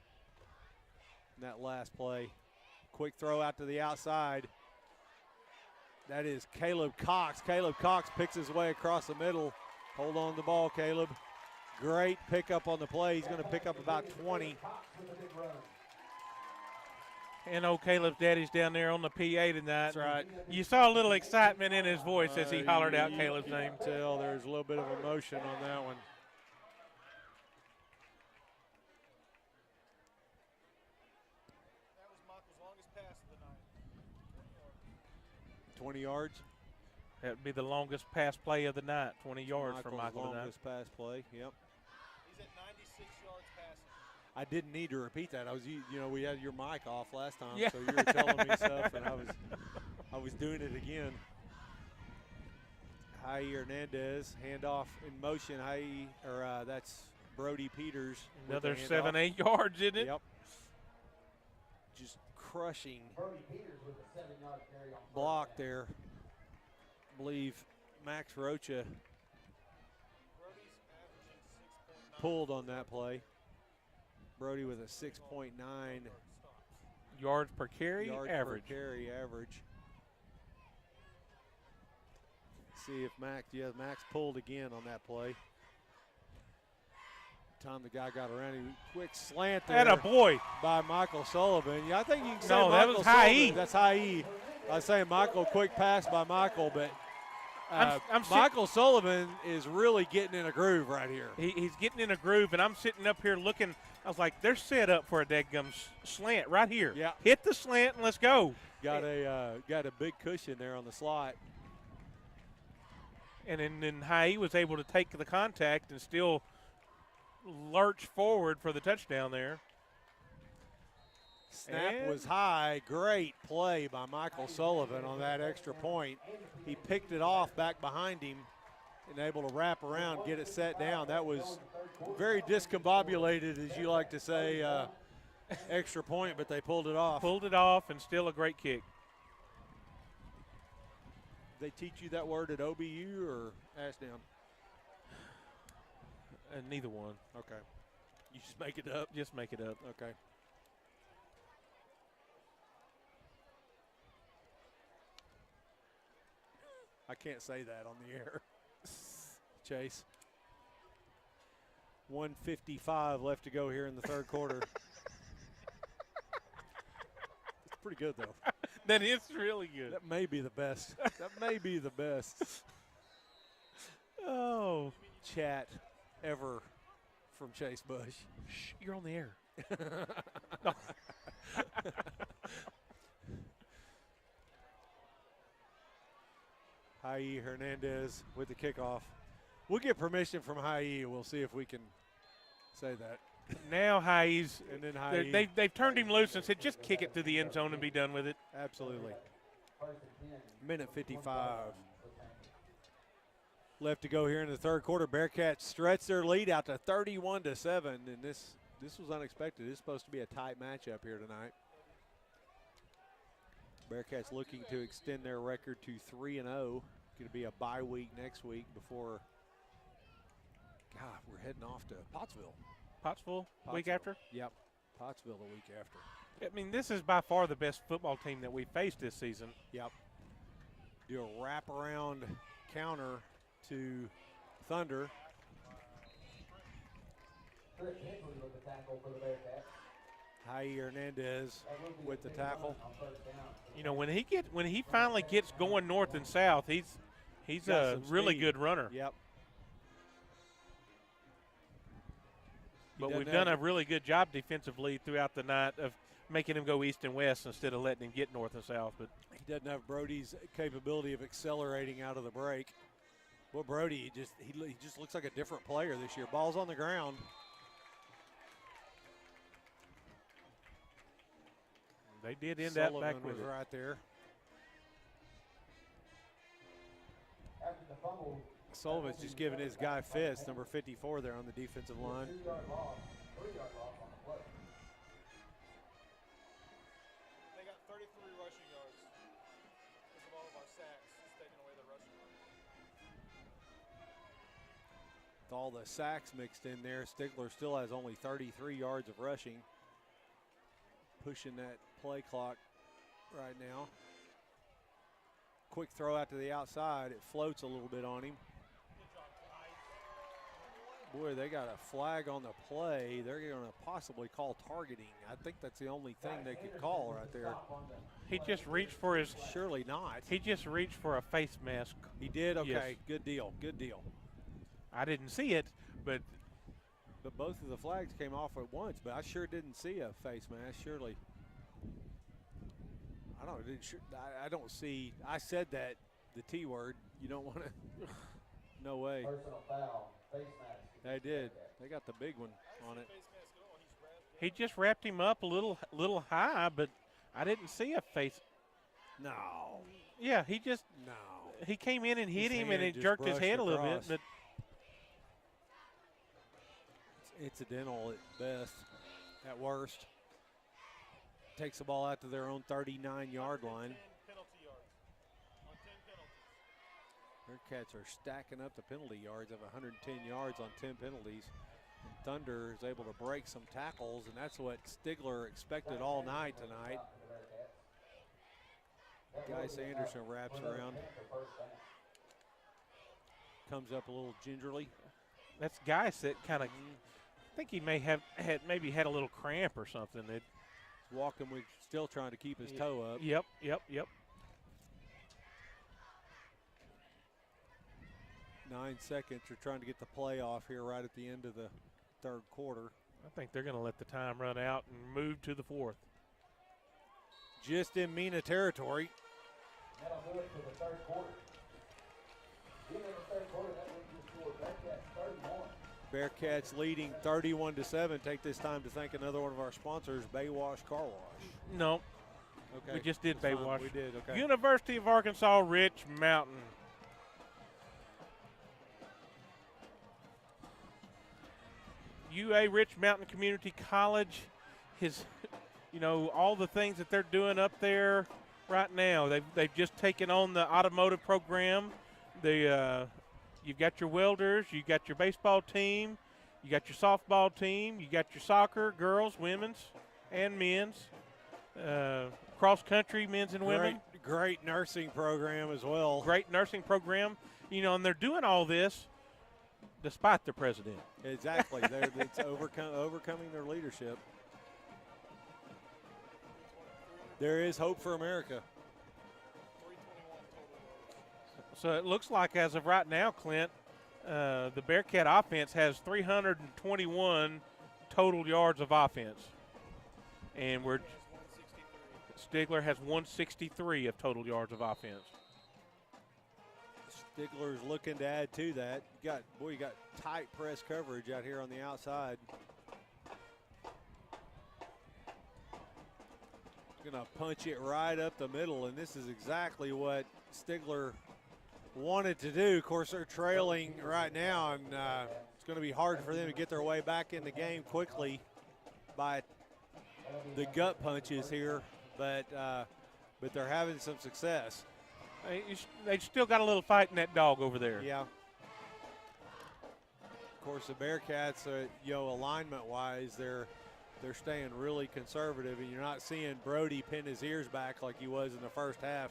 in that last play. Quick throw out to the outside. That is Caleb Cox. Caleb Cox picks his way across the middle. Hold on to the ball, Caleb. Great pickup on the play. He's going to pick up about 20. And old Caleb's daddy's down there on the PA tonight. That's right. You saw a little excitement in his voice as he hollered out Caleb's name. You can tell there's a little bit of emotion on that one. That was Michael's longest pass of the night. 20 yards. That would be the longest pass play of the night, 20 yards Michael's from Michael tonight. longest pass play, yep. He's at 96 yards passing. I didn't need to repeat that. We had your mic off last time, so you were telling me stuff, and I was doing it again. High Hernandez, handoff in motion. That's Brody Peters. Another 7-8 yards, isn't it? Yep. Just crushing Brody Peters with a 7-yard carry on block there. I believe Max Rocha pulled on that play. Brody with a 6.9 yards per carry average. See if Max pulled again on that play. Time the guy got around him, quick slant there. And a boy by Michael Sullivan. Yeah, I think you can say no, Michael that was High E. That's High E. I was saying Michael, quick pass by Michael, but Michael Sullivan is really getting in a groove right here. He's getting in a groove, and I'm sitting up here looking. I was like, they're set up for a dadgum slant right here. Yeah. Hit the slant and let's go. Got a big cushion there on the slot. And then High E was able to take the contact and still lurch forward for the touchdown there. Snap was high. Great play by Michael Sullivan on that extra point. He picked it off back behind him and able to wrap around, get it set down. That was very discombobulated, as you like to say, extra point, but they pulled it off. Pulled it off, and still a great kick. They teach you that word at OBU or Ashdown? Neither one. Okay. You just make it up? Just make it up. Okay. I can't say that on the air. Chase. 1:55 left to go here in the third quarter. It's pretty good, though. That is really good. That may be the best. That may be the best Oh. chat ever from Chase Bush. Shh, you're on the air. Haye Hernandez with the kickoff. We'll get permission from Haye. We'll see if we can say that. Now Hayes, And then Haye. they've turned him loose and said, just kick it to the end zone and be done with it. Absolutely. Minute 55 left to go here in the third quarter. Bearcats stretch their lead out to 31-7, and this was unexpected. This is supposed to be a tight matchup here tonight. Bearcats looking to extend their record to 3-0. Going to be a bye week next week before. God, we're heading off to Pottsville. Pottsville, week after? Yep, Pottsville the week after. I mean, this is by far the best football team that we faced this season. Yep. Do a wraparound counter to Thunder. Chris Hensley with the tackle for the Bearcats. Haye Hernandez with the tackle. You know, when he finally gets going north and south, he's Got a some really speed. good runner. Yep. But doesn't we've done a have- really good job defensively throughout the night of making him go east and west instead of letting him get north and south. But He doesn't have Brody's capability of accelerating out of the break. Well, Brody, he just looks like a different player this year. Ball's on the ground. they did end up Sullivan back with was it. right there. After the fumble, Sullivan's just giving his guy Fitz, number 54 there on the defensive line. 2-yard loss, 3-yard loss on the play. They got 33 rushing yards because of all of our sacks. It's taking away the rushing yards. With all the sacks mixed in there, Stigler still has only 33 yards of rushing. Pushing that play clock right now. Quick throw out to the outside. It floats a little bit on him. Boy, they got a flag on the play. They're going to possibly call targeting. I think that's the only thing they could call right there. He just reached for his. Surely not. He just reached for a face mask. He did? Okay, Yes. good deal, good deal. I didn't see it, but But both of the flags came off at once, but I sure didn't see a face mask, surely. I don't see. I said that, the T word. You don't want to. No way. Personal foul, face mask. They did. They got the big one on it. he just wrapped him up a little high. But I didn't see a face. No. Yeah, he just No. he came in and hit His him and hand it just jerked his brushed head a little bit. across. But It's incidental at best, at worst. Takes the ball out to their own 39-yard line. Penalty yards. On 10 penalties. Bearcats are stacking up the penalty yards of 110 yards on 10 penalties. And Thunder is able to break some tackles, and that's what Stigler expected all night tonight. Guy Sanderson wraps around. Comes up a little gingerly. that's Geis that kind of. I think he may have had a little cramp or something. Walking with still trying to keep his toe up. Yep. 9 seconds. They're trying to get the play off here right at the end of the third quarter. I think they're going to let the time run out and move to the fourth. Just in Mena territory. That'll do it for the third quarter. Even in the third quarter, that would just score Bearcats 31. Bearcats leading 31-7. Take this time to thank another one of our sponsors, Baywash Car Wash. No, Okay. we just did That's fine. Baywatch. We did, okay. University of Arkansas Rich Mountain. UA Rich Mountain Community College, all the things that they're doing up there, right now. They've just taken on the automotive program. You've got your welders, you got your baseball team, you got your softball team, you got your soccer, girls, women's, and men's, cross country, men's and women. Great nursing program as well. Great nursing program, and they're doing all this despite their president. Exactly. It's overcoming their leadership. There is hope for America. So it looks like as of right now, Clint, the Bearcat offense has 321 total yards of offense. And Stigler has 163 of total yards of offense. Stigler's looking to add to that. You got tight press coverage out here on the outside. Gonna punch it right up the middle, and this is exactly what Stigler wanted to do. Of course, they're trailing right now, and it's going to be hard for them to get their way back in the game quickly by the gut punches here, but they're having some success. They still got a little fight in that dog over there. Yeah. Of course, the Bearcats, alignment-wise, they're staying really conservative, and you're not seeing Brody pin his ears back like he was in the first half.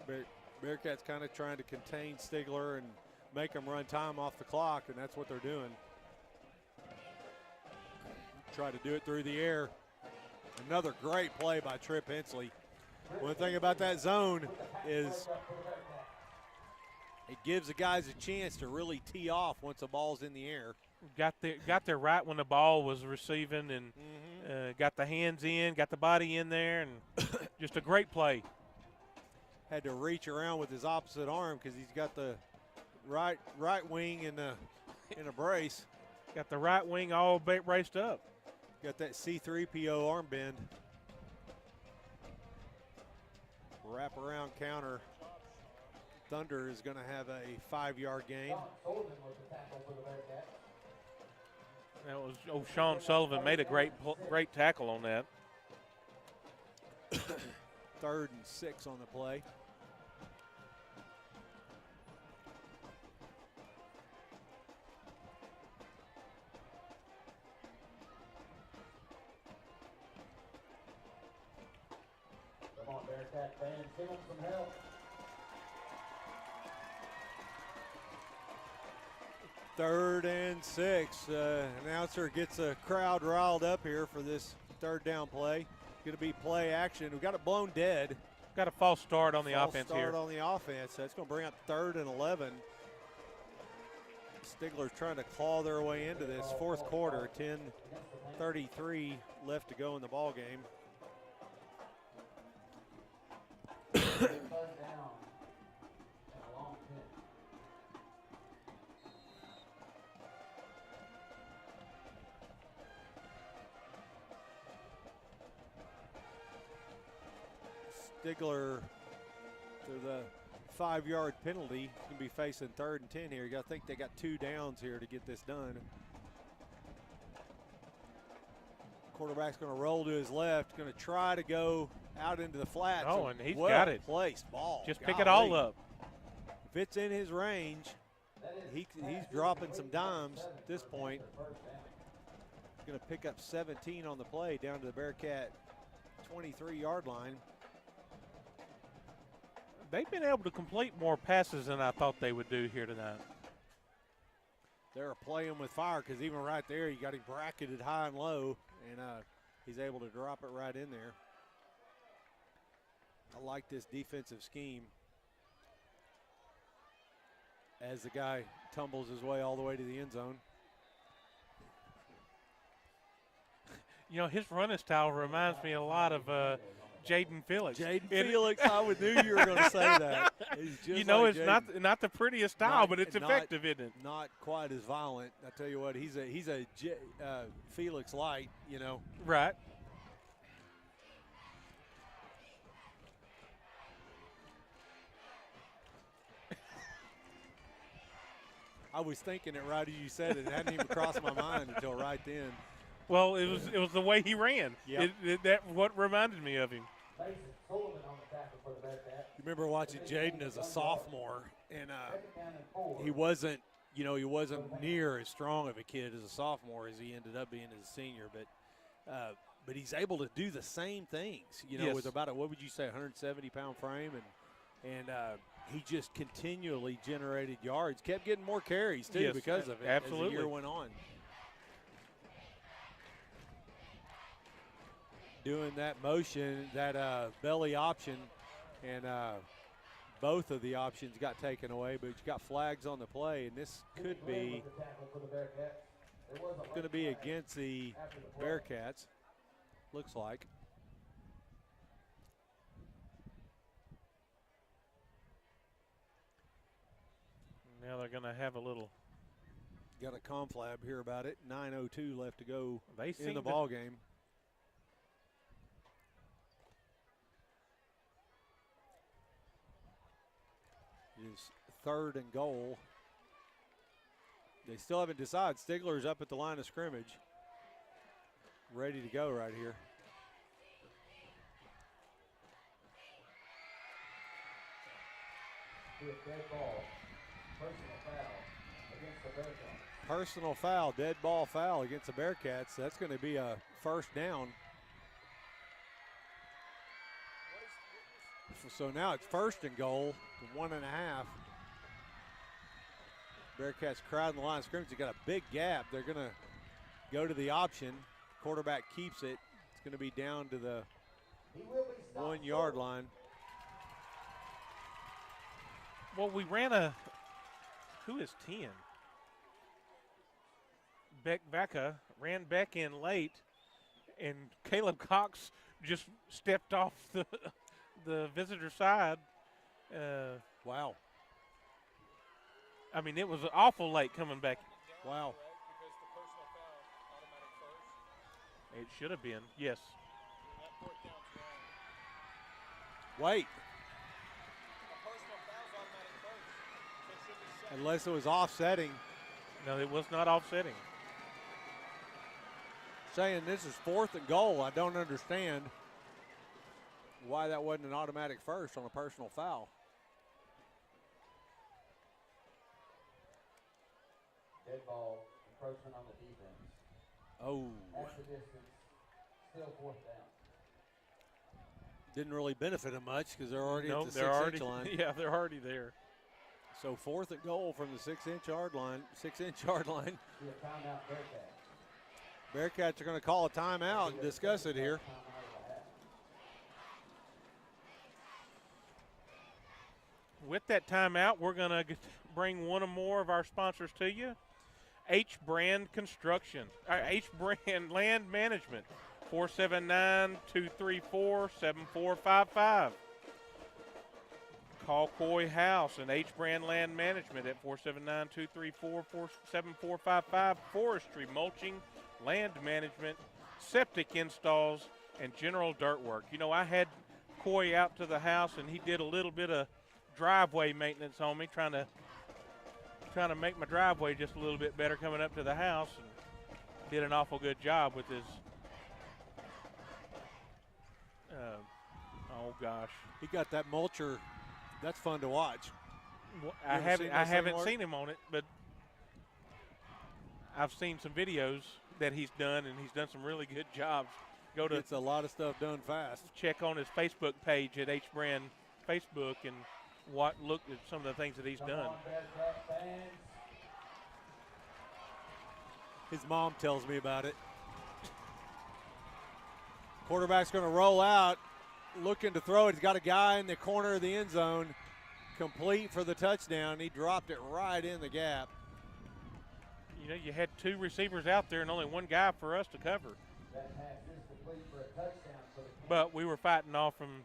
But Bearcats kind of trying to contain Stigler and make him run time off the clock, and that's what they're doing. Try to do it through the air. Another great play by Trip Hensley. One thing about that zone is it gives the guys a chance to really tee off once the ball's in the air. Got there right when the ball was receiving, and got the hands in, got the body in there, and just a great play. Had to reach around with his opposite arm because he's got the right wing in a brace. Got the right wing all braced up. Got that C3PO arm bend. Wrap around counter. Thunder is going to have a 5-yard gain. That was Sean Sullivan made a great tackle on that. 3rd and 6 on the play. Come on, Bearcat fans, give them some help. Third and 6. Announcer gets a crowd riled up here for this 3rd down play. Going to be play action. We've got it blown dead. Got a false start on the offense here. False start on the offense. That's going to bring up 3rd and 11. Stigler's trying to claw their way into this 4th quarter. 10:33 left to go in the ball game. Stigler, through the 5-yard penalty, going to be facing 3rd and 10 here. I think they got 2 downs here to get this done. Quarterback's going to roll to his left, going to try to go out into the flats. Oh, and he's got it. Placed ball. Just pick it all up. If it's in his range, he's dropping some dimes at this point. Going to pick up 17 on the play down to the Bearcat 23-yard line. They've been able to complete more passes than I thought they would do here tonight. They're playing with fire because even right there, you got him bracketed high and low, and he's able to drop it right in there. I like this defensive scheme as the guy tumbles his way all the way to the end zone. His running style reminds me a lot of Jaden Felix. Felix, I knew you were going to say that. He's just like it's Jaden. not the prettiest style, but it's effective, isn't it? Not quite as violent. I tell you what, he's a Felix light, Right. I was thinking it right as you said it. It hadn't even crossed my mind until right then. Well, it was the way he ran. Yep. That what reminded me of him. Mason Sullivan on the tackle for the Bearcats. You remember watching Jaden as a sophomore, and Second down and 4. he wasn't, he wasn't near as strong of a kid as a sophomore as he ended up being as a senior. But he's able to do the same things, Yes. with about a, what would you say, 170-pound frame, and he just continually generated yards, kept getting more carries too Yes, because of it absolutely. as the year went on. Doing that motion, that belly option, and both of the options got taken away, but you got flags on the play, and this could be going to be against the Bearcats, looks like. Now they're going to have a little. Got a conflab here about it. 9:02 left to go They in seem the to- ball game. It is 3rd and goal. They still haven't decided. Stigler's up at the line of scrimmage, ready to go right here. Dead ball. Personal foul against the Bearcats. Personal foul, dead ball foul against the Bearcats. That's going to be a first down. So now it's 1st and goal to 1.5. Bearcats crowding the line of scrimmage. They got a big gap. They're going to go to the option. Quarterback keeps it. It's going to be down to the 1 yard line. Well, we ran a. Who is 10? Beck Vaca ran back in late, and Caleb Cox just stepped off the visitor side. Wow. I mean, it was awful late coming back. Wow. It should have been, yes. Wait. Unless it was offsetting. No, it was not offsetting. Saying this is 4th and goal. I don't understand why that wasn't an automatic first on a personal foul. Dead ball, encroachment on the defense. Oh. At the distance, still 4th down. Didn't really benefit them much because they're already No, at the they're 6-inch already, line. yeah, they're already there. So 4th and goal from the 6-inch yard line. 6-inch yard line. Be a timeout, Bearcats. Bearcats are going to call a timeout and discuss it here. With that timeout, we're going to bring one or more of our sponsors to you. H Brand Construction, H Brand Land Management, 479-234-7455. Call Coy House and H Brand Land Management at 479-234-7455. Forestry, mulching, land management, septic installs, and general dirt work. You know, I had Coy out to the house, and he did a little bit of driveway maintenance on me, trying to make my driveway just a little bit better coming up to the house, and did an awful good job with his. Oh gosh, He got that mulcher. That's fun to watch. Well, You I ever haven't seen I this thing, haven't Mark? seen him on it, but I've seen some videos that he's done, and he's done some really good jobs. Go to Gets a lot of stuff done fast. check on his Facebook page at H Brand Facebook and look at some of the things that he's Come done. on, Bearcat fans. His mom tells me about it. Quarterback's going to roll out, looking to throw it. He's got a guy in the corner of the end zone, complete for the touchdown. He dropped it right in the gap. You know, you had two receivers out there and only one guy for us to cover. That pass is complete for a touchdown for the But we were fighting off from.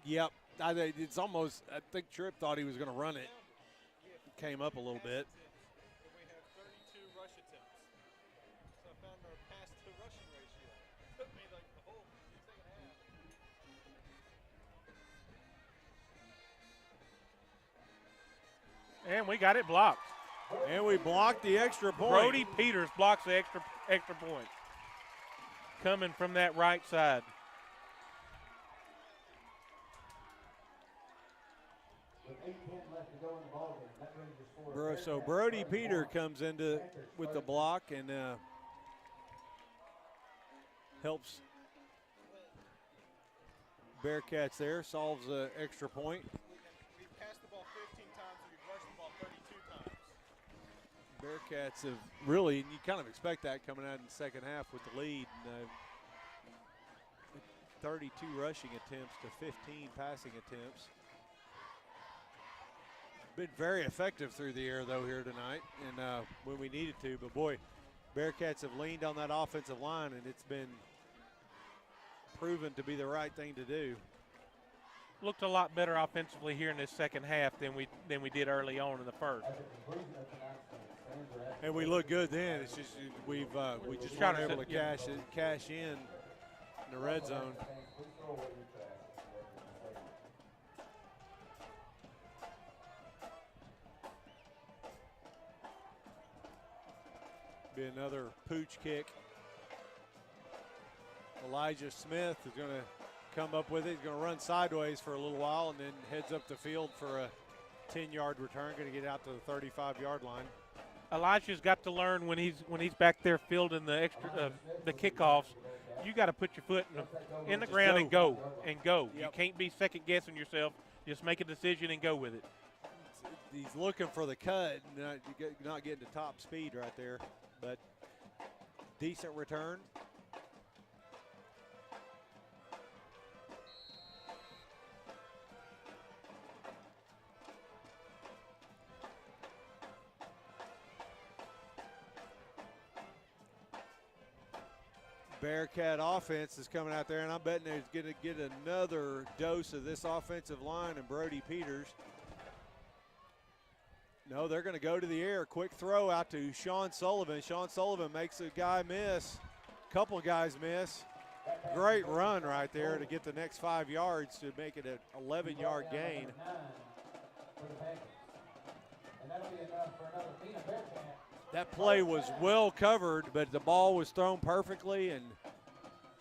Yep. It's almost, I think Tripp thought he was going to run it. Came up a little bit. We have 32 rush attempts. So I found our pass to rushing ratio. Took me like the whole second half. And we got it blocked. And we blocked the extra point. Brody Peters blocks the extra point. Coming from that right side. to go in the ballgame. That brings us forward. So Brody Peter comes into with the block and helps Bearcats there, solves an extra point. We've passed the ball 15 times and we've rushed the ball 32 times. Bearcats have really, and you kind of expect that coming out in the second half with the lead. And, 32 rushing attempts to 15 passing attempts. Been very effective through the air, though, here tonight, and when we needed to. But, boy, Bearcats have leaned on that offensive line, and it's been proven to be the right thing to do. Looked a lot better offensively here in this second half than we did early on in the first. And we look good then. It's just we just weren't able to cash in the red zone. Be another pooch kick. Elijah Smith is going to come up with it. He's going to run sideways for a little while and then heads up the field for a 10-yard return. Going to get out to the 35-yard line. Elijah's got to learn when he's back there fielding the the kickoffs. You got to put your foot in the ground and go. Yep. You can't be second guessing yourself. Just make a decision and go with it. He's looking for the cut, not getting the top speed right there, but decent return. Bearcat offense is coming out there, and I'm betting they're going to get another dose of this offensive line and Brody Peters. No, they're going to go to the air. Quick throw out to Sean Sullivan. Sean Sullivan makes a guy miss. Couple of guys miss. Great run right there to get the next 5 yards to make it an 11-yard gain. That play was well covered, but the ball was thrown perfectly, and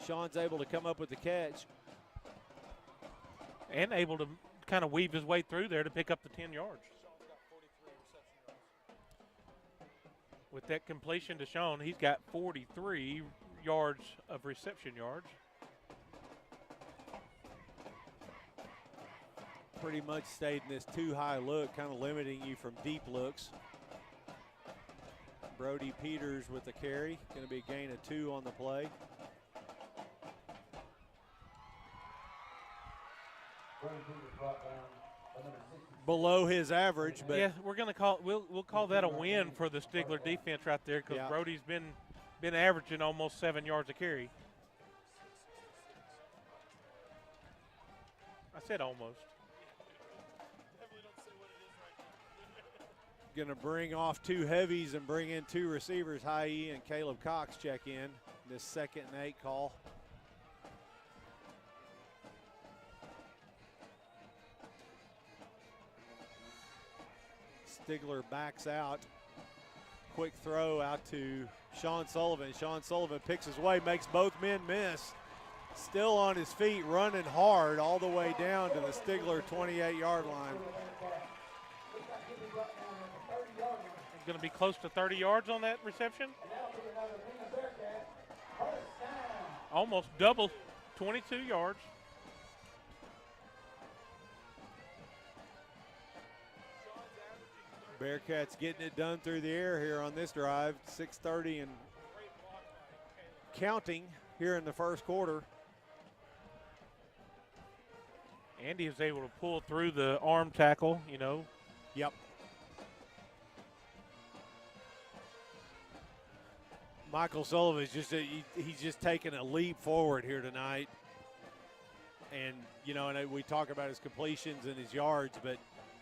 Sean's able to come up with the catch. And able to kind of weave his way through there to pick up the 10 yards. With that completion to Sean, he's got 43 yards of reception yards. Pretty much stayed in this too high look, kind of limiting you from deep looks. Brody Peters with the carry. Going to be a gain of 2 on the play. Below his average, but yeah, we'll call that a win for the Stigler defense right there, because Brody's been averaging almost 7 yards a carry. I said almost. Going to bring off 2 heavies and bring in 2 receivers. High and Caleb Cox check in this 2nd and 8 call. Stigler backs out. Quick throw out to Sean Sullivan. Sean Sullivan picks his way, makes both men miss. Still on his feet, running hard all the way down to the Stigler 28-yard line. Going to be close to 30 yards on that reception. Almost double, 22 yards. Bearcats getting it done through the air here on this drive. 6:30 and counting here in the first quarter. Andy was able to pull through the arm tackle, Yep. Michael Sullivan is he's just taking a leap forward here tonight. And, and we talk about his completions and his yards, but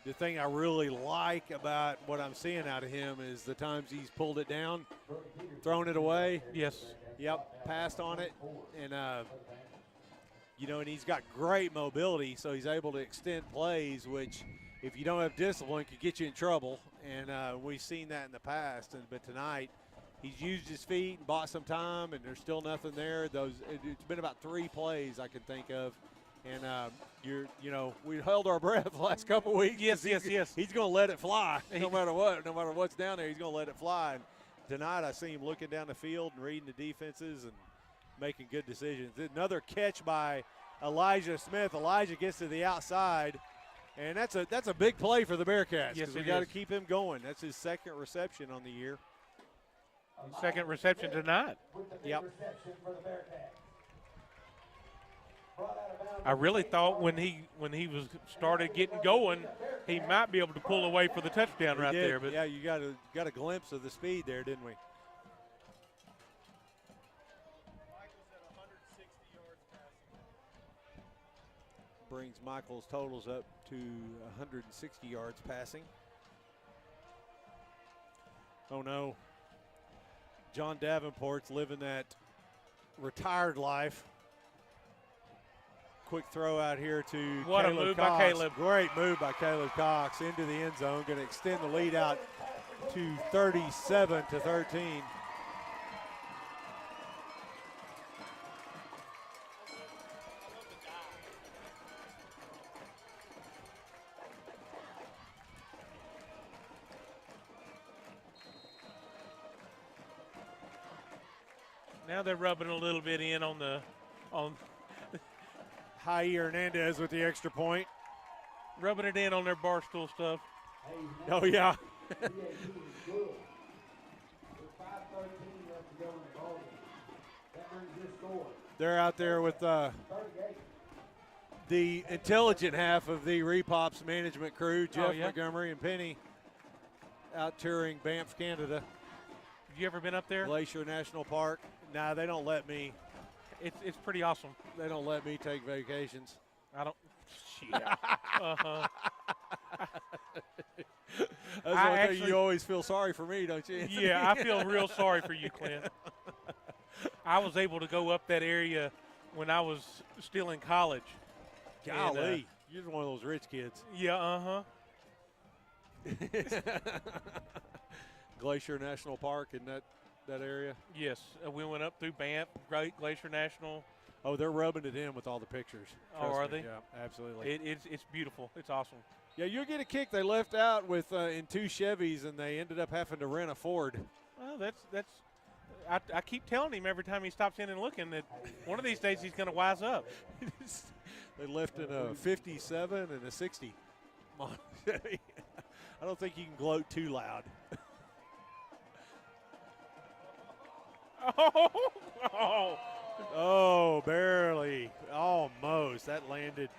the thing I really like about what I'm seeing out of him is the times he's pulled it down, thrown it away. Yes. Yep, passed on it. And, and he's got great mobility, so he's able to extend plays, which if you don't have discipline could get you in trouble. And we've seen that in the past. But tonight, he's used his feet and bought some time, and there's still nothing there. It's been about 3 plays I can think of And we held our breath the last couple of weeks. Yes. He's going to let it fly no matter what. No matter what's down there, he's going to let it fly. And tonight I see him looking down the field and reading the defenses and making good decisions. Another catch by Elijah Smith. Elijah gets to the outside, and that's a big play for the Bearcats. Yes, we it got to is. keep him going. That's his second reception on the year. Second reception tonight. Yep. I really thought when he was started getting going, he might be able to pull away for the touchdown right there. But yeah, you got a glimpse of the speed there, didn't we? Brings Michael's totals up to 160 yards passing. Oh no. John Davenport's living that retired life. Quick throw out here to what Caleb a move Cox. by Caleb. Great move by Caleb Cox into the end zone. Going to extend the lead out to 37-13. Now they're rubbing a little bit in on Jair Hernandez with the extra point. rubbing it in on their barstool stuff. Oh, yeah. They're out there with the intelligent half of the Repops management crew, Jeff Montgomery and Penny, out touring Banff, Canada. Have you ever been up there? Glacier National Park. Nah, they don't let me. It's pretty awesome. They don't let me take vacations. I don't. Yeah. Uh-huh. That's one thing, you always feel sorry for me, don't you? Yeah, I feel real sorry for you, Clint. I was able to go up that area when I was still in college. Golly, and, you're one of those rich kids. Yeah, uh-huh. Glacier National Park in that area? Yes, we went up through Banff, Glacier National. Oh, they're rubbing it in with all the pictures. Oh, are me. they? Yeah, absolutely. It's beautiful. It's awesome. Yeah, you'll get a kick. They left out with in 2 Chevys, and they ended up having to rent a Ford. Well, that's. I keep telling him every time he stops in and looking that one of these days he's going to wise up. They left in a 57 and a 60. Chevy. I don't think you can gloat too loud. Oh, barely. Almost. That landed.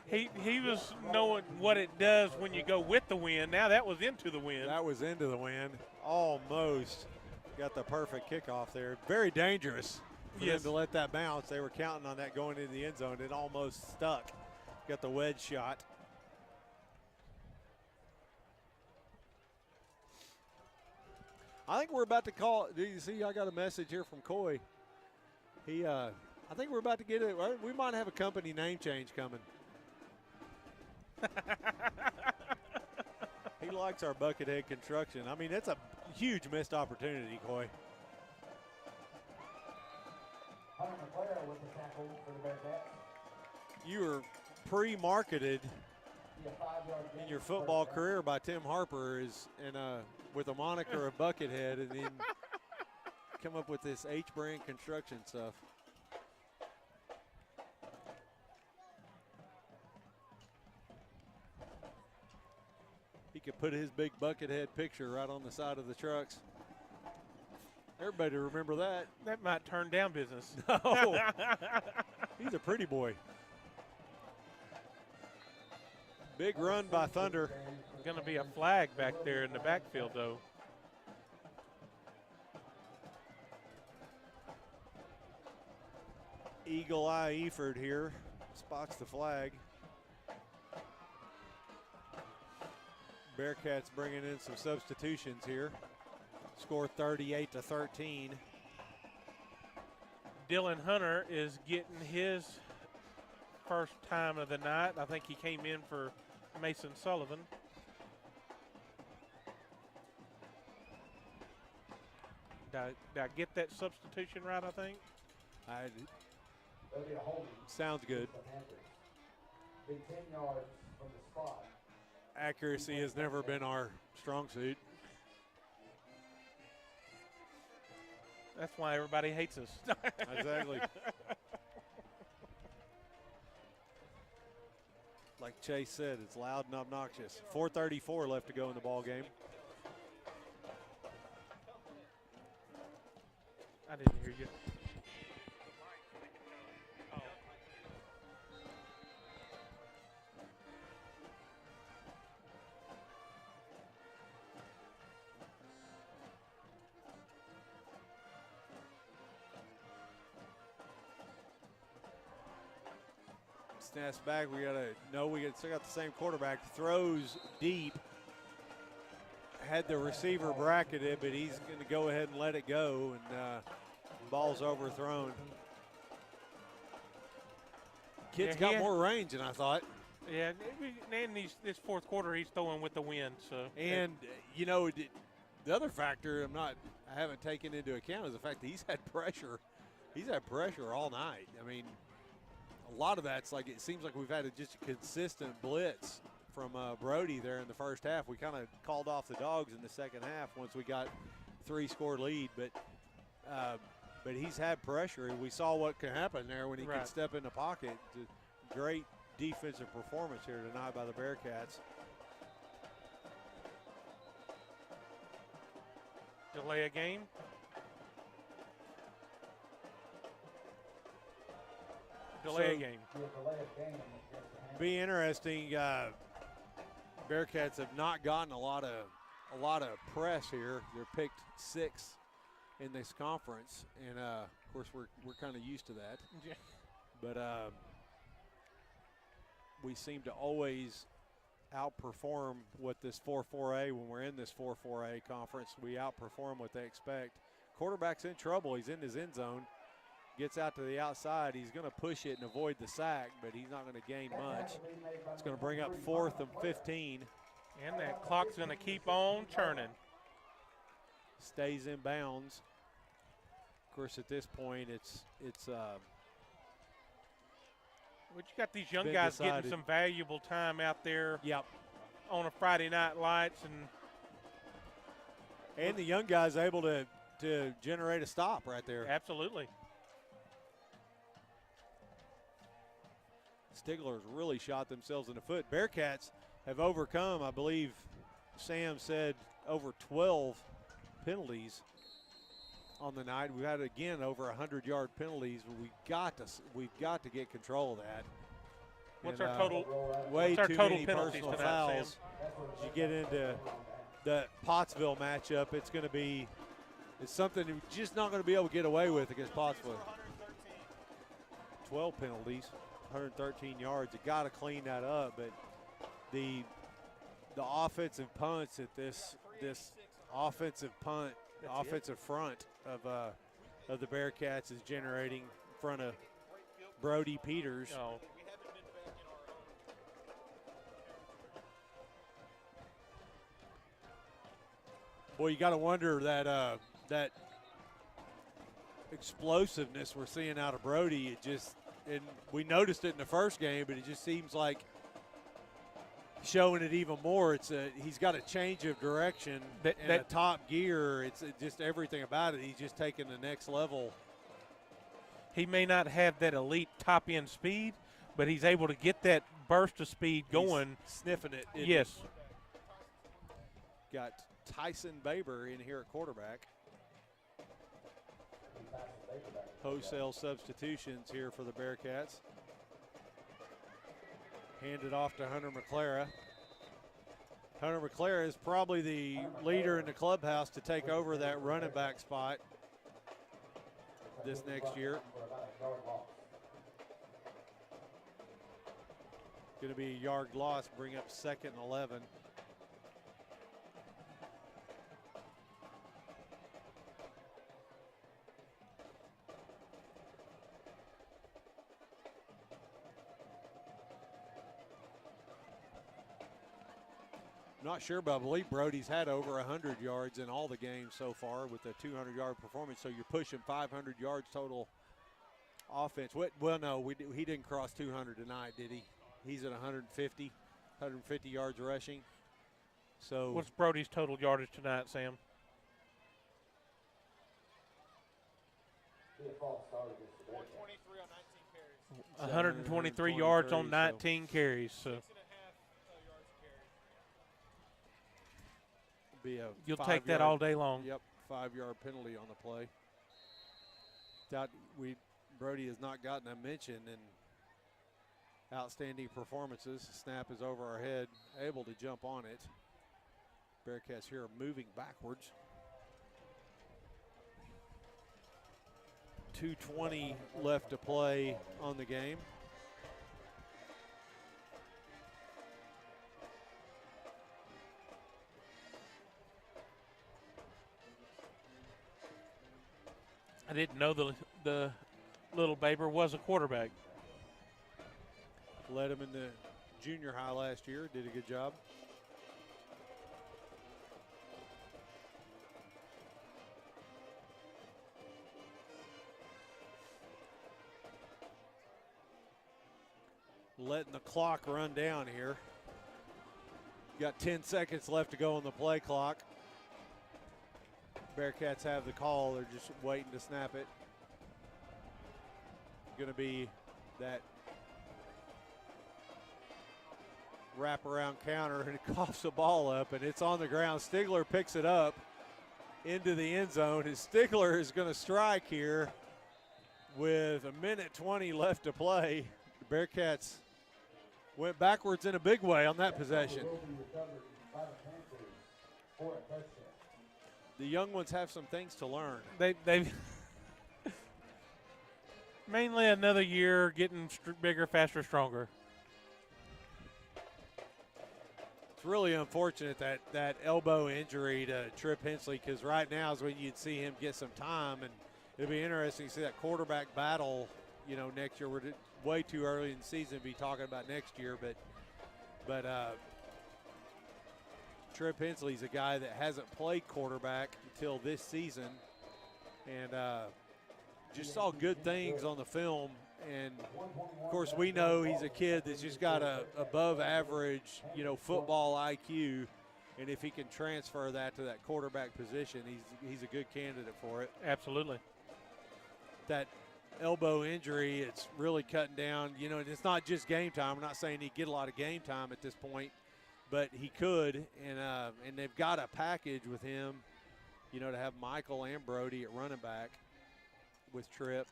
He was knowing what it does when you go with the wind. Now that was into the wind. That was into the wind. Almost. Got the perfect kickoff there. Very dangerous for them to let that bounce. They were counting on that going into the end zone. It almost stuck. Got the wedge shot. I think we're about to call. Do you see? I got a message here from Coy. I think we're about to get it. We might have a company name change coming. He likes our Buckethead Construction. I mean, that's a huge missed opportunity, Coy. You were pre-marketed in your football career by Tim Harper with a moniker of Buckethead, and then come up with this H-brand construction stuff. He could put his big Buckethead picture right on the side of the trucks. Everybody remember that. That might turn down business. No. He's a pretty boy. Big run by Thunder. Going to be a flag back there in the backfield, though. Eagle Eye Eford here spots the flag. Bearcats bringing in some substitutions here. Score 38-13. Dylan Hunter is getting his first time of the night. I think he came in for Mason Sullivan. Did I get that substitution right, I think? Sounds good. be 10 yards from the spot. Accuracy has never been our strong suit. That's why everybody hates us. Exactly. Like Chase said, it's loud and obnoxious. 4:34 left to go in the ball game. I didn't hear you. Snaps back. We still got the same quarterback. Throws deep. Had the receiver bracketed, but he's going to go ahead and let it go, and ball's overthrown. Kid's got more range than I thought. Yeah, and this fourth quarter he's throwing with the wind. So and you know, the other factor I haven't taken into account is the fact that he's had pressure. He's had pressure all night. I mean, a lot of that's like, it seems like we've had just a consistent blitz from Brody there in the first half. We kind of called off the dogs in the second half once we got 3-score lead, but he's had pressure, and we saw what can happen there when he can step in the pocket. Great defensive performance here tonight by the Bearcats. Delay a game. Delay a game. Be interesting. Bearcats have not gotten a lot of press here. They're picked 6th in this conference, and of course we're kind of used to that. Yeah. But we seem to always outperform what this 4-4A, when we're in this 4-4A conference, we outperform what they expect. Quarterback's in trouble. He's in his end zone. Gets out to the outside. He's going to push it and avoid the sack, but he's not going to gain much. It's going to bring up 4th and 15. And that clock's going to keep on churning. Stays in bounds. Of course, at this point, it's But you got these young guys getting some valuable time out there. Yep. On a Friday night lights, and the young guys able to generate a stop right there. Absolutely. Stigler's really shot themselves in the foot. Bearcats have overcome, I believe Sam said, over 12 penalties on the night. We've had, again, over 100-yard penalties. We've got to get control of that. What's our total? Way what's our too total many penalties personal tonight, fouls. Sam? As you get into the Pottsville matchup, it's something you're just not going to be able to get away with against Pottsville. 12 penalties, 113 yards. You got to clean that up, but the offensive punts at this offensive front of the Bearcats is generating in front of Brody Peters. Oh. Boy, you got to wonder that explosiveness we're seeing out of Brody. And we noticed it in the first game, but it just seems like showing it even more. He's got a change of direction and a top gear. It's just everything about it. He's just taking the next level. He may not have that elite top end speed, but he's able to get that burst of speed going. He's sniffing it. Yes. Got Tyson Baber in here at quarterback. Wholesale substitutions here for the Bearcats. Handed off to Hunter McClara. Hunter McClara is probably the leader in the clubhouse to take over that running back spot this next year. Going to be a yard loss, bring up 2nd and 11. Not sure, but I believe Brody's had over 100 yards in all the games so far with a 200-yard performance. So you're pushing 500 yards total offense. Well, no, he didn't cross 200 tonight, did he? He's at 150 yards rushing. So What's Brody's total yardage tonight, Sam? Be a false start against the Bearcats. 123 yards on 19 carries. So be a you'll take that all day long. Yep, 5-yard penalty on the play. Brody has not gotten a mention in outstanding performances. Snap is over our head, able to jump on it. Bearcats here are moving backwards. 2:20 left to play on the game. I didn't know the little Baber was a quarterback. Led him in the junior high last year, did a good job. Letting the clock run down here. Got 10 seconds left to go on the play clock. Bearcats have the call. They're just waiting to snap it. Going to be that wraparound counter, and it coughs the ball up, and it's on the ground. Stigler picks it up into the end zone, and Stigler is going to strike here with 1:20 left to play. The Bearcats went backwards in a big way on that possession. The young ones have some things to learn. They've mainly another year getting bigger, faster, stronger. It's really unfortunate that elbow injury to Trip Hensley, because right now is when you'd see him get some time, and it'd be interesting to see that quarterback battle, next year. We're way too early in the season to be talking about next year, but Trip Hensley's a guy that hasn't played quarterback until this season, and just saw good things on the film. And of course, we know he's a kid that's just got a above average, football IQ, and if he can transfer that to that quarterback position, he's a good candidate for it. Absolutely. That elbow injury, it's really cutting down. And it's not just game time. I'm not saying he'd get a lot of game time at this point, but he could, and they've got a package with him, to have Michael and Brody at running back with Tripp,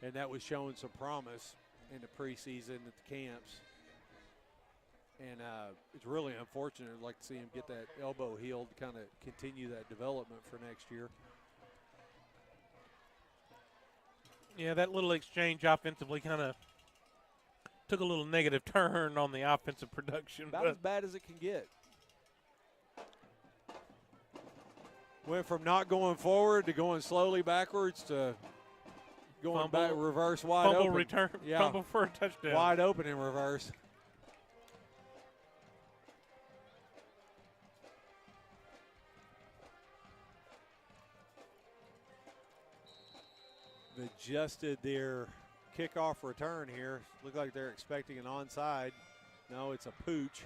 and that was showing some promise in the preseason at the camps. And it's really unfortunate. I'd like to see him get that elbow healed to kind of continue that development for next year. Yeah, that little exchange offensively kind of took a little negative turn on the offensive production. About as bad as it can get. Went from not going forward to going slowly backwards to going back reverse wide fumble open. Return, yeah. Fumble for a touchdown. Wide open in reverse. Adjusted their kickoff return here. Look like they're expecting an onside. No, it's a pooch.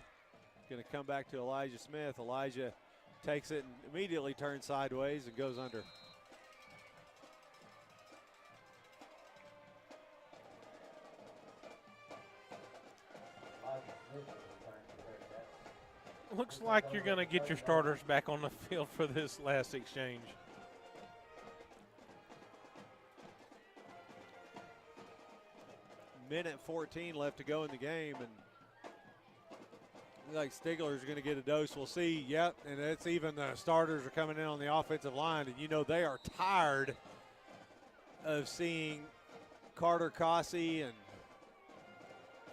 Going to come back to Elijah Smith. Elijah takes it and immediately turns sideways and goes under. Looks like you're going to get your starters back on the field for this last exchange. Minute 14 left to go in the game, and like Stigler's going to get a dose. We'll see. Yep, and it's even the starters are coming in on the offensive line, and they are tired of seeing Carter Cossey and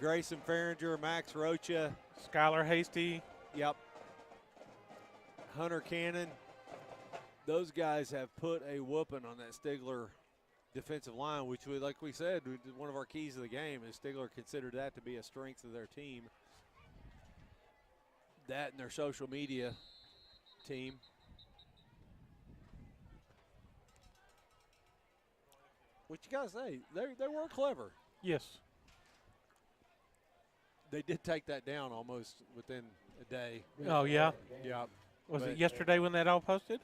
Grayson Farringer, Max Rocha, Skylar Hasty. Yep. Hunter Cannon. Those guys have put a whooping on that Stigler defensive line, which, like we said, one of our keys of the game is Stigler considered that to be a strength of their team. That and their social media team. What you gotta say? They were clever. Yes. They did take that down almost within a day. Oh, yeah? Yeah. Was But- it yesterday when that all posted?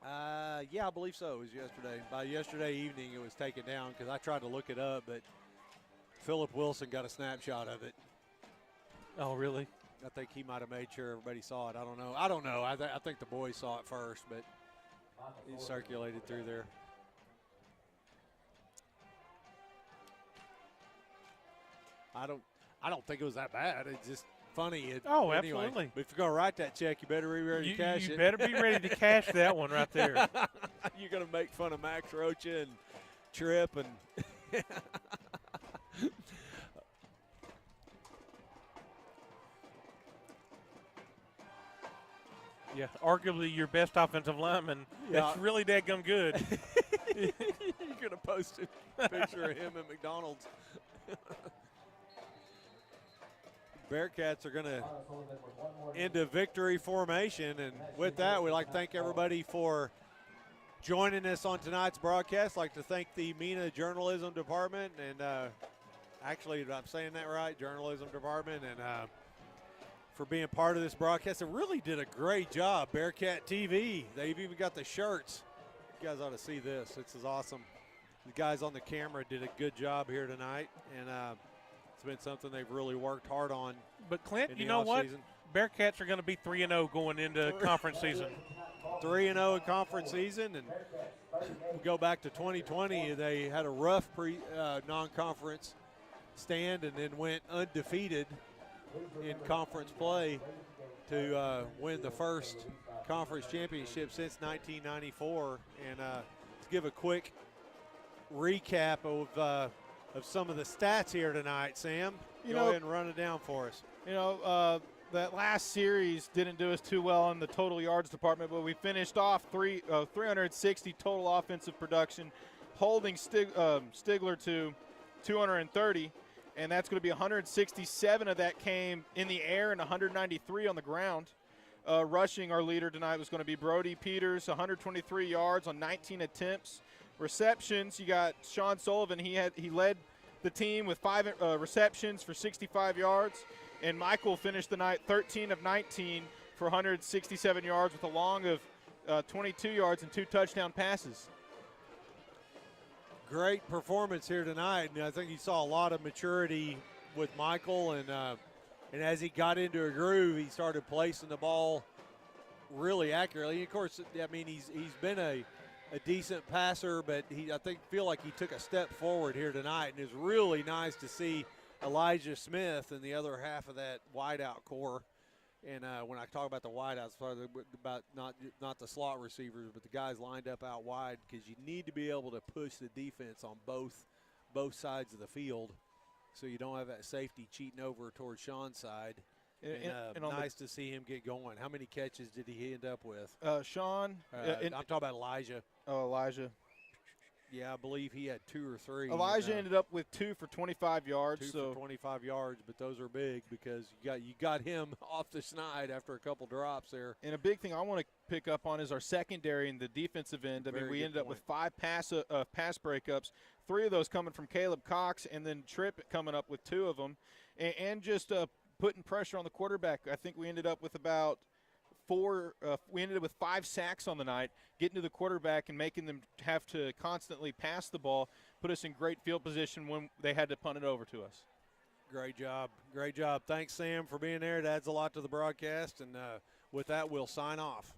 Yeah, I believe so. It was yesterday. By yesterday evening, it was taken down because I tried to look it up, but Philip Wilson got a snapshot of it. Oh, really? I think he might have made sure everybody saw it. I don't know. I think the boys saw it first, but it circulated through there. I don't think it was that bad. It's just funny. Oh, anyway, absolutely. But if you're going to write that check, you better be ready to cash it. You better be ready to cash that one right there. You're going to make fun of Max Rocha and Tripp and Yeah, arguably your best offensive lineman. Yeah. That's really dadgum good. you're going to post a picture of him at McDonald's. Bearcats are going to into victory formation. And with that, we'd like to thank everybody for joining us on tonight's broadcast. I'd like to thank the Mena Journalism Department and actually, I'm saying that right, Journalism Department, and for being part of this broadcast. They really did a great job. Bearcat TV, they've even got the shirts. You guys ought to see this. This is awesome. The guys on the camera did a good job here tonight, and it's been something they've really worked hard on. But, Clint, you know what? Bearcats are going to be 3-0 going into conference season. 3-0 in conference season, and we go back to 2020. They had a rough non-conference stand and then went undefeated in conference play to win the first conference championship since 1994. And to give a quick recap of some of the stats here tonight, Sam, go ahead and run it down for us. You know, that last series didn't do us too well in the total yards department, but we finished off 360 total offensive production, holding Stigler to 230. And that's going to be 167 of that came in the air and 193 on the ground. Rushing, our leader tonight was going to be Brody Peters, 123 yards on 19 attempts. Receptions, you got Sean Sullivan. He led the team with 5 receptions for 65 yards. And Michael finished the night 13 of 19 for 167 yards with a long of 22 yards and 2 touchdown passes. Great performance here tonight, and I think you saw a lot of maturity with Michael, and as he got into a groove, he started placing the ball really accurately. And of course, I mean, he's been a decent passer, but I feel like he took a step forward here tonight, and it's really nice to see Elijah Smith and the other half of that wideout core. And when I talk about the wideouts, about not the slot receivers, but the guys lined up out wide, because you need to be able to push the defense on both sides of the field, so you don't have that safety cheating over towards Sean's side. And nice to see him get going. How many catches did he end up with? Sean. I'm talking about Elijah. Oh, Elijah. Yeah, I believe he had 2 or 3. Elijah ended up with 2 for 25 yards. 2 for 25 yards, but those are big because you got him off the snide after a couple drops there. And a big thing I want to pick up on is our secondary and the defensive end. I mean, we ended up with 5 pass breakups, 3 of those coming from Caleb Cox, and then Tripp coming up with 2 of them, and just putting pressure on the quarterback. I think we ended up with about 4. We ended up with 5 sacks on the night, getting to the quarterback and making them have to constantly pass the ball, put us in great field position when they had to punt it over to us. Great job. Great job. Thanks, Sam, for being there. It adds a lot to the broadcast. And with that, we'll sign off.